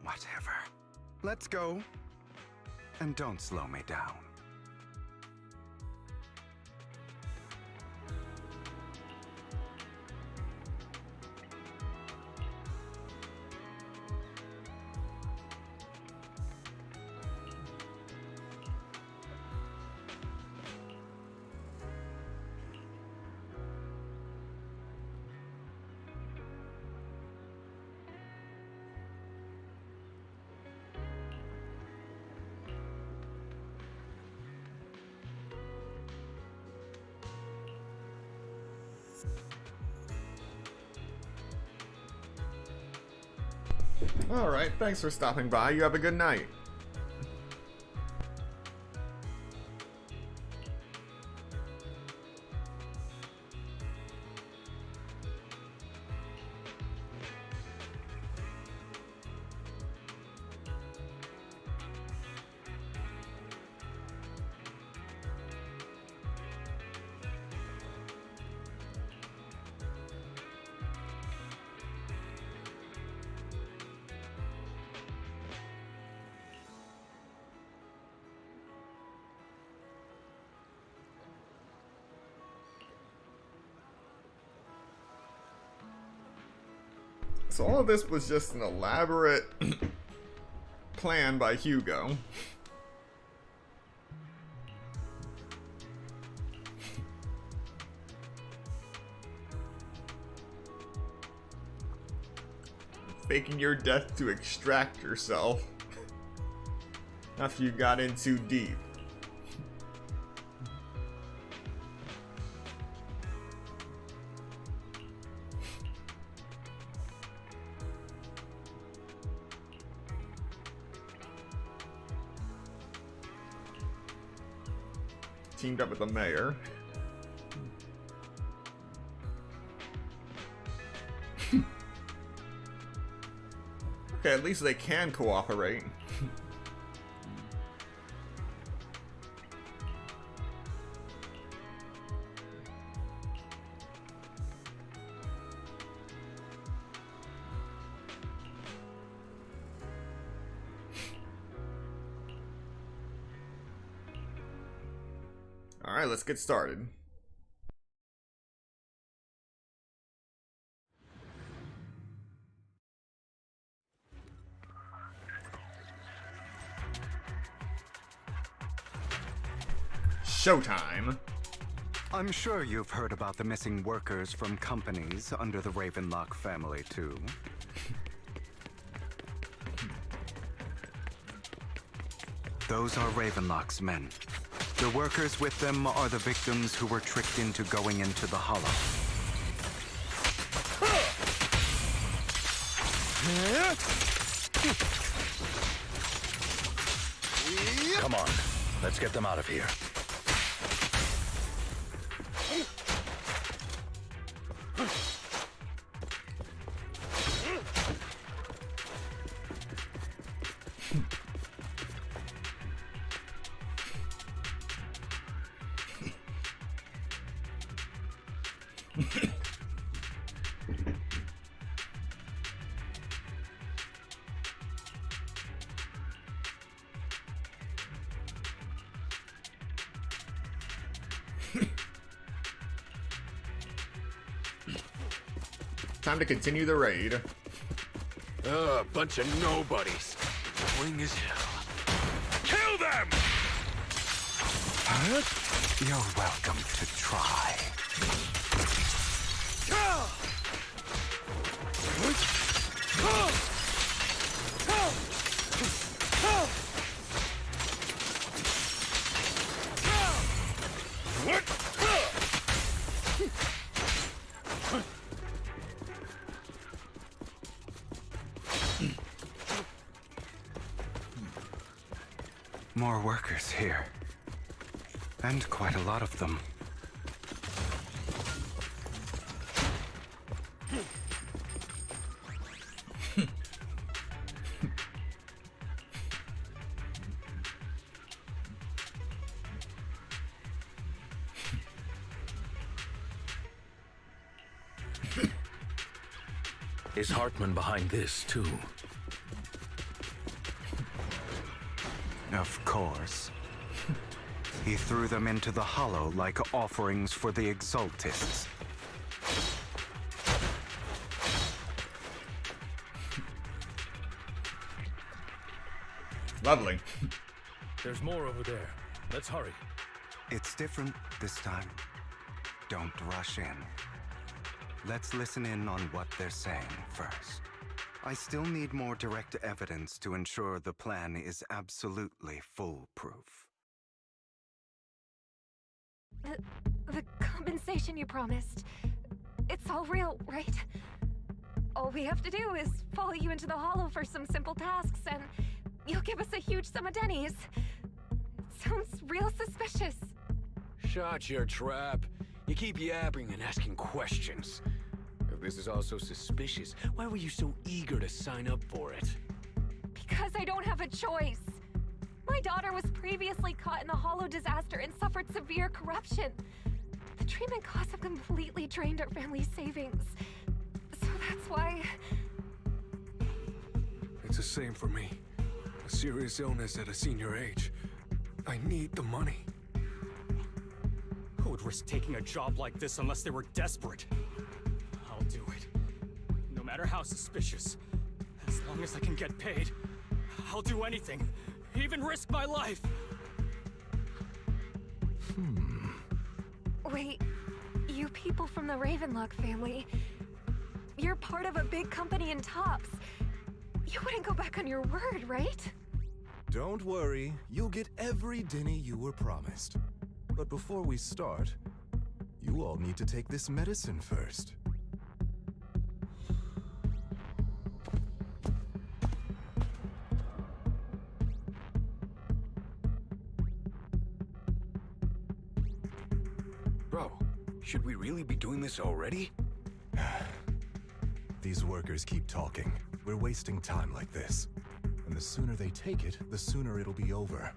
whatever. Let's go. And don't slow me down. Alright, thanks for stopping by. You have a good night. So all of this was just an elaborate plan by Hugo. Faking your death to extract yourself after you got in too deep. Teamed up with the mayor. Okay, at least they can cooperate. Alright, let's get started. Showtime. I'm sure you've heard about the missing workers from companies under the Ravenlock family, too. Those are Ravenlock's men. The workers with them are the victims who were tricked into going into the Hollow. Come on, let's get them out of here. Time to continue the raid. Bunch of nobodies. Annoying as hell. Kill them! You're welcome to try. More workers here. And quite a lot of them. Is Hartman behind this, too? Of course. He threw them into the Hollow like offerings for the Exaltists. Lovely. There's more over there. Let's hurry. It's different this time. Don't rush in. Let's listen in on what they're saying first. I still need more direct evidence to ensure the plan is absolutely foolproof. The compensation you promised, it's all real, right? All we have to do is follow you into the Hollow for some simple tasks, and you'll give us a huge sum of dennies. It sounds real suspicious. Shut your trap. You keep yapping and asking questions. If this is all so suspicious, why were you so eager to sign up for it? Because I don't have a choice. My daughter was previously caught in the Hollow disaster and suffered severe corruption. The treatment costs have completely drained our family's savings. So that's why... It's the same for me. A serious illness at a senior age. I need the money. Who would risk taking a job like this unless they were desperate? I'll do it. No matter how suspicious. As long as I can get paid, I'll do anything. Even risk my life! Wait, you people from the Ravenlock family, you're part of a big company in Tops. You wouldn't go back on your word, right? Don't worry, you'll get every denny you were promised. But before we start, you all need to take this medicine first. Bro, should we really be doing this already? These workers keep talking. We're wasting time like this. And the sooner they take it, the sooner it'll be over.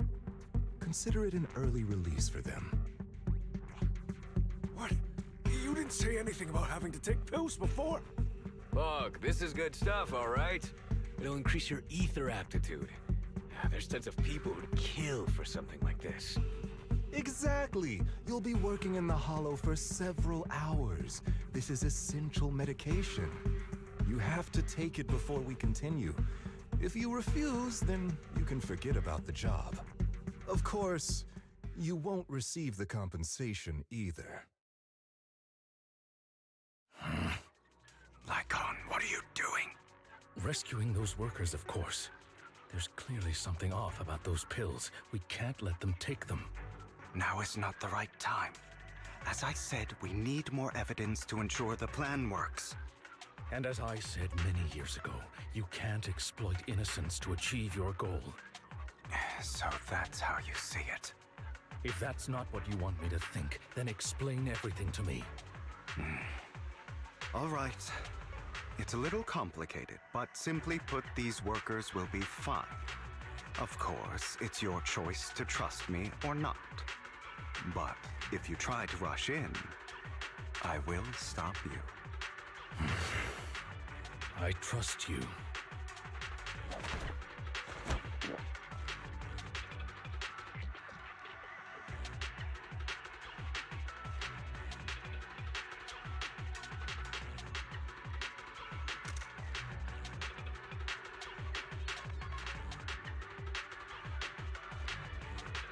Consider it an early release for them. What? You didn't say anything about having to take pills before. Look, this is good stuff, all right? It'll increase your ether aptitude. There's tons of people who'd kill for something like this. Exactly! You'll be working in the Hollow for several hours. This is essential medication. You have to take it before we continue. If you refuse, then you can forget about the job. Of course, you won't receive the compensation either. Lycon, what are you doing? Rescuing those workers, of course. There's clearly something off about those pills. We can't let them take them. Now is not the right time. As I said, we need more evidence to ensure the plan works. And as I said many years ago, you can't exploit innocence to achieve your goal. So that's how you see it. If that's not what you want me to think, then explain everything to me. All right. It's a little complicated, but simply put, these workers will be fine. Of course, it's your choice to trust me or not. But if you try to rush in, I will stop you. I trust you.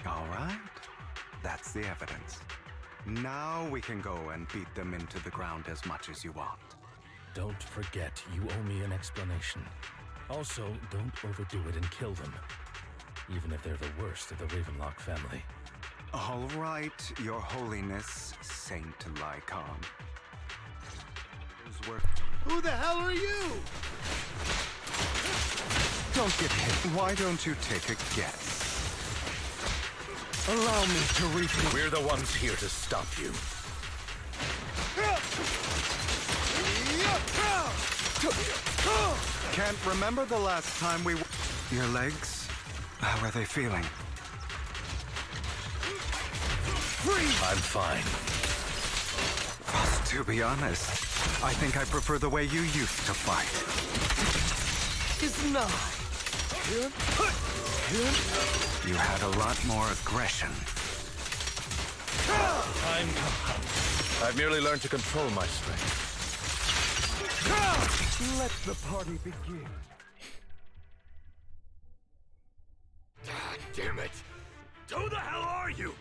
All right. That's the evidence. Now we can go and beat them into the ground as much as you want. Don't forget, you owe me an explanation. Also, don't overdo it and kill them. Even if they're the worst of the Ravenlock family. All right, Your Holiness, Saint Lycon. Who the hell are you? Don't get hit. Why don't you take a guess? Allow me to repeat. We're the ones here to stop you. Can't remember the last time we... Your legs? How are they feeling? I'm fine. To be honest, I think I prefer the way you used to fight. It's not. You had a lot more aggression. I'm calm. I've merely learned to control my strength. Let the party begin. God damn it! Who the hell are you?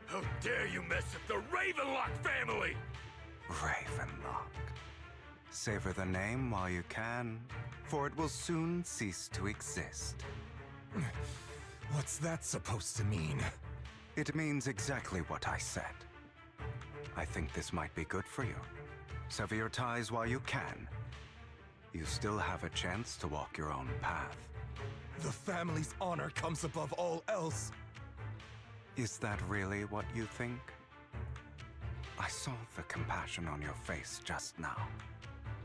How dare you mess with the Ravenlock family? Ravenlock. Savor the name while you can, for it will soon cease to exist. What's that supposed to mean? It means exactly what I said. I think this might be good for you. Sever your ties while you can. You still have a chance to walk your own path. The family's honor comes above all else. Is that really what you think? I saw the compassion on your face just now.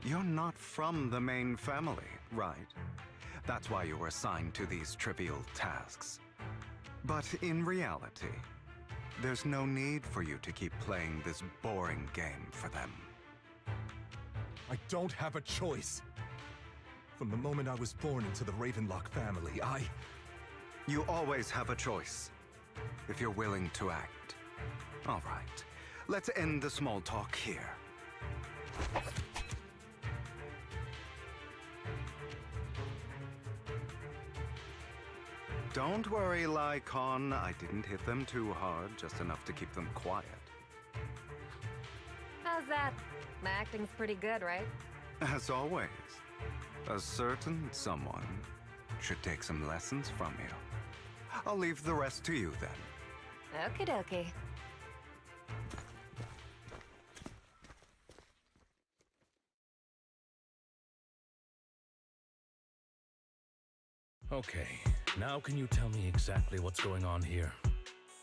You're not from the main family, right? That's why you were assigned to these trivial tasks. But in reality, there's no need for you to keep playing this boring game for them. I don't have a choice. From the moment I was born into the Ravenlock family, You always have a choice, if you're willing to act. All right, let's end the small talk here. Don't worry, Lycon. I didn't hit them too hard, just enough to keep them quiet. How's that? My acting's pretty good, right? As always, a certain someone should take some lessons from you. I'll leave the rest to you then. Okie dokie. Okay, now can you tell me exactly what's going on here?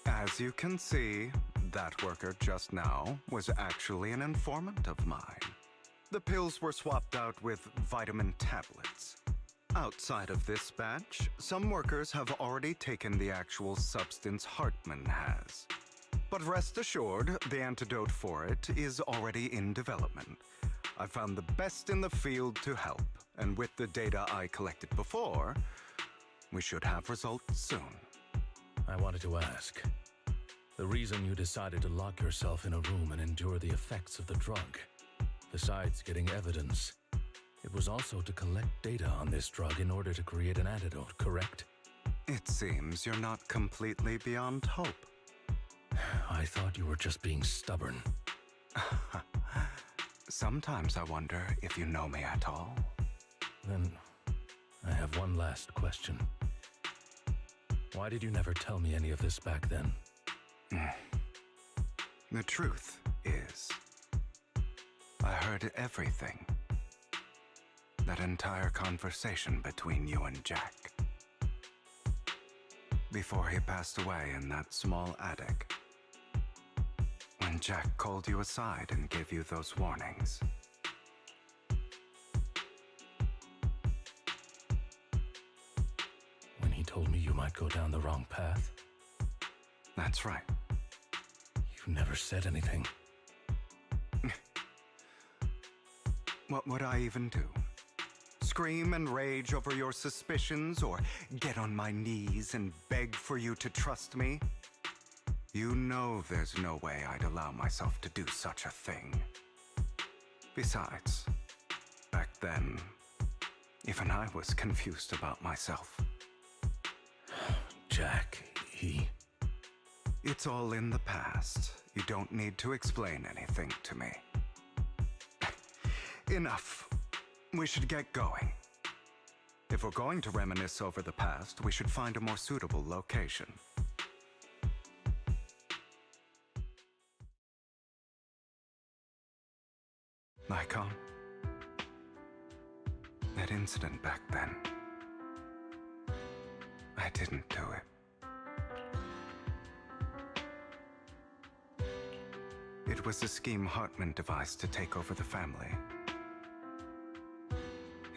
As you can see, that worker just now was actually an informant of mine. The pills were swapped out with vitamin tablets. Outside of this batch, some workers have already taken the actual substance Hartman has. But rest assured, the antidote for it is already in development. I found the best in the field to help, and with the data I collected before, we should have results soon. I wanted to ask, the reason you decided to lock yourself in a room and endure the effects of the drug, besides getting evidence, it was also to collect data on this drug in order to create an antidote, correct? It seems you're not completely beyond hope. I thought you were just being stubborn. Sometimes I wonder if you know me at all. Then, I have one last question. Why did you never tell me any of this back then? The truth is, I heard everything. That entire conversation between you and Jack. Before he passed away in that small attic. When Jack called you aside and gave you those warnings. When he told me you might go down the wrong path? That's right. You never said anything. What would I even do? Scream and rage over your suspicions, or get on my knees and beg for you to trust me? You know there's no way I'd allow myself to do such a thing. Besides, back then, even I was confused about myself. Jack, It's all in the past. You don't need to explain anything to me. Enough. We should get going. If we're going to reminisce over the past, we should find a more suitable location. Lycon, that incident back then, I didn't do it. It was a scheme Hartman devised to take over the family.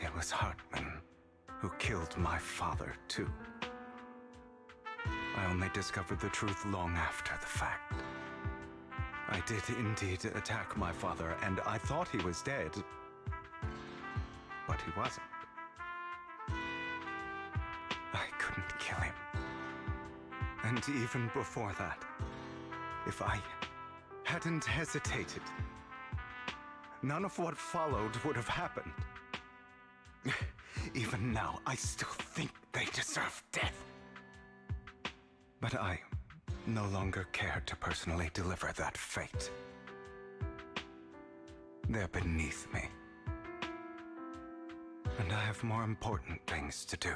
It was Hartman who killed my father, too. I only discovered the truth long after the fact. I did indeed attack my father, and I thought he was dead. But he wasn't. I couldn't kill him. And even before that, if I hadn't hesitated, none of what followed would have happened. Even now, I still think they deserve death. But I no longer care to personally deliver that fate. They're beneath me. And I have more important things to do.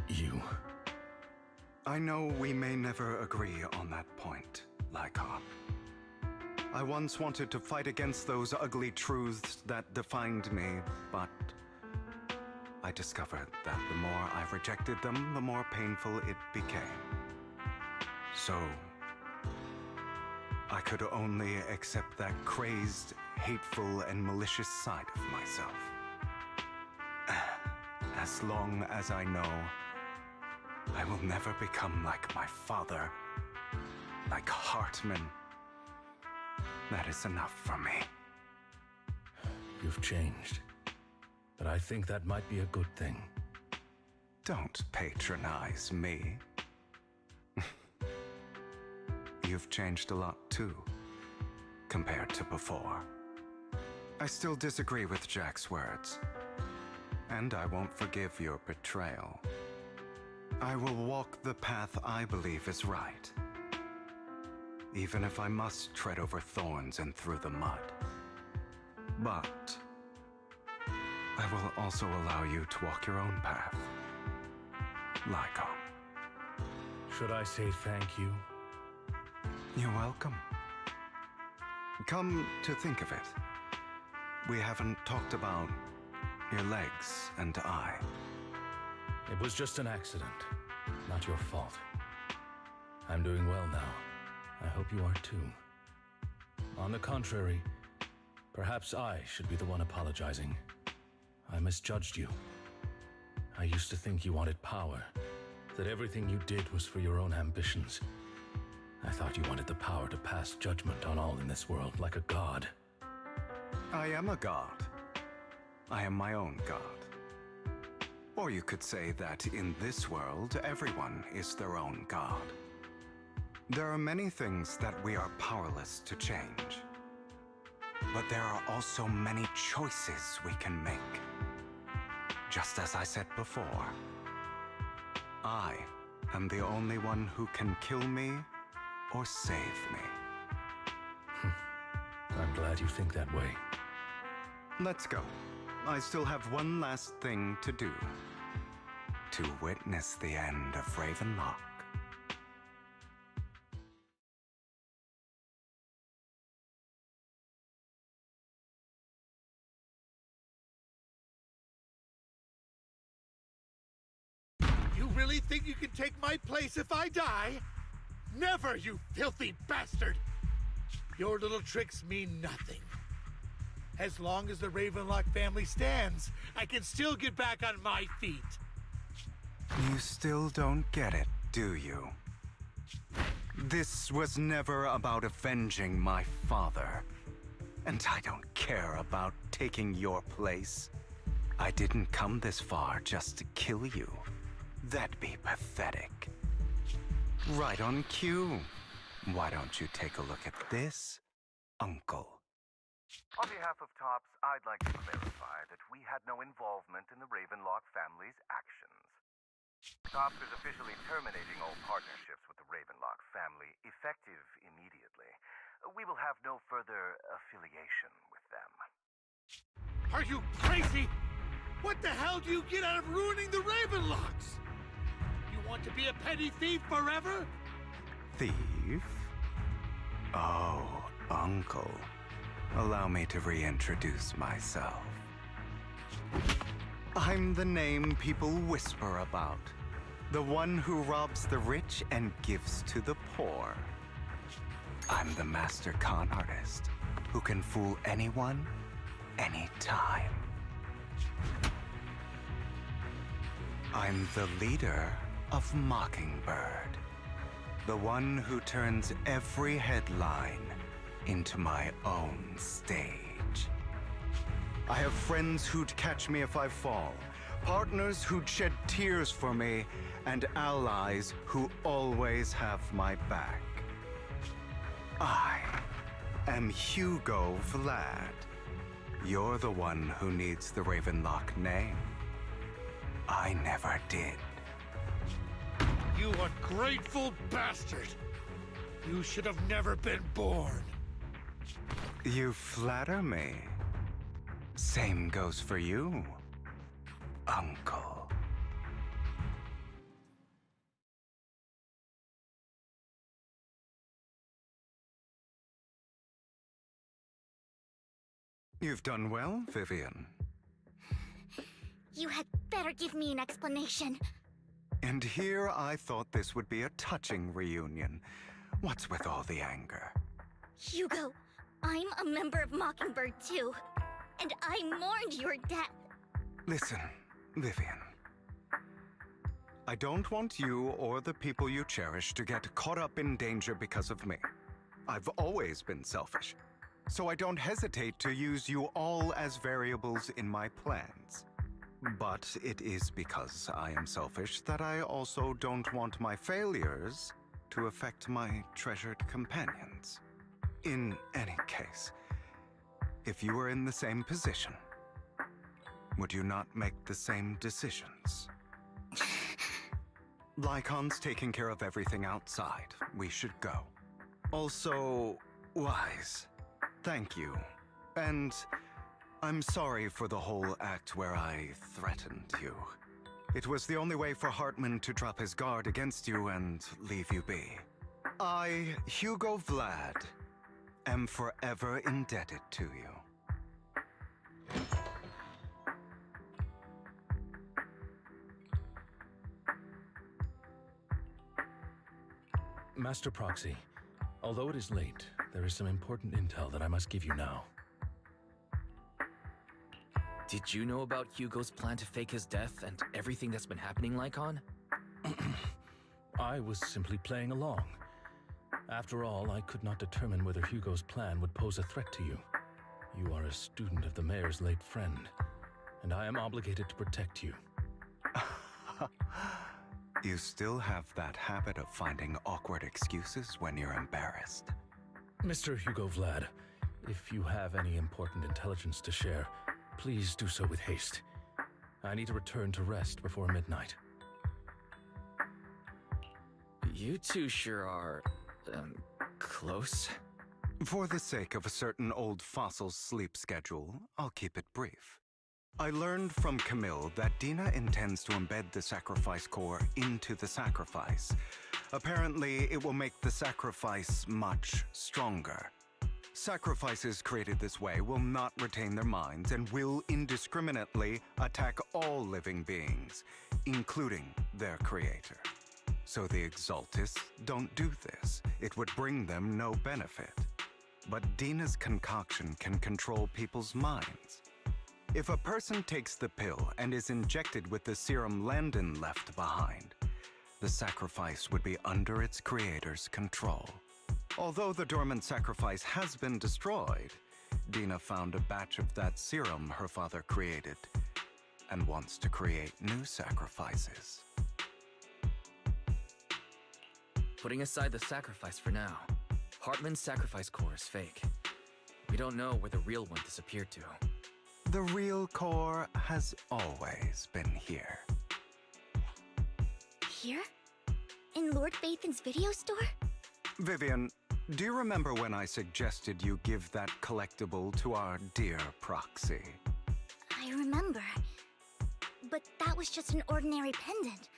You? I know we may never agree on that point, Lycon. I once wanted to fight against those ugly truths that defined me, but I discovered that the more I rejected them, the more painful it became. So, I could only accept that crazed, hateful, and malicious side of myself. As long as I know I will never become like my father, like Hartman, that is enough for me. You've changed. But I think that might be a good thing. Don't patronize me. You've changed a lot too, compared to before. I still disagree with Jack's words, and I won't forgive your betrayal. I will walk the path I believe is right, even if I must tread over thorns and through the mud. But I will also allow you to walk your own path, Lycon. Should I say thank you? You're welcome. Come to think of it, we haven't talked about your legs and eye. It was just an accident, not your fault. I'm doing well now. I hope you are too. On the contrary, perhaps I should be the one apologizing. I misjudged you. I used to think you wanted power, that everything you did was for your own ambitions. I thought you wanted the power to pass judgment on all in this world like a god. I am a god. I am my own god. Or you could say that in this world, everyone is their own god. There are many things that we are powerless to change. But there are also many choices we can make. Just as I said before, I am the only one who can kill me or save me. I'm glad you think that way. Let's go. I still have one last thing to do. To witness the end of Ravenlock. You really think you can take my place if I die? Never, you filthy bastard! Your little tricks mean nothing. As long as the Ravenlock family stands, I can still get back on my feet. You still don't get it, do you? This was never about avenging my father. And I don't care about taking your place. I didn't come this far just to kill you. That'd be pathetic. Right on cue. Why don't you take a look at this, Uncle? On behalf of TOPS, I'd like to clarify that we had no involvement in the Ravenlock family's actions. TOPS is officially terminating all partnerships with the Ravenlock family, effective immediately. We will have no further affiliation with them. Are you crazy? What the hell do you get out of ruining the Ravenlocks? You want to be a petty thief forever? Thief? Oh, Uncle. Allow me to reintroduce myself. I'm the name people whisper about. The one who robs the rich and gives to the poor. I'm the master con artist who can fool anyone, anytime. I'm the leader of Mockingbird. The one who turns every headline into my own stage. I have friends who'd catch me if I fall, partners who'd shed tears for me, and allies who always have my back. I am Hugo Vlad. You're the one who needs the Ravenlock name. I never did. You ungrateful bastard! You should have never been born. You flatter me. Same goes for you, Uncle. You've done well, Vivian. You had better give me an explanation. And here I thought this would be a touching reunion. What's with all the anger? Hugo, I'm a member of Mockingbird too. And I mourned your death. Listen, Vivian. I don't want you or the people you cherish to get caught up in danger because of me. I've always been selfish, so I don't hesitate to use you all as variables in my plans. But it is because I am selfish that I also don't want my failures to affect my treasured companions. In any case, if you were in the same position, would you not make the same decisions? Lycon's taking care of everything outside. We should go. Also, Wise, thank you. And I'm sorry for the whole act where I threatened you. It was the only way for Hartman to drop his guard against you and leave you be. I, Hugo Vlad, am forever indebted to you. Master Proxy, although it is late, there is some important intel that I must give you now. Did you know about Hugo's plan to fake his death and everything that's been happening, Lycon? I was simply playing along. After all, I could not determine whether Hugo's plan would pose a threat to you. You are a student of the mayor's late friend, and I am obligated to protect you. You still have that habit of finding awkward excuses when you're embarrassed. Mr. Hugo Vlad, if you have any important intelligence to share, please do so with haste. I need to return to rest before midnight. You two sure are, close. For the sake of a certain old fossil's sleep schedule, I'll keep it brief. I learned from Camille that Dina intends to embed the sacrifice core into the sacrifice. Apparently, it will make the sacrifice much stronger. Sacrifices created this way will not retain their minds and will indiscriminately attack all living beings, including their creator. So the Exaltists don't do this. It would bring them no benefit. But Dina's concoction can control people's minds. If a person takes the pill and is injected with the serum Landon left behind, the sacrifice would be under its creator's control. Although the dormant sacrifice has been destroyed, Dina found a batch of that serum her father created and wants to create new sacrifices. Putting aside the sacrifice for now, Hartman's sacrifice core is fake. We don't know where the real one disappeared to. The real core has always been here. Here? In Lord Phaethon's video store? Vivian, do you remember when I suggested you give that collectible to our dear proxy? I remember. But that was just an ordinary pendant.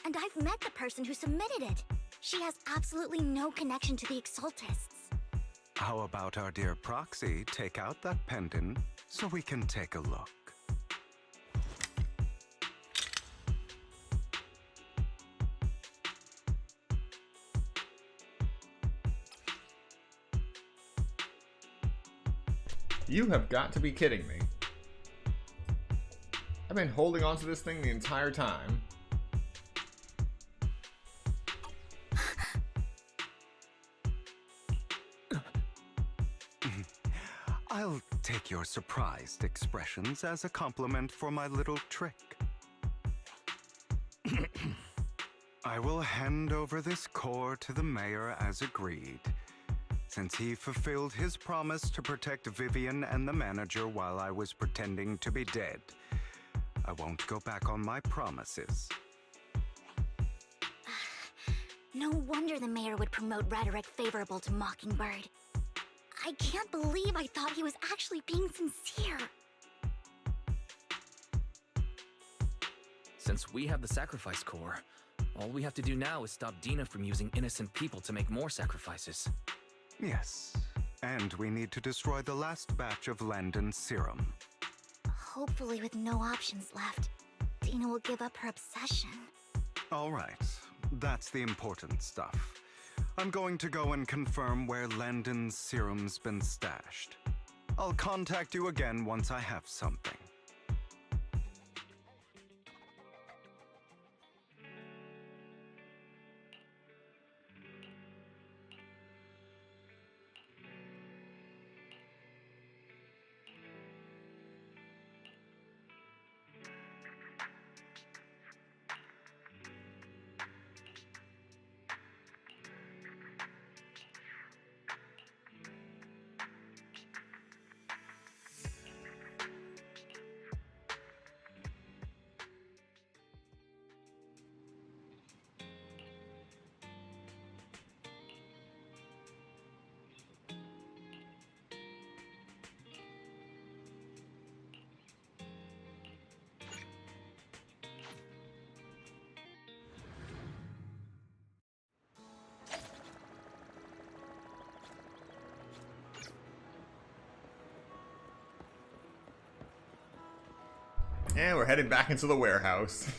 And I've met the person who submitted it. She has absolutely no connection to the Exaltists. How about our dear proxy take out that pendant so we can take a look? You have got to be kidding me. I've been holding on to this thing the entire time. I'll take your surprised expressions as a compliment for my little trick. I will hand over this core to the mayor as agreed, since he fulfilled his promise to protect Vivian and the manager while I was pretending to be dead. I won't go back on my promises. No wonder the mayor would promote rhetoric favorable to Mockingbird. I can't believe I thought he was actually being sincere. Since we have the sacrifice core, all we have to do now is stop Dina from using innocent people to make more sacrifices. Yes, and we need to destroy the last batch of Landon's serum. Hopefully with no options left, Dina will give up her obsession. All right, that's the important stuff. I'm going to go and confirm where Landon's serum's been stashed. I'll contact you again once I have something. And we're heading back into the warehouse.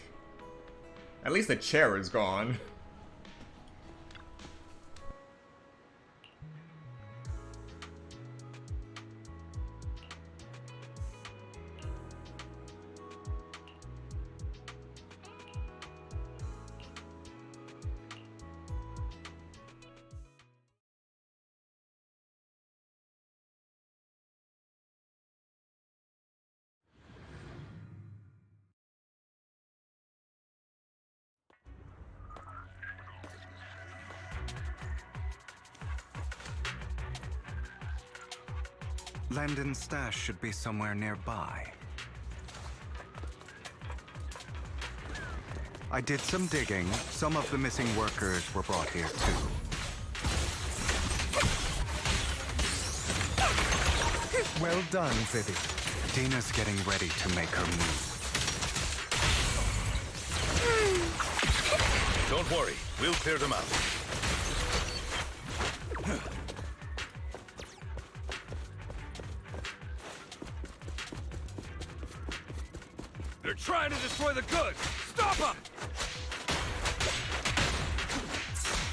At least the chair is gone. Landon's stash should be somewhere nearby. I did some digging. Some of the missing workers were brought here too. Well done, Vivi. Dina's getting ready to make her move. Don't worry, we'll clear them out. They're trying to destroy the goods! Stop them!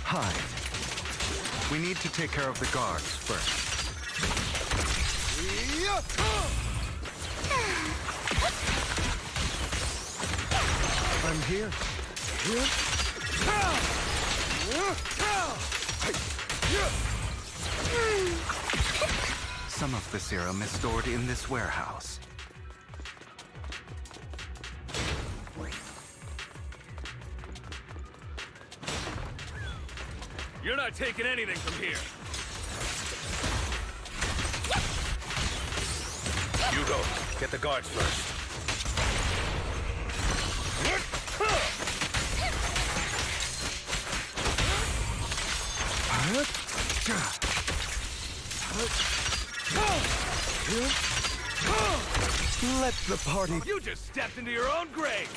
Hide. We need to take care of the guards first. I'm here. Some of the serum is stored in this warehouse. You're not taking anything from here! Hugo, get the guards first. Let the party... You just stepped into your own grave!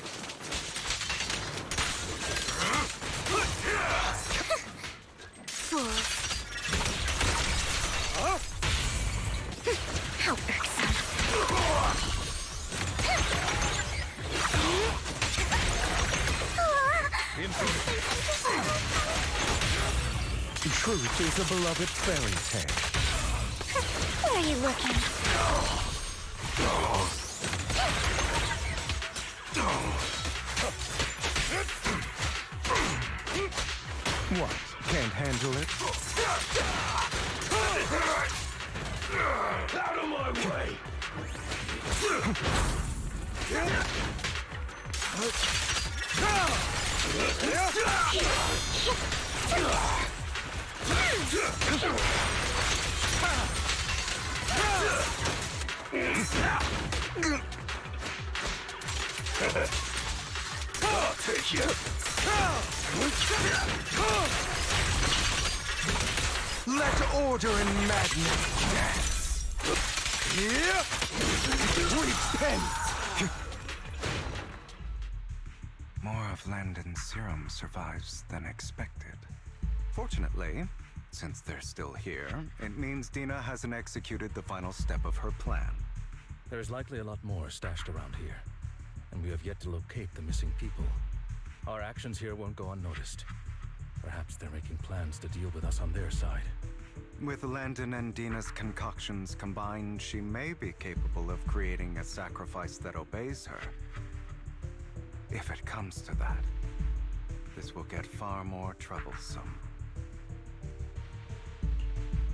Fools. How irksome. Truth is a beloved fairy tale. Where are you looking? What? Can't handle it? Out of my way! I'll take you. Let order and madness dance. Repent! More of Landon's serum survives than expected. Fortunately, since they're still here, it means Dina hasn't executed the final step of her plan. There's likely a lot more stashed around here, and we have yet to locate the missing people. Our actions here won't go unnoticed. Perhaps they're making plans to deal with us on their side. With Landon and Dina's concoctions combined, she may be capable of creating a sacrifice that obeys her. If it comes to that, this will get far more troublesome.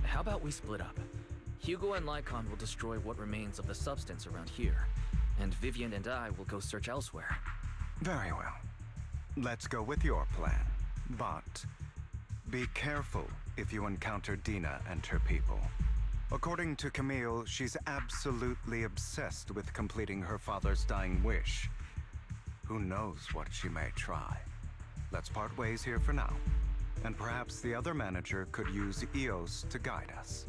How about we split up? Hugo and Lycon will destroy what remains of the substance around here, and Vivian and I will go search elsewhere. Very well. Let's go with your plan. But be careful if you encounter Dina and her people. According to Camille, she's absolutely obsessed with completing her father's dying wish. Who knows what she may try? Let's part ways here for now. And perhaps the other manager could use EOS to guide us.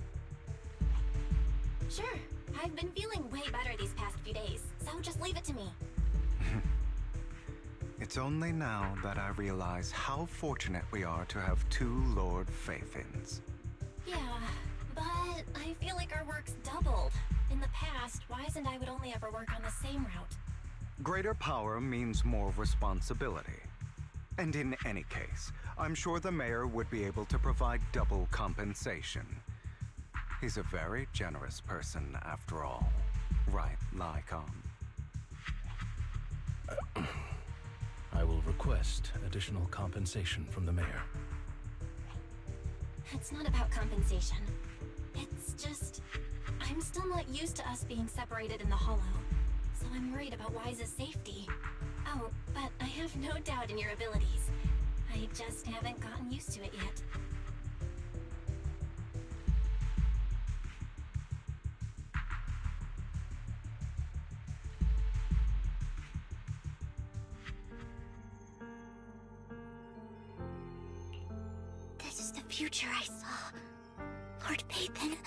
Sure. I've been feeling way better these past few days, so just leave it to me. It's only now that I realize how fortunate we are to have two Lord Faithins. Yeah, but I feel like our work's doubled. In the past, Wise and I would only ever work on the same route. Greater power means more responsibility. And in any case, I'm sure the mayor would be able to provide double compensation. He's a very generous person, after all. Right, Lycon? I will request additional compensation from the mayor. It's not about compensation. It's just... I'm still not used to us being separated in the Hollow, so I'm worried about Wise's safety. Oh, but I have no doubt in your abilities. I just haven't gotten used to it yet. future I saw, Lord Pathan.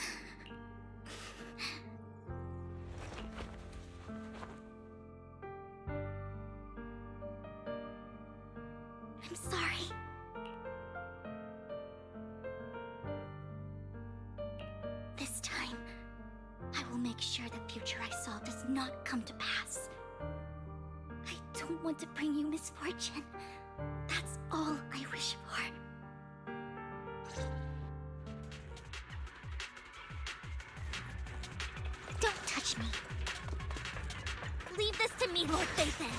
I'm sorry. This time, I will make sure the future I saw does not come to pass. I don't want to bring you misfortune. That's all I wish for. Don't touch me. Leave this to me, Lord Phaethon.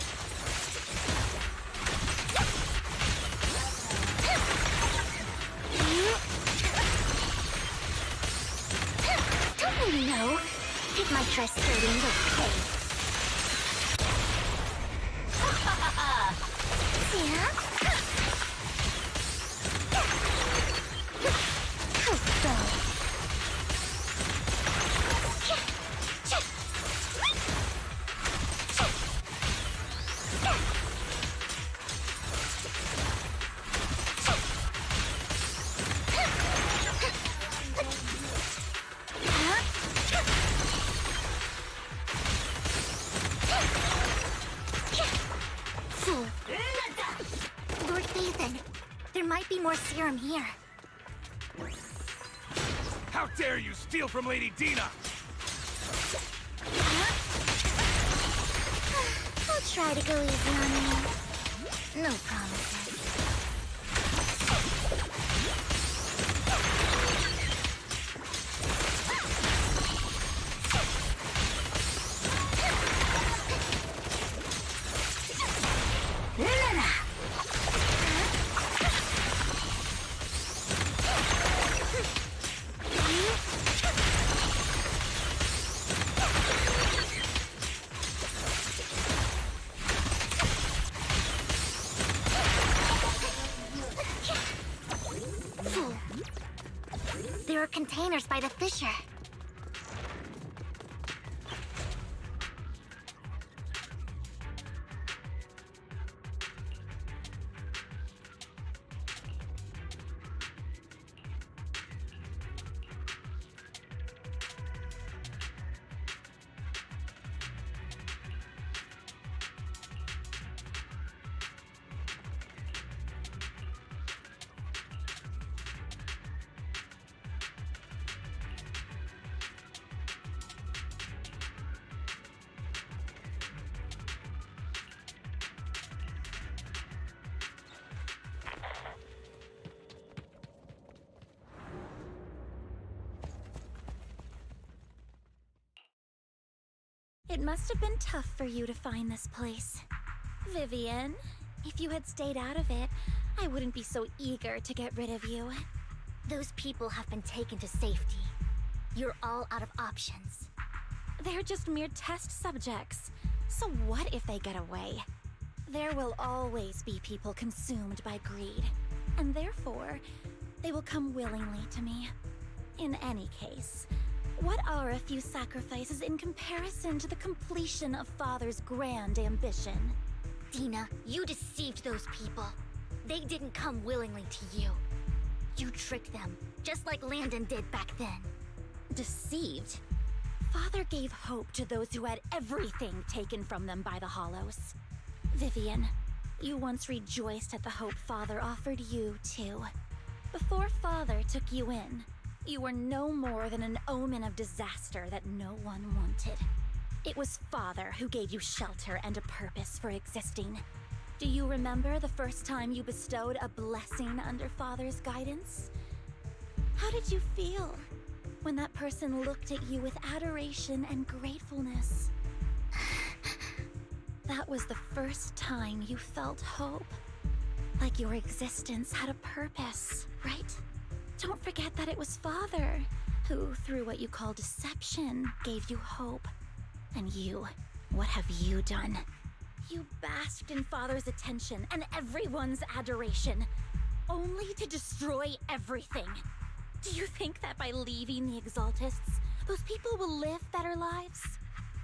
Don't you know? It might try skirting the cave. Yeah? How so? Lord Phaethon, there might be more serum here. How dare you steal from Lady Dina! I'll try to go easy on you. No promises. There are containers by the fissure. It must have been tough for you to find this place. Vivian, if you had stayed out of it, I wouldn't be so eager to get rid of you. Those people have been taken to safety. You're all out of options. They're just mere test subjects. So what if they get away? There will always be people consumed by greed, and therefore, they will come willingly to me. In any case, what are a few sacrifices in comparison to the completion of Father's grand ambition? Dina, you deceived those people. They didn't come willingly to you. You tricked them, just like Landon did back then. Deceived? Father gave hope to those who had everything taken from them by the Hollows. Vivian, you once rejoiced at the hope Father offered you, too. Before Father took you in, you were no more than an omen of disaster that no one wanted. It was Father who gave you shelter and a purpose for existing. Do you remember the first time you bestowed a blessing under Father's guidance? How did you feel when that person looked at you with adoration and gratefulness? That was the first time you felt hope. Like your existence had a purpose, right? Don't forget that it was Father who, through what you call deception, gave you hope. And you, what have you done? You basked in Father's attention and everyone's adoration, only to destroy everything. Do you think that by leaving the Exaltists, those people will live better lives?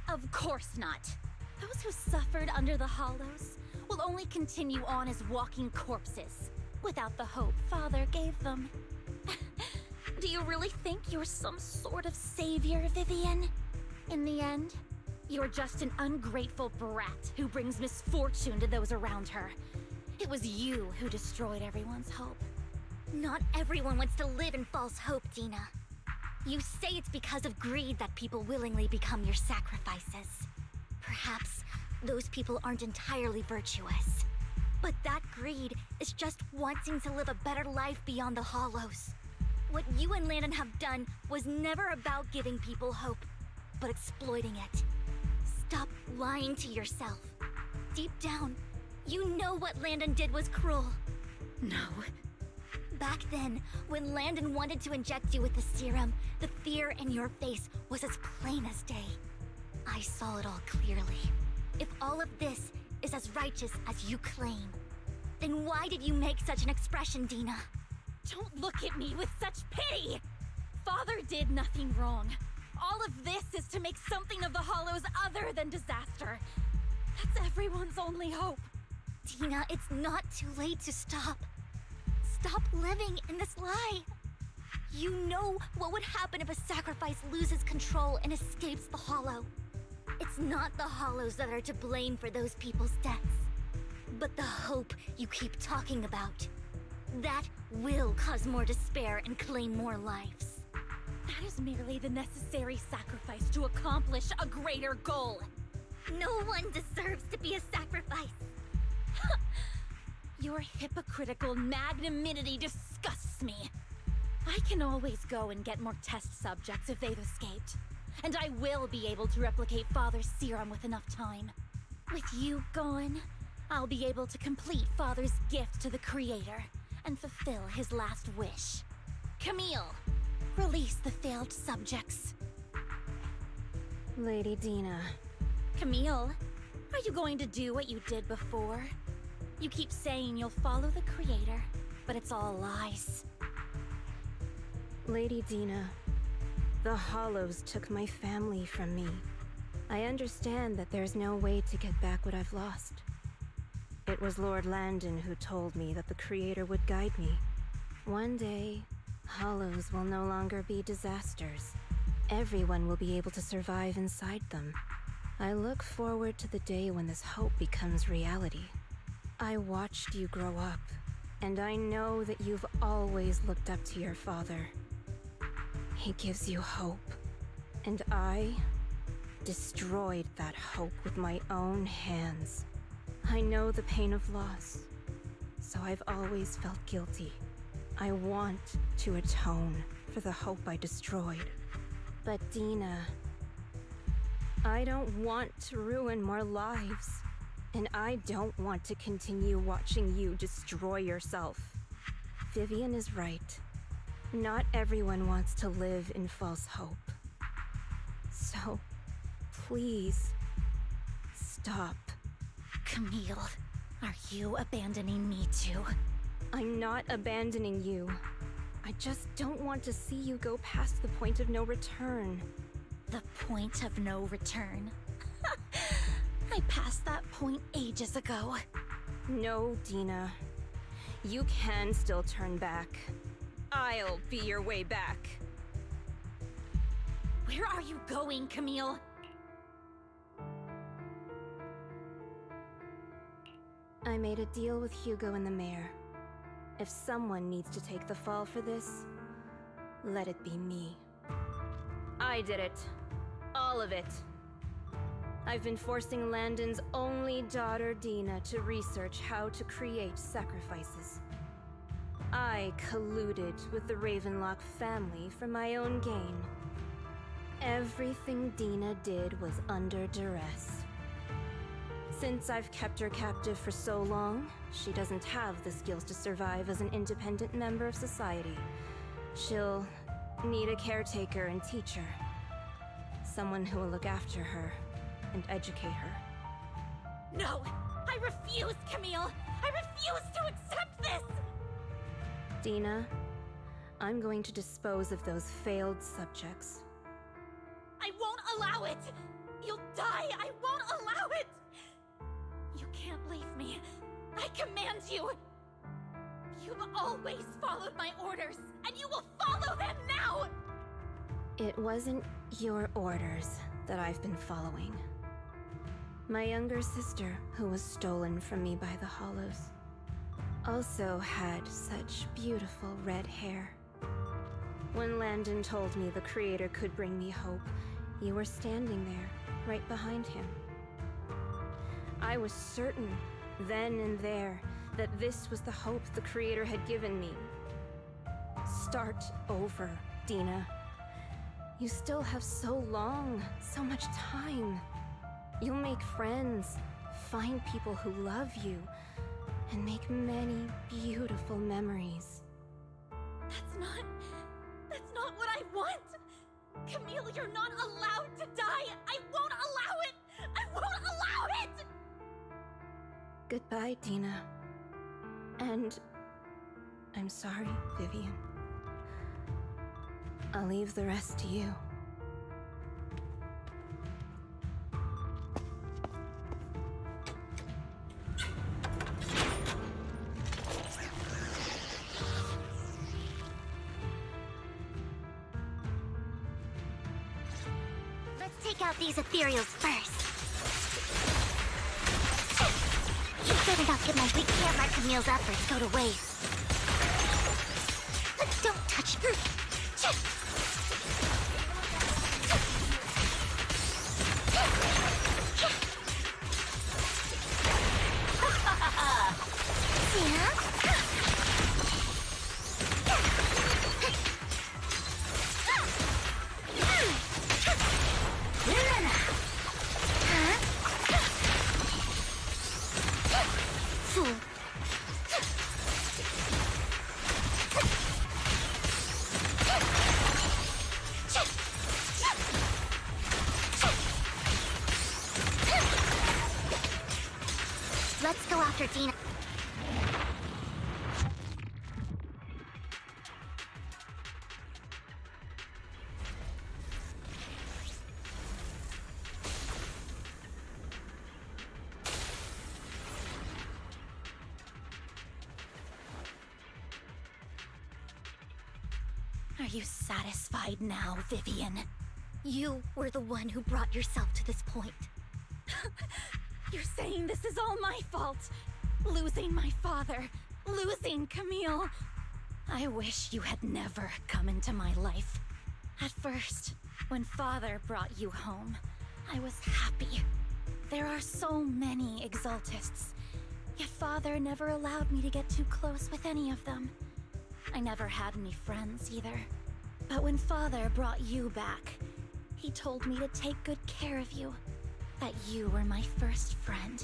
Of course not. Those who suffered under the Hollows will only continue on as walking corpses, without the hope Father gave them. Do you really think you're some sort of savior, Vivian? In the end, you're just an ungrateful brat who brings misfortune to those around her. It was you who destroyed everyone's hope. Not everyone wants to live in false hope, Dina. You say it's because of greed that people willingly become your sacrifices. Perhaps those people aren't entirely virtuous. But that greed is just wanting to live a better life beyond the Hollows. What you and Landon have done was never about giving people hope, but exploiting it. Stop lying to yourself. Deep down, you know what Landon did was cruel. No. Back then, when Landon wanted to inject you with the serum, the fear in your face was as plain as day. I saw it all clearly. If all of this is as righteous as you claim, then why did you make such an expression, Dina? Don't look at me with such pity! Father did nothing wrong. All of this is to make something of the Hollows other than disaster. That's everyone's only hope. Dina, it's not too late to stop. Stop living in this lie. You know what would happen if a sacrifice loses control and escapes the Hollow. It's not the Hollows that are to blame for those people's deaths, but the hope you keep talking about. That will cause more despair and claim more lives. That is merely the necessary sacrifice to accomplish a greater goal. No one deserves to be a sacrifice. Your hypocritical magnanimity disgusts me. I can always go and get more test subjects if they've escaped. And I will be able to replicate Father's serum with enough time. With you gone, I'll be able to complete Father's gift to the Creator and fulfill his last wish. Camille, release the failed subjects. Lady Dina. Camille, are you going to do what you did before? You keep saying you'll follow the Creator, but it's all lies. Lady Dina, the Hollows took my family from me. I understand that there's no way to get back what I've lost. It was Lord Landon who told me that the Creator would guide me. One day, Hollows will no longer be disasters. Everyone will be able to survive inside them. I look forward to the day when this hope becomes reality. I watched you grow up, and I know that you've always looked up to your father. He gives you hope, and I destroyed that hope with my own hands. I know the pain of loss, so I've always felt guilty. I want to atone for the hope I destroyed. But Dina, I don't want to ruin more lives. And I don't want to continue watching you destroy yourself. Vivian is right. Not everyone wants to live in false hope. So, please, stop. Camille, are you abandoning me too? I'm not abandoning you. I just don't want to see you go past the point of no return. The point of no return? I passed that point ages ago. No, Dina. You can still turn back. I'll be your way back. Where are you going, Camille? I made a deal with Hugo and the mayor. If someone needs to take the fall for this, let it be me. I did it. All of it. I've been forcing Landon's only daughter, Dina, to research how to create sacrifices. I colluded with the Ravenlock family for my own gain. Everything Dina did was under duress. Since I've kept her captive for so long, she doesn't have the skills to survive as an independent member of society. She'll need a caretaker and teacher. Someone who will look after her and educate her. No! I refuse, Camille! I refuse to accept this! Dina, I'm going to dispose of those failed subjects. I won't allow it! You'll die! I won't allow it! You can't leave me. I command you! You've always followed my orders, and you will follow them now! It wasn't your orders that I've been following. My younger sister, who was stolen from me by the Hollows, also had such beautiful red hair. When Landon told me the Creator could bring me hope, you were standing there, right behind him. I was certain, then and there, that this was the hope the Creator had given me. Start over, Dina. You still have so long, so much time. You'll make friends, find people who love you, and make many beautiful memories. That's not what I want! Camille, you're not allowed to die! I won't allow it! I won't allow it! Goodbye, Dina. And I'm sorry, Vivian. I'll leave the rest to you. Let's take out these ethereals first. You better not get we can't let Camille's efforts go to waste. Don't touch her. Let's go after Dina. Are you satisfied now, Vivian? You were the one who brought yourself to this point. You're saying this is all my fault. Losing my father, losing Camille. I wish you had never come into my life. At first, when Father brought you home, I was happy. There are so many Exaltists, yet Father never allowed me to get too close with any of them. I never had any friends either. But when Father brought you back, he told me to take good care of you. That you were my first friend.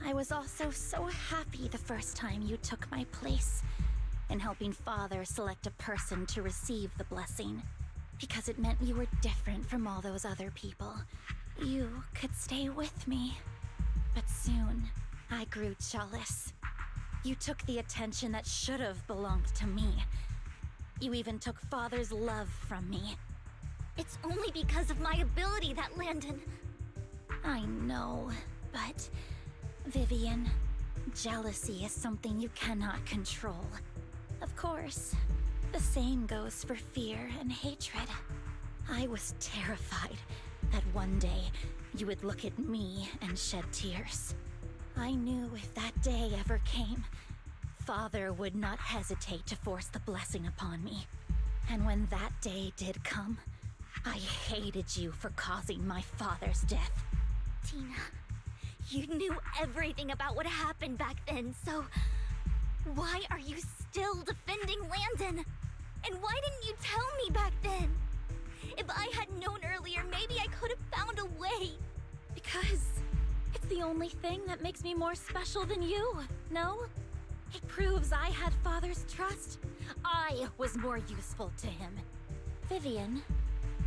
I was also so happy the first time you took my place in helping Father select a person to receive the blessing, because it meant you were different from all those other people. You could stay with me. But soon, I grew jealous. You took the attention that should have belonged to me. You even took Father's love from me. It's only because of my ability that Landon... I know, but Vivian, jealousy is something you cannot control. Of course, the same goes for fear and hatred. I was terrified that one day you would look at me and shed tears. I knew if that day ever came, Father would not hesitate to force the blessing upon me. And when that day did come, I hated you for causing my father's death. Tina, you knew everything about what happened back then, so why are you still defending Landon? And why didn't you tell me back then? If I had known earlier, maybe I could have found a way. Because it's the only thing that makes me more special than you, no? It proves I had Father's trust. I was more useful to him. Vivian,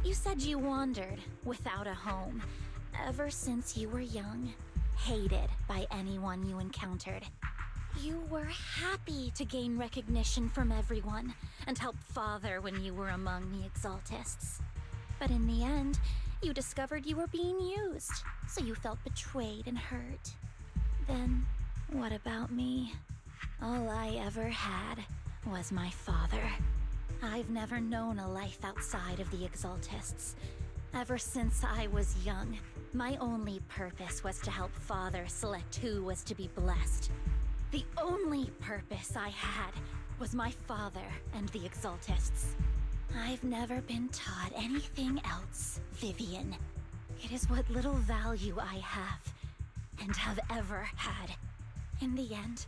you said you wandered without a home. Ever since you were young, hated by anyone you encountered. You were happy to gain recognition from everyone and help Father when you were among the Exaltists. But in the end, you discovered you were being used, so you felt betrayed and hurt. Then, what about me? All I ever had was my father. I've never known a life outside of the Exaltists. Ever since I was young, my only purpose was to help Father select who was to be blessed. The only purpose I had was my father and the Exaltists. I've never been taught anything else, Vivian. It is what little value I have, and have ever had. In the end,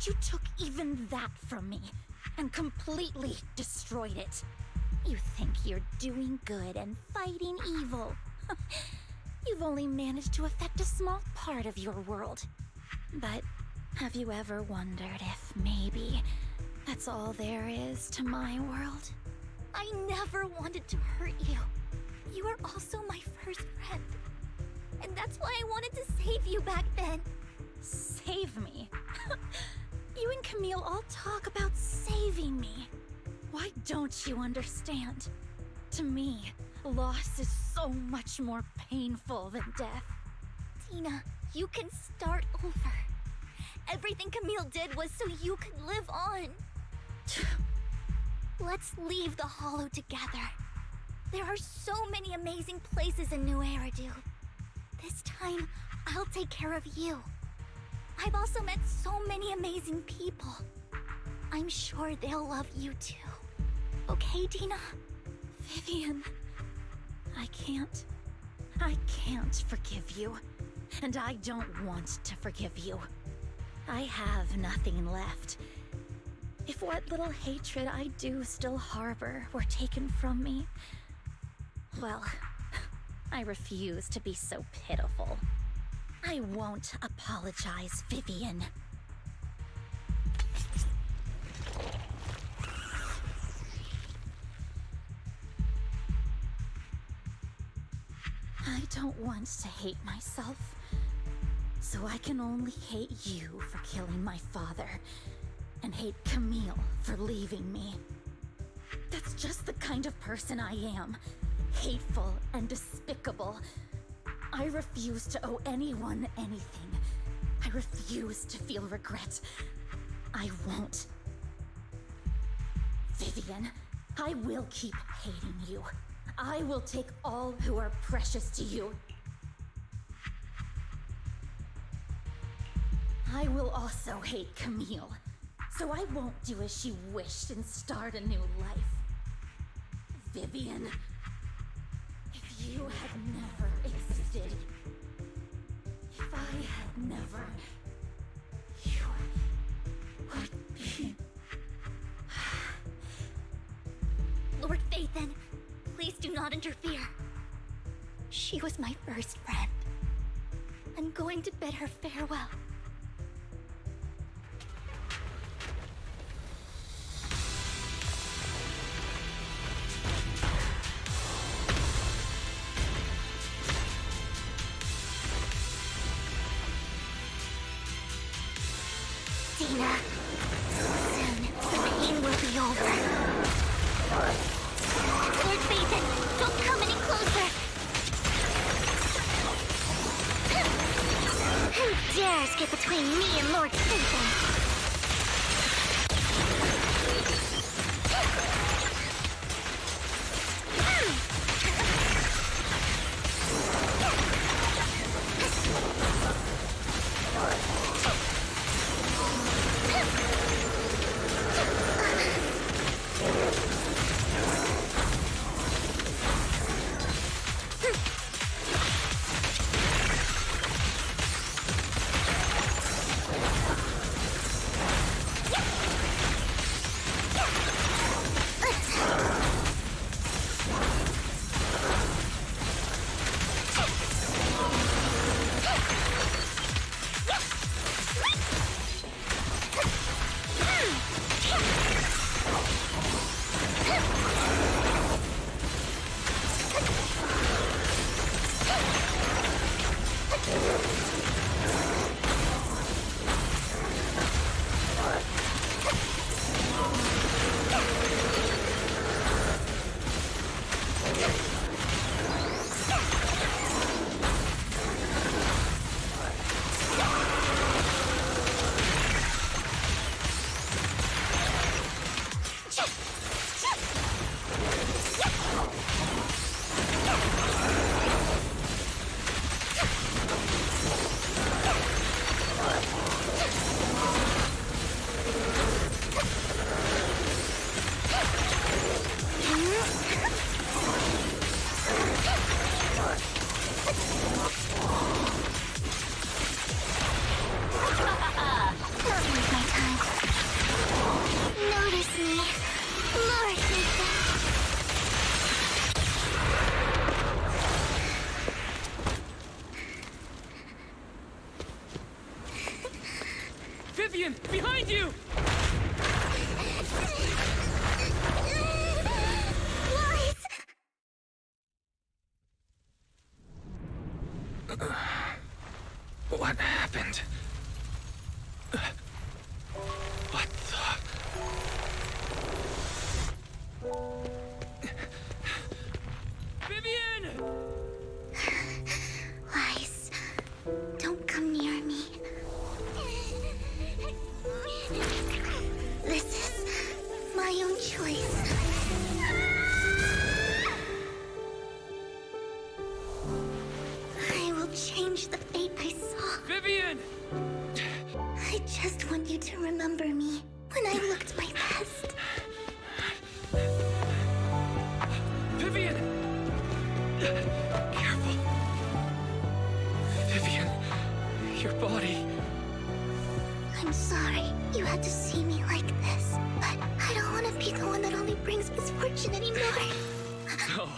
you took even that from me, and completely destroyed it. You think you're doing good and fighting evil. You've only managed to affect a small part of your world. But have you ever wondered if maybe that's all there is to my world? I never wanted to hurt you. You were also my first friend. And that's why I wanted to save you back then. Save me? You and Camille all talk about saving me. Why don't you understand? To me, loss is so much more painful than death. Tina, you can start over. Everything Camille did was so you could live on. Let's leave the Hollow together. There are so many amazing places in New Eridu. This time, I'll take care of you. I've also met so many amazing people. I'm sure they'll love you too. Okay, Tina? Vivian, I can't forgive you. And I don't want to forgive you. I have nothing left. If what little hatred I do still harbor were taken from me, well, I refuse to be so pitiful. I won't apologize, Vivian. I don't want to hate myself, so I can only hate you for killing my father, and hate Camille for leaving me. That's just the kind of person I am. Hateful and despicable. I refuse to owe anyone anything. I refuse to feel regret. I won't. Vivian, I will keep hating you. I will take all who are precious to you. I will also hate Camille, so I won't do as she wished and start a new life. Vivian, if you had never existed, if I had never, you would be... Lord Phaethon, please do not interfere. She was my first friend. I'm going to bid her farewell. Tina, soon the pain will be over. Lord Phaethon, don't come any closer! Who dares get between me and Lord Phaethon? Vivian! Behind you! Lies! What happened? What the... Vivian! Lies. Don't come near me. This is my own choice. I will change the fate I saw. Vivian! I just want you to remember me when I looked my best. Vivian! Careful. Vivian, your body. I'm sorry you had to see me like this, but I don't want to be the one that only brings misfortune anymore. No.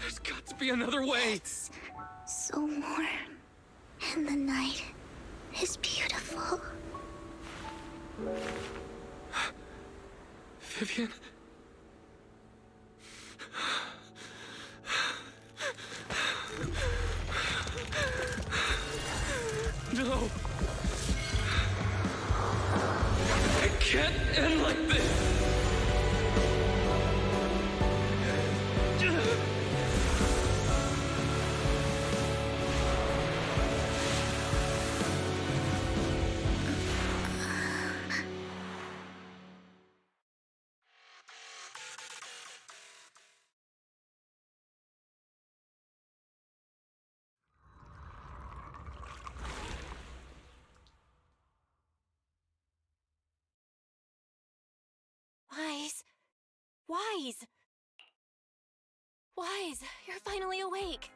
There's got to be another way. It's so warm, and the night is beautiful. Vivian? No! It can't end like this! Wise. Wise. Wise, you're finally awake.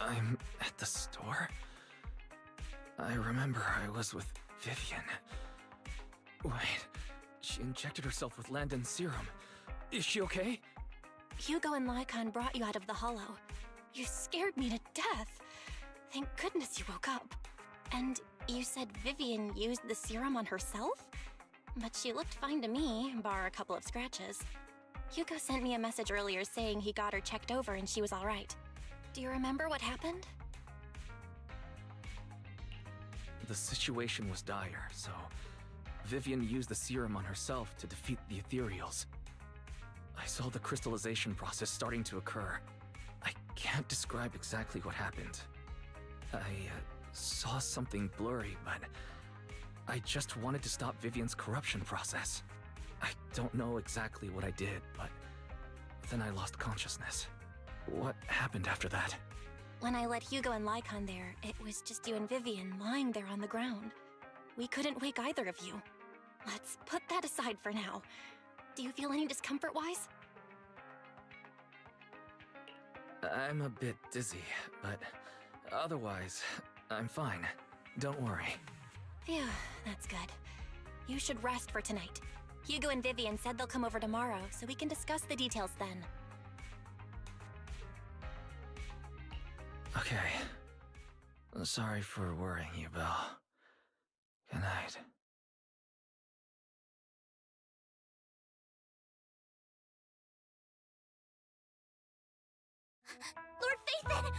I'm at the store? I remember I was with Vivian. Wait, she injected herself with Landon's serum. Is she okay? Hugo and Lycon brought you out of the hollow. You scared me to death. Thank goodness you woke up. And you said Vivian used the serum on herself? But she looked fine to me, bar a couple of scratches. Hugo sent me a message earlier saying he got her checked over and she was all right. Do you remember what happened? The situation was dire, so Vivian used the serum on herself to defeat the ethereals. I saw the crystallization process starting to occur. I can't describe exactly what happened. I saw something blurry, but I just wanted to stop Vivian's corruption process. I don't know exactly what I did, but then I lost consciousness. What happened after that? When I let Hugo and Lycon there, it was just you and Vivian lying there on the ground. We couldn't wake either of you. Let's put that aside for now. Do you feel any discomfort-wise? I'm a bit dizzy, but otherwise, I'm fine. Don't worry. Phew, that's good. You should rest for tonight. Hugo and Vivian said they'll come over tomorrow, so we can discuss the details then. Okay. Sorry for worrying you, Belle. Good night. Lord Phaethon!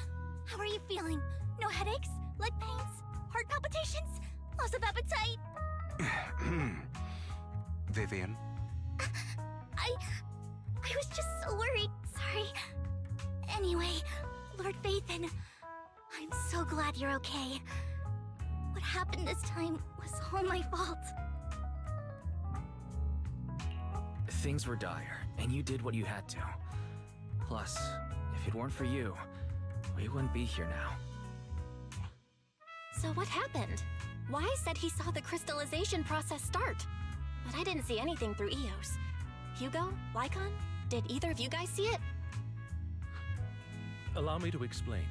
How are you feeling? No headaches? Leg pains? Heart palpitations? Loss of appetite? Vivian? I was just so worried. Sorry. Anyway, Lord Phaethon, I'm so glad you're okay. What happened this time was all my fault. Things were dire, and you did what you had to. Plus, if it weren't for you, we wouldn't be here now. So what happened? Wise said he saw the crystallization process start, but I didn't see anything through EOS. Hugo? Lycon? Did either of you guys see it? Allow me to explain.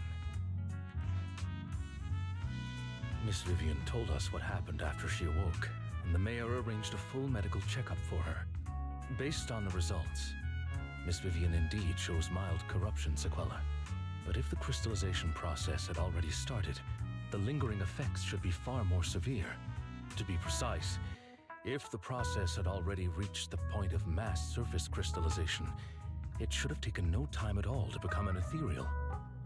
Miss Vivian told us what happened after she awoke, and the mayor arranged a full medical checkup for her. Based on the results, Miss Vivian indeed shows mild corruption sequelae. But if the crystallization process had already started, the lingering effects should be far more severe. To be precise, if the process had already reached the point of mass surface crystallization, it should have taken no time at all to become an ethereal.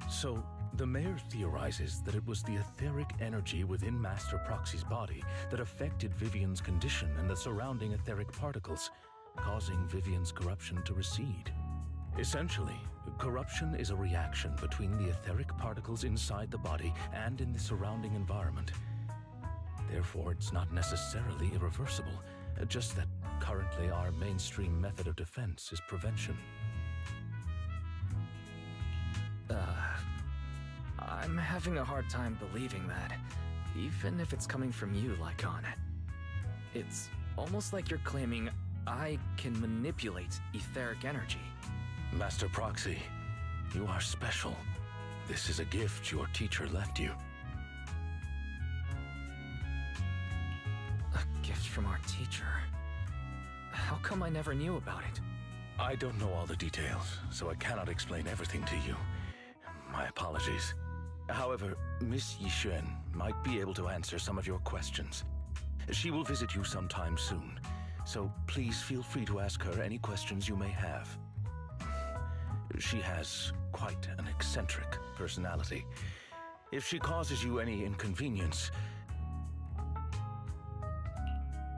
So, the mayor theorizes that it was the etheric energy within Master Proxy's body that affected Vivian's condition and the surrounding etheric particles, causing Vivian's corruption to recede. Essentially, corruption is a reaction between the etheric particles inside the body and in the surrounding environment. Therefore, it's not necessarily irreversible, just that currently our mainstream method of defense is prevention. I'm having a hard time believing that, even if it's coming from you, Lycon. It's almost like you're claiming I can manipulate etheric energy. Master Proxy, you are special. This is a gift your teacher left you. A gift from our teacher? How come I never knew about it? I don't know all the details, so I cannot explain everything to you. My apologies. However, Miss Yixuan might be able to answer some of your questions. She will visit you sometime soon, so please feel free to ask her any questions you may have. She has quite an eccentric personality. If she causes you any inconvenience...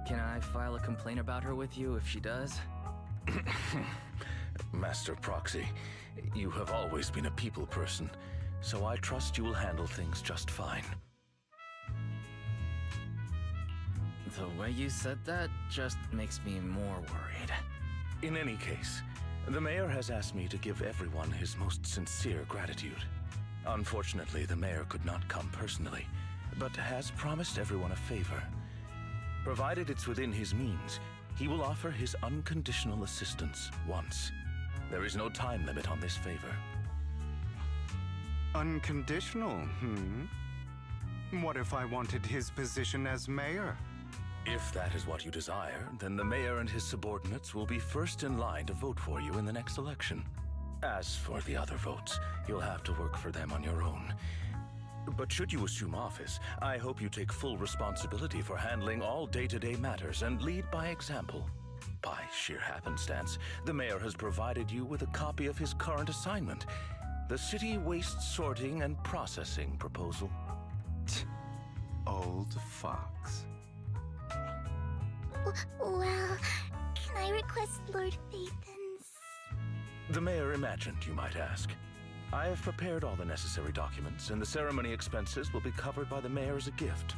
Can I file a complaint about her with you if she does? Master Proxy, you have always been a people person, so I trust you will handle things just fine. The way you said that just makes me more worried. In any case, the mayor has asked me to give everyone his most sincere gratitude. Unfortunately, the mayor could not come personally, but has promised everyone a favor. Provided it's within his means, he will offer his unconditional assistance once. There is no time limit on this favor. Unconditional, What if I wanted his position as mayor? If that is what you desire, then the mayor and his subordinates will be first in line to vote for you in the next election. As for the other votes, you'll have to work for them on your own. But should you assume office, I hope you take full responsibility for handling all day-to-day matters and lead by example. By sheer happenstance, the mayor has provided you with a copy of his current assignment, the City Waste Sorting and Processing proposal. Old fox. Well, can I request Lord Phaethon's? The mayor imagined you might ask. I have prepared all the necessary documents, and the ceremony expenses will be covered by the mayor as a gift.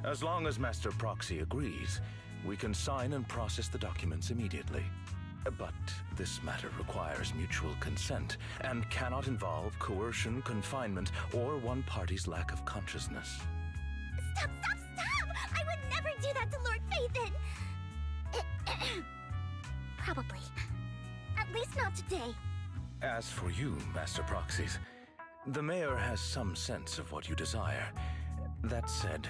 As long as Master Proxy agrees, we can sign and process the documents immediately. But this matter requires mutual consent, and cannot involve coercion, confinement, or one party's lack of consciousness. Stop! I would never do that to Lord Phaethon! Probably. At least not today. As for you, Master Proxies, the mayor has some sense of what you desire. That said,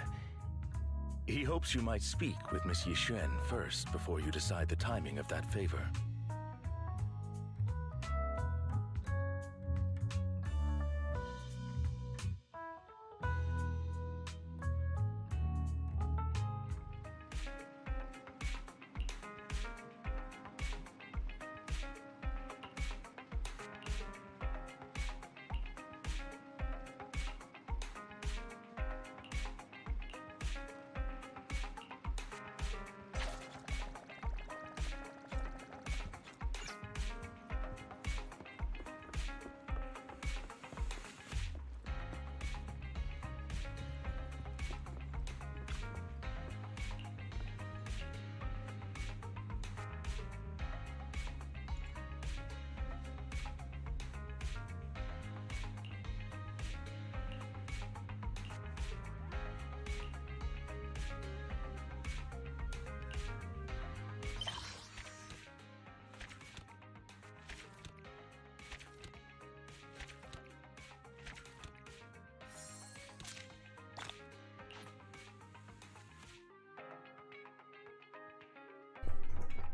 he hopes you might speak with Miss Yixuan first before you decide the timing of that favor.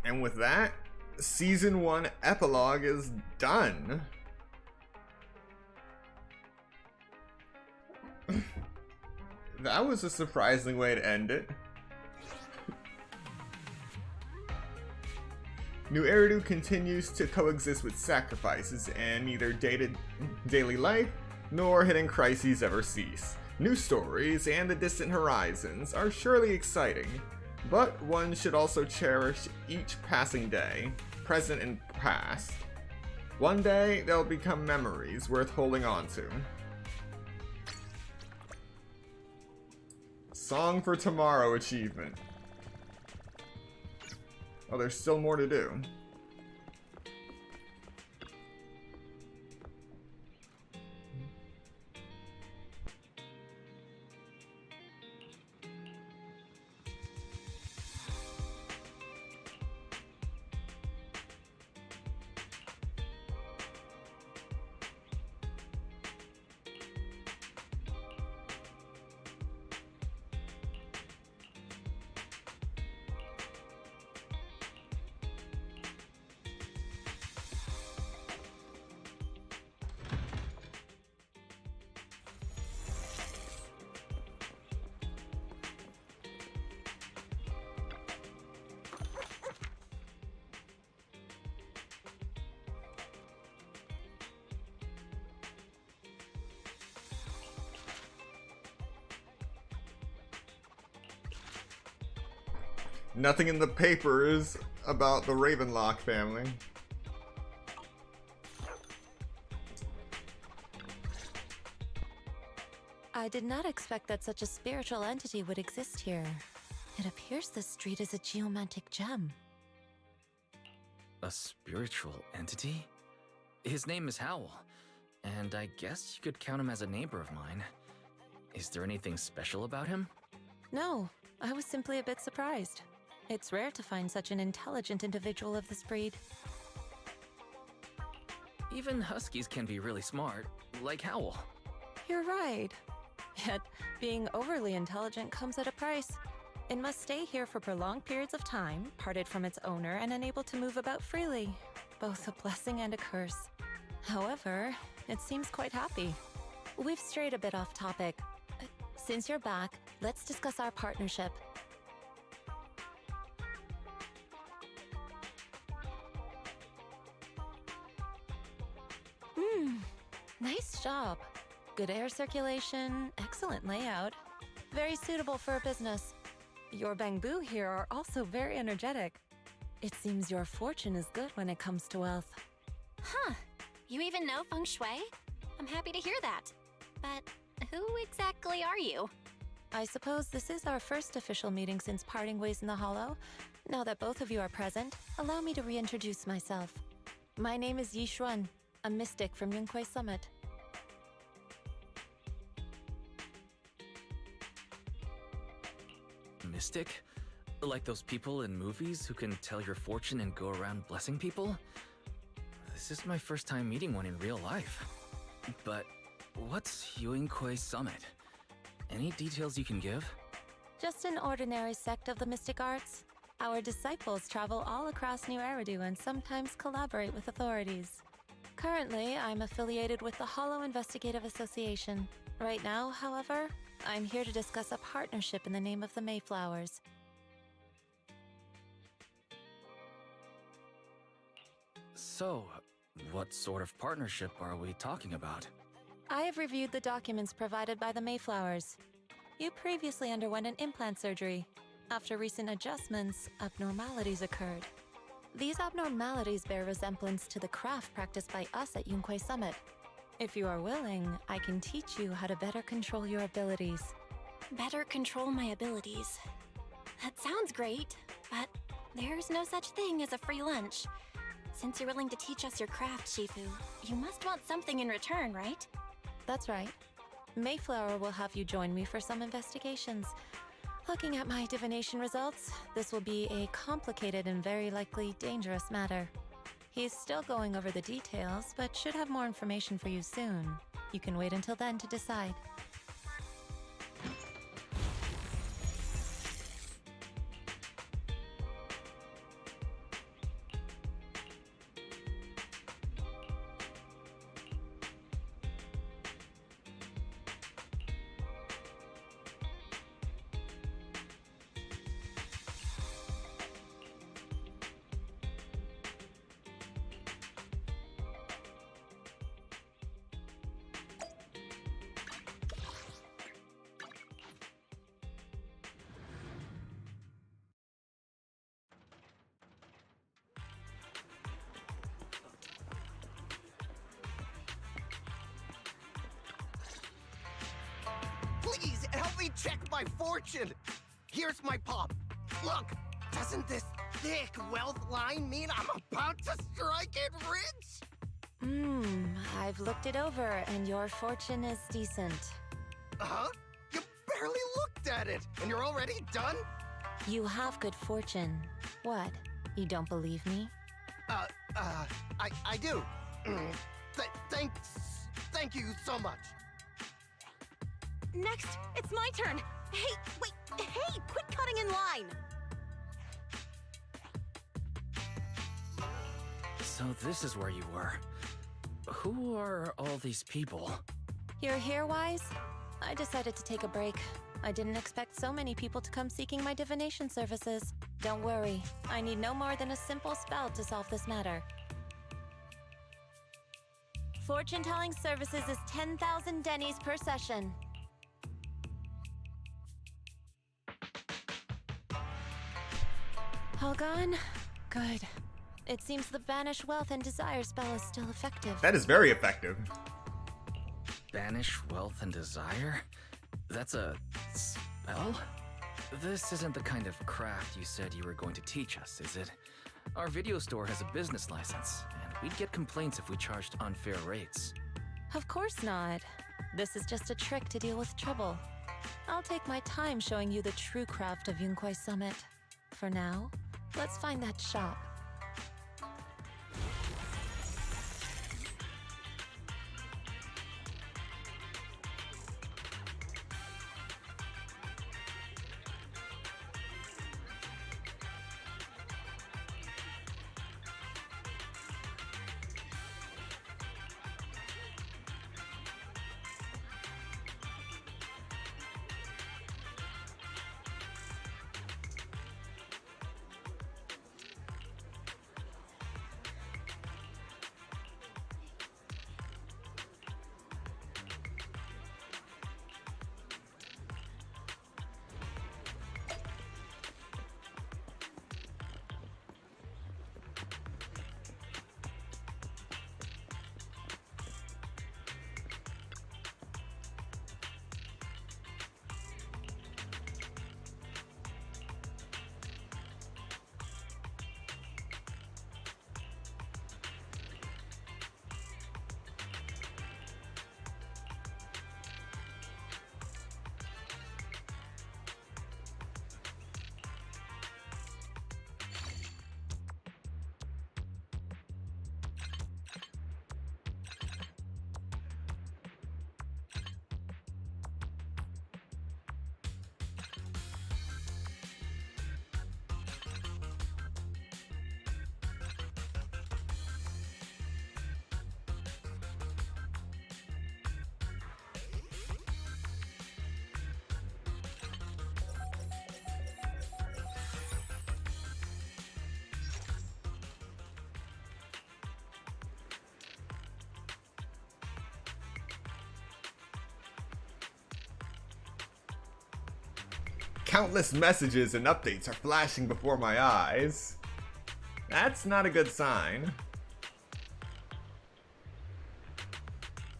And with that, Season 1 epilogue is done. That was a surprising way to end it. New Eridu continues to coexist with sacrifices, and neither daily life nor hidden crises ever cease. New stories and the distant horizons are surely exciting, but one should also cherish each passing day, present and past. One day, they'll become memories worth holding on to. Song for Tomorrow achievement. Oh, there's still more to do. Nothing in the papers about the Ravenlock family. I did not expect that such a spiritual entity would exist here. It appears this street is a geomantic gem. A spiritual entity? His name is Howl, and I guess you could count him as a neighbor of mine. Is there anything special about him? No, I was simply a bit surprised. It's rare to find such an intelligent individual of this breed. Even huskies can be really smart, like Howl. You're right. Yet, being overly intelligent comes at a price. It must stay here for prolonged periods of time, parted from its owner and unable to move about freely. Both a blessing and a curse. However, it seems quite happy. We've strayed a bit off topic. Since you're back, let's discuss our partnership. Nice job. Good air circulation, excellent layout. Very suitable for a business. Your bamboo here are also very energetic. It seems your fortune is good when it comes to wealth. Huh. You even know feng shui? I'm happy to hear that. But who exactly are you? I suppose this is our first official meeting since parting ways in the Hollow. Now that both of you are present, allow me to reintroduce myself. My name is Yi Xuan, a mystic from Yunquei Summit. Mystic? Like those people in movies who can tell your fortune and go around blessing people? This is my first time meeting one in real life. But what's Yunquei Summit? Any details you can give? Just an ordinary sect of the mystic arts. Our disciples travel all across New Eridu and sometimes collaborate with authorities. Currently, I'm affiliated with the Hollow Investigative Association. Right now, however, I'm here to discuss a partnership in the name of the Mayflowers. So, what sort of partnership are we talking about? I have reviewed the documents provided by the Mayflowers. You previously underwent an implant surgery. After recent adjustments, abnormalities occurred. These abnormalities bear resemblance to the craft practiced by us at Yunquei Summit. If you are willing, I can teach you how to better control your abilities. Better control my abilities. That sounds great, but there's no such thing as a free lunch. Since you're willing to teach us your craft, Shifu, you must want something in return, right? That's right. Mayflower will have you join me for some investigations. Looking at my divination results, this will be a complicated and very likely dangerous matter. He's still going over the details, but should have more information for you soon. You can wait until then to decide. check my fortune! Here's my palm. Look, doesn't this thick wealth line mean I'm about to strike it rich? I've looked it over, and your fortune is decent. Huh? You barely looked at it, and you're already done? You have good fortune. What? You don't believe me? I do. Thank you so much. Next, it's my turn. Hey, wait, hey, quit cutting in line. So this is where you were. Who are all these people? You're here, Wise? I decided to take a break. I didn't expect so many people to come seeking my divination services. Don't worry, I need no more than a simple spell to solve this matter. Fortune-telling services is 10,000 dennies per session. All gone? Good. It seems the Banish Wealth and Desire spell is still effective. That is very effective. Banish wealth and desire? That's a spell? This isn't the kind of craft you said you were going to teach us, is it? Our video store has a business license, and we'd get complaints if we charged unfair rates. Of course not. This is just a trick to deal with trouble. I'll take my time showing you the true craft of Yunquai Summit. For now, let's find that shop. Countless messages and updates are flashing before my eyes. That's not a good sign.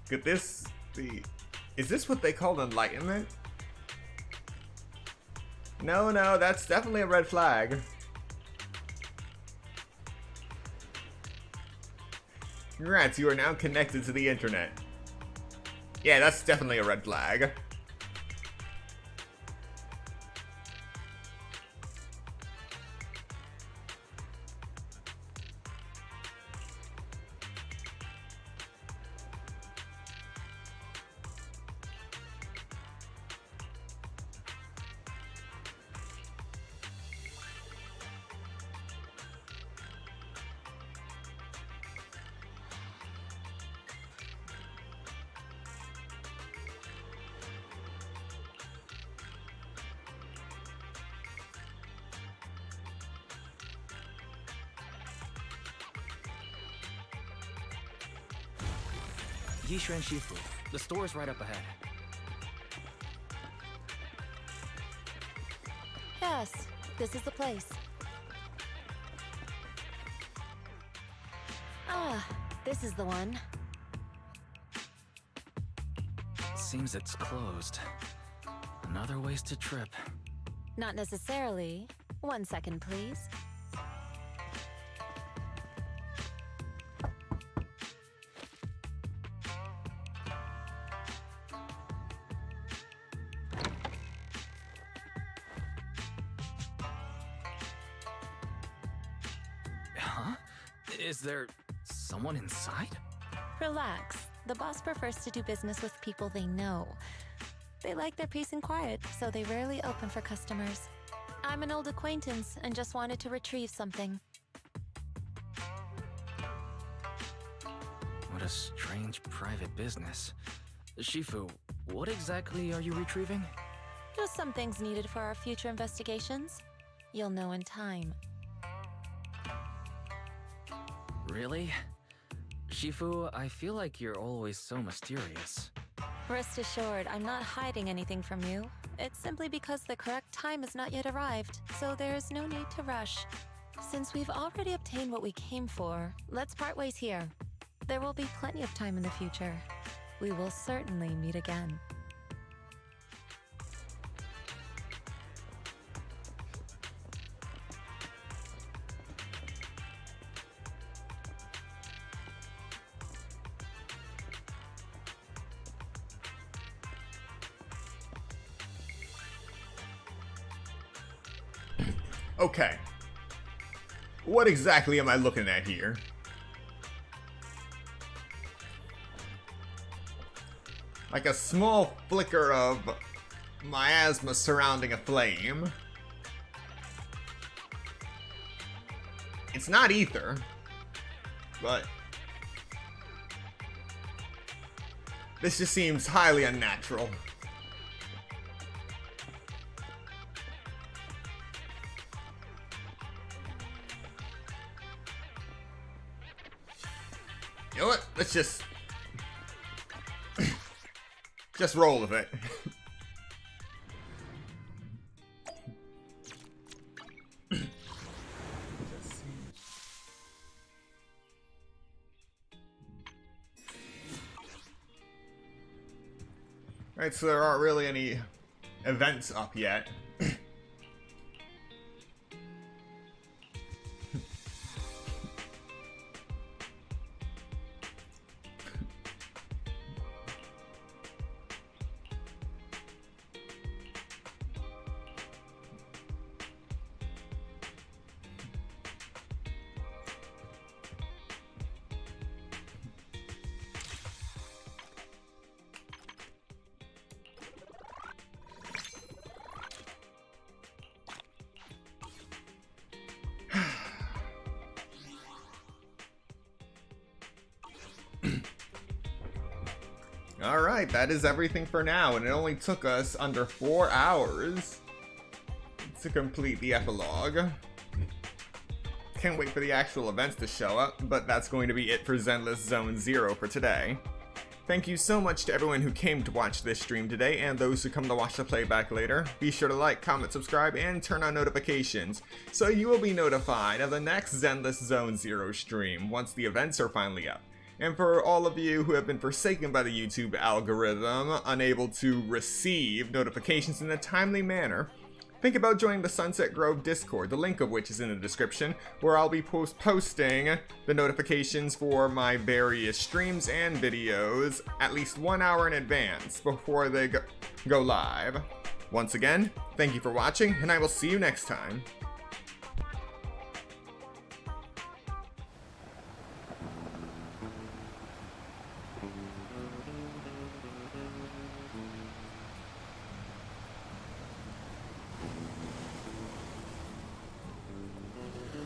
Could this be... Is this what they call enlightenment? No, that's definitely a red flag. Congrats, you are now connected to the internet. Yeah, that's definitely a red flag. Yishuan Shifu. The store's right up ahead. Yes, this is the place. Ah, this is the one. Seems it's closed. Another wasted trip. Not necessarily. 1 second, please. Huh? Is there someone inside? Relax. The boss prefers to do business with people they know. They like their peace and quiet, so they rarely open for customers. I'm an old acquaintance and just wanted to retrieve something. What a strange private business. Shifu, what exactly are you retrieving? Just some things needed for our future investigations. You'll know in time. Really? Shifu, I feel like you're always so mysterious. Rest assured, I'm not hiding anything from you. It's simply because the correct time has not yet arrived, so there is no need to rush. Since we've already obtained what we came for, let's part ways here. There will be plenty of time in the future. We will certainly meet again. Okay. What exactly am I looking at here? Like a small flicker of miasma surrounding a flame. It's not ether, but this just seems highly unnatural. You know what? Let's just roll with it. Right, so there aren't really any events up yet. Alright, that is everything for now, and it only took us under 4 hours to complete the epilogue. Can't wait for the actual events to show up, but that's going to be it for Zenless Zone Zero for today. Thank you so much to everyone who came to watch this stream today, and those who come to watch the playback later. Be sure to like, comment, subscribe, and turn on notifications, so you will be notified of the next Zenless Zone Zero stream once the events are finally up. And for all of you who have been forsaken by the YouTube algorithm, unable to receive notifications in a timely manner, think about joining the Sunset Grove Discord, the link of which is in the description, where I'll be posting the notifications for my various streams and videos at least 1 hour in advance before they go live. Once again, thank you for watching, and I will see you next time.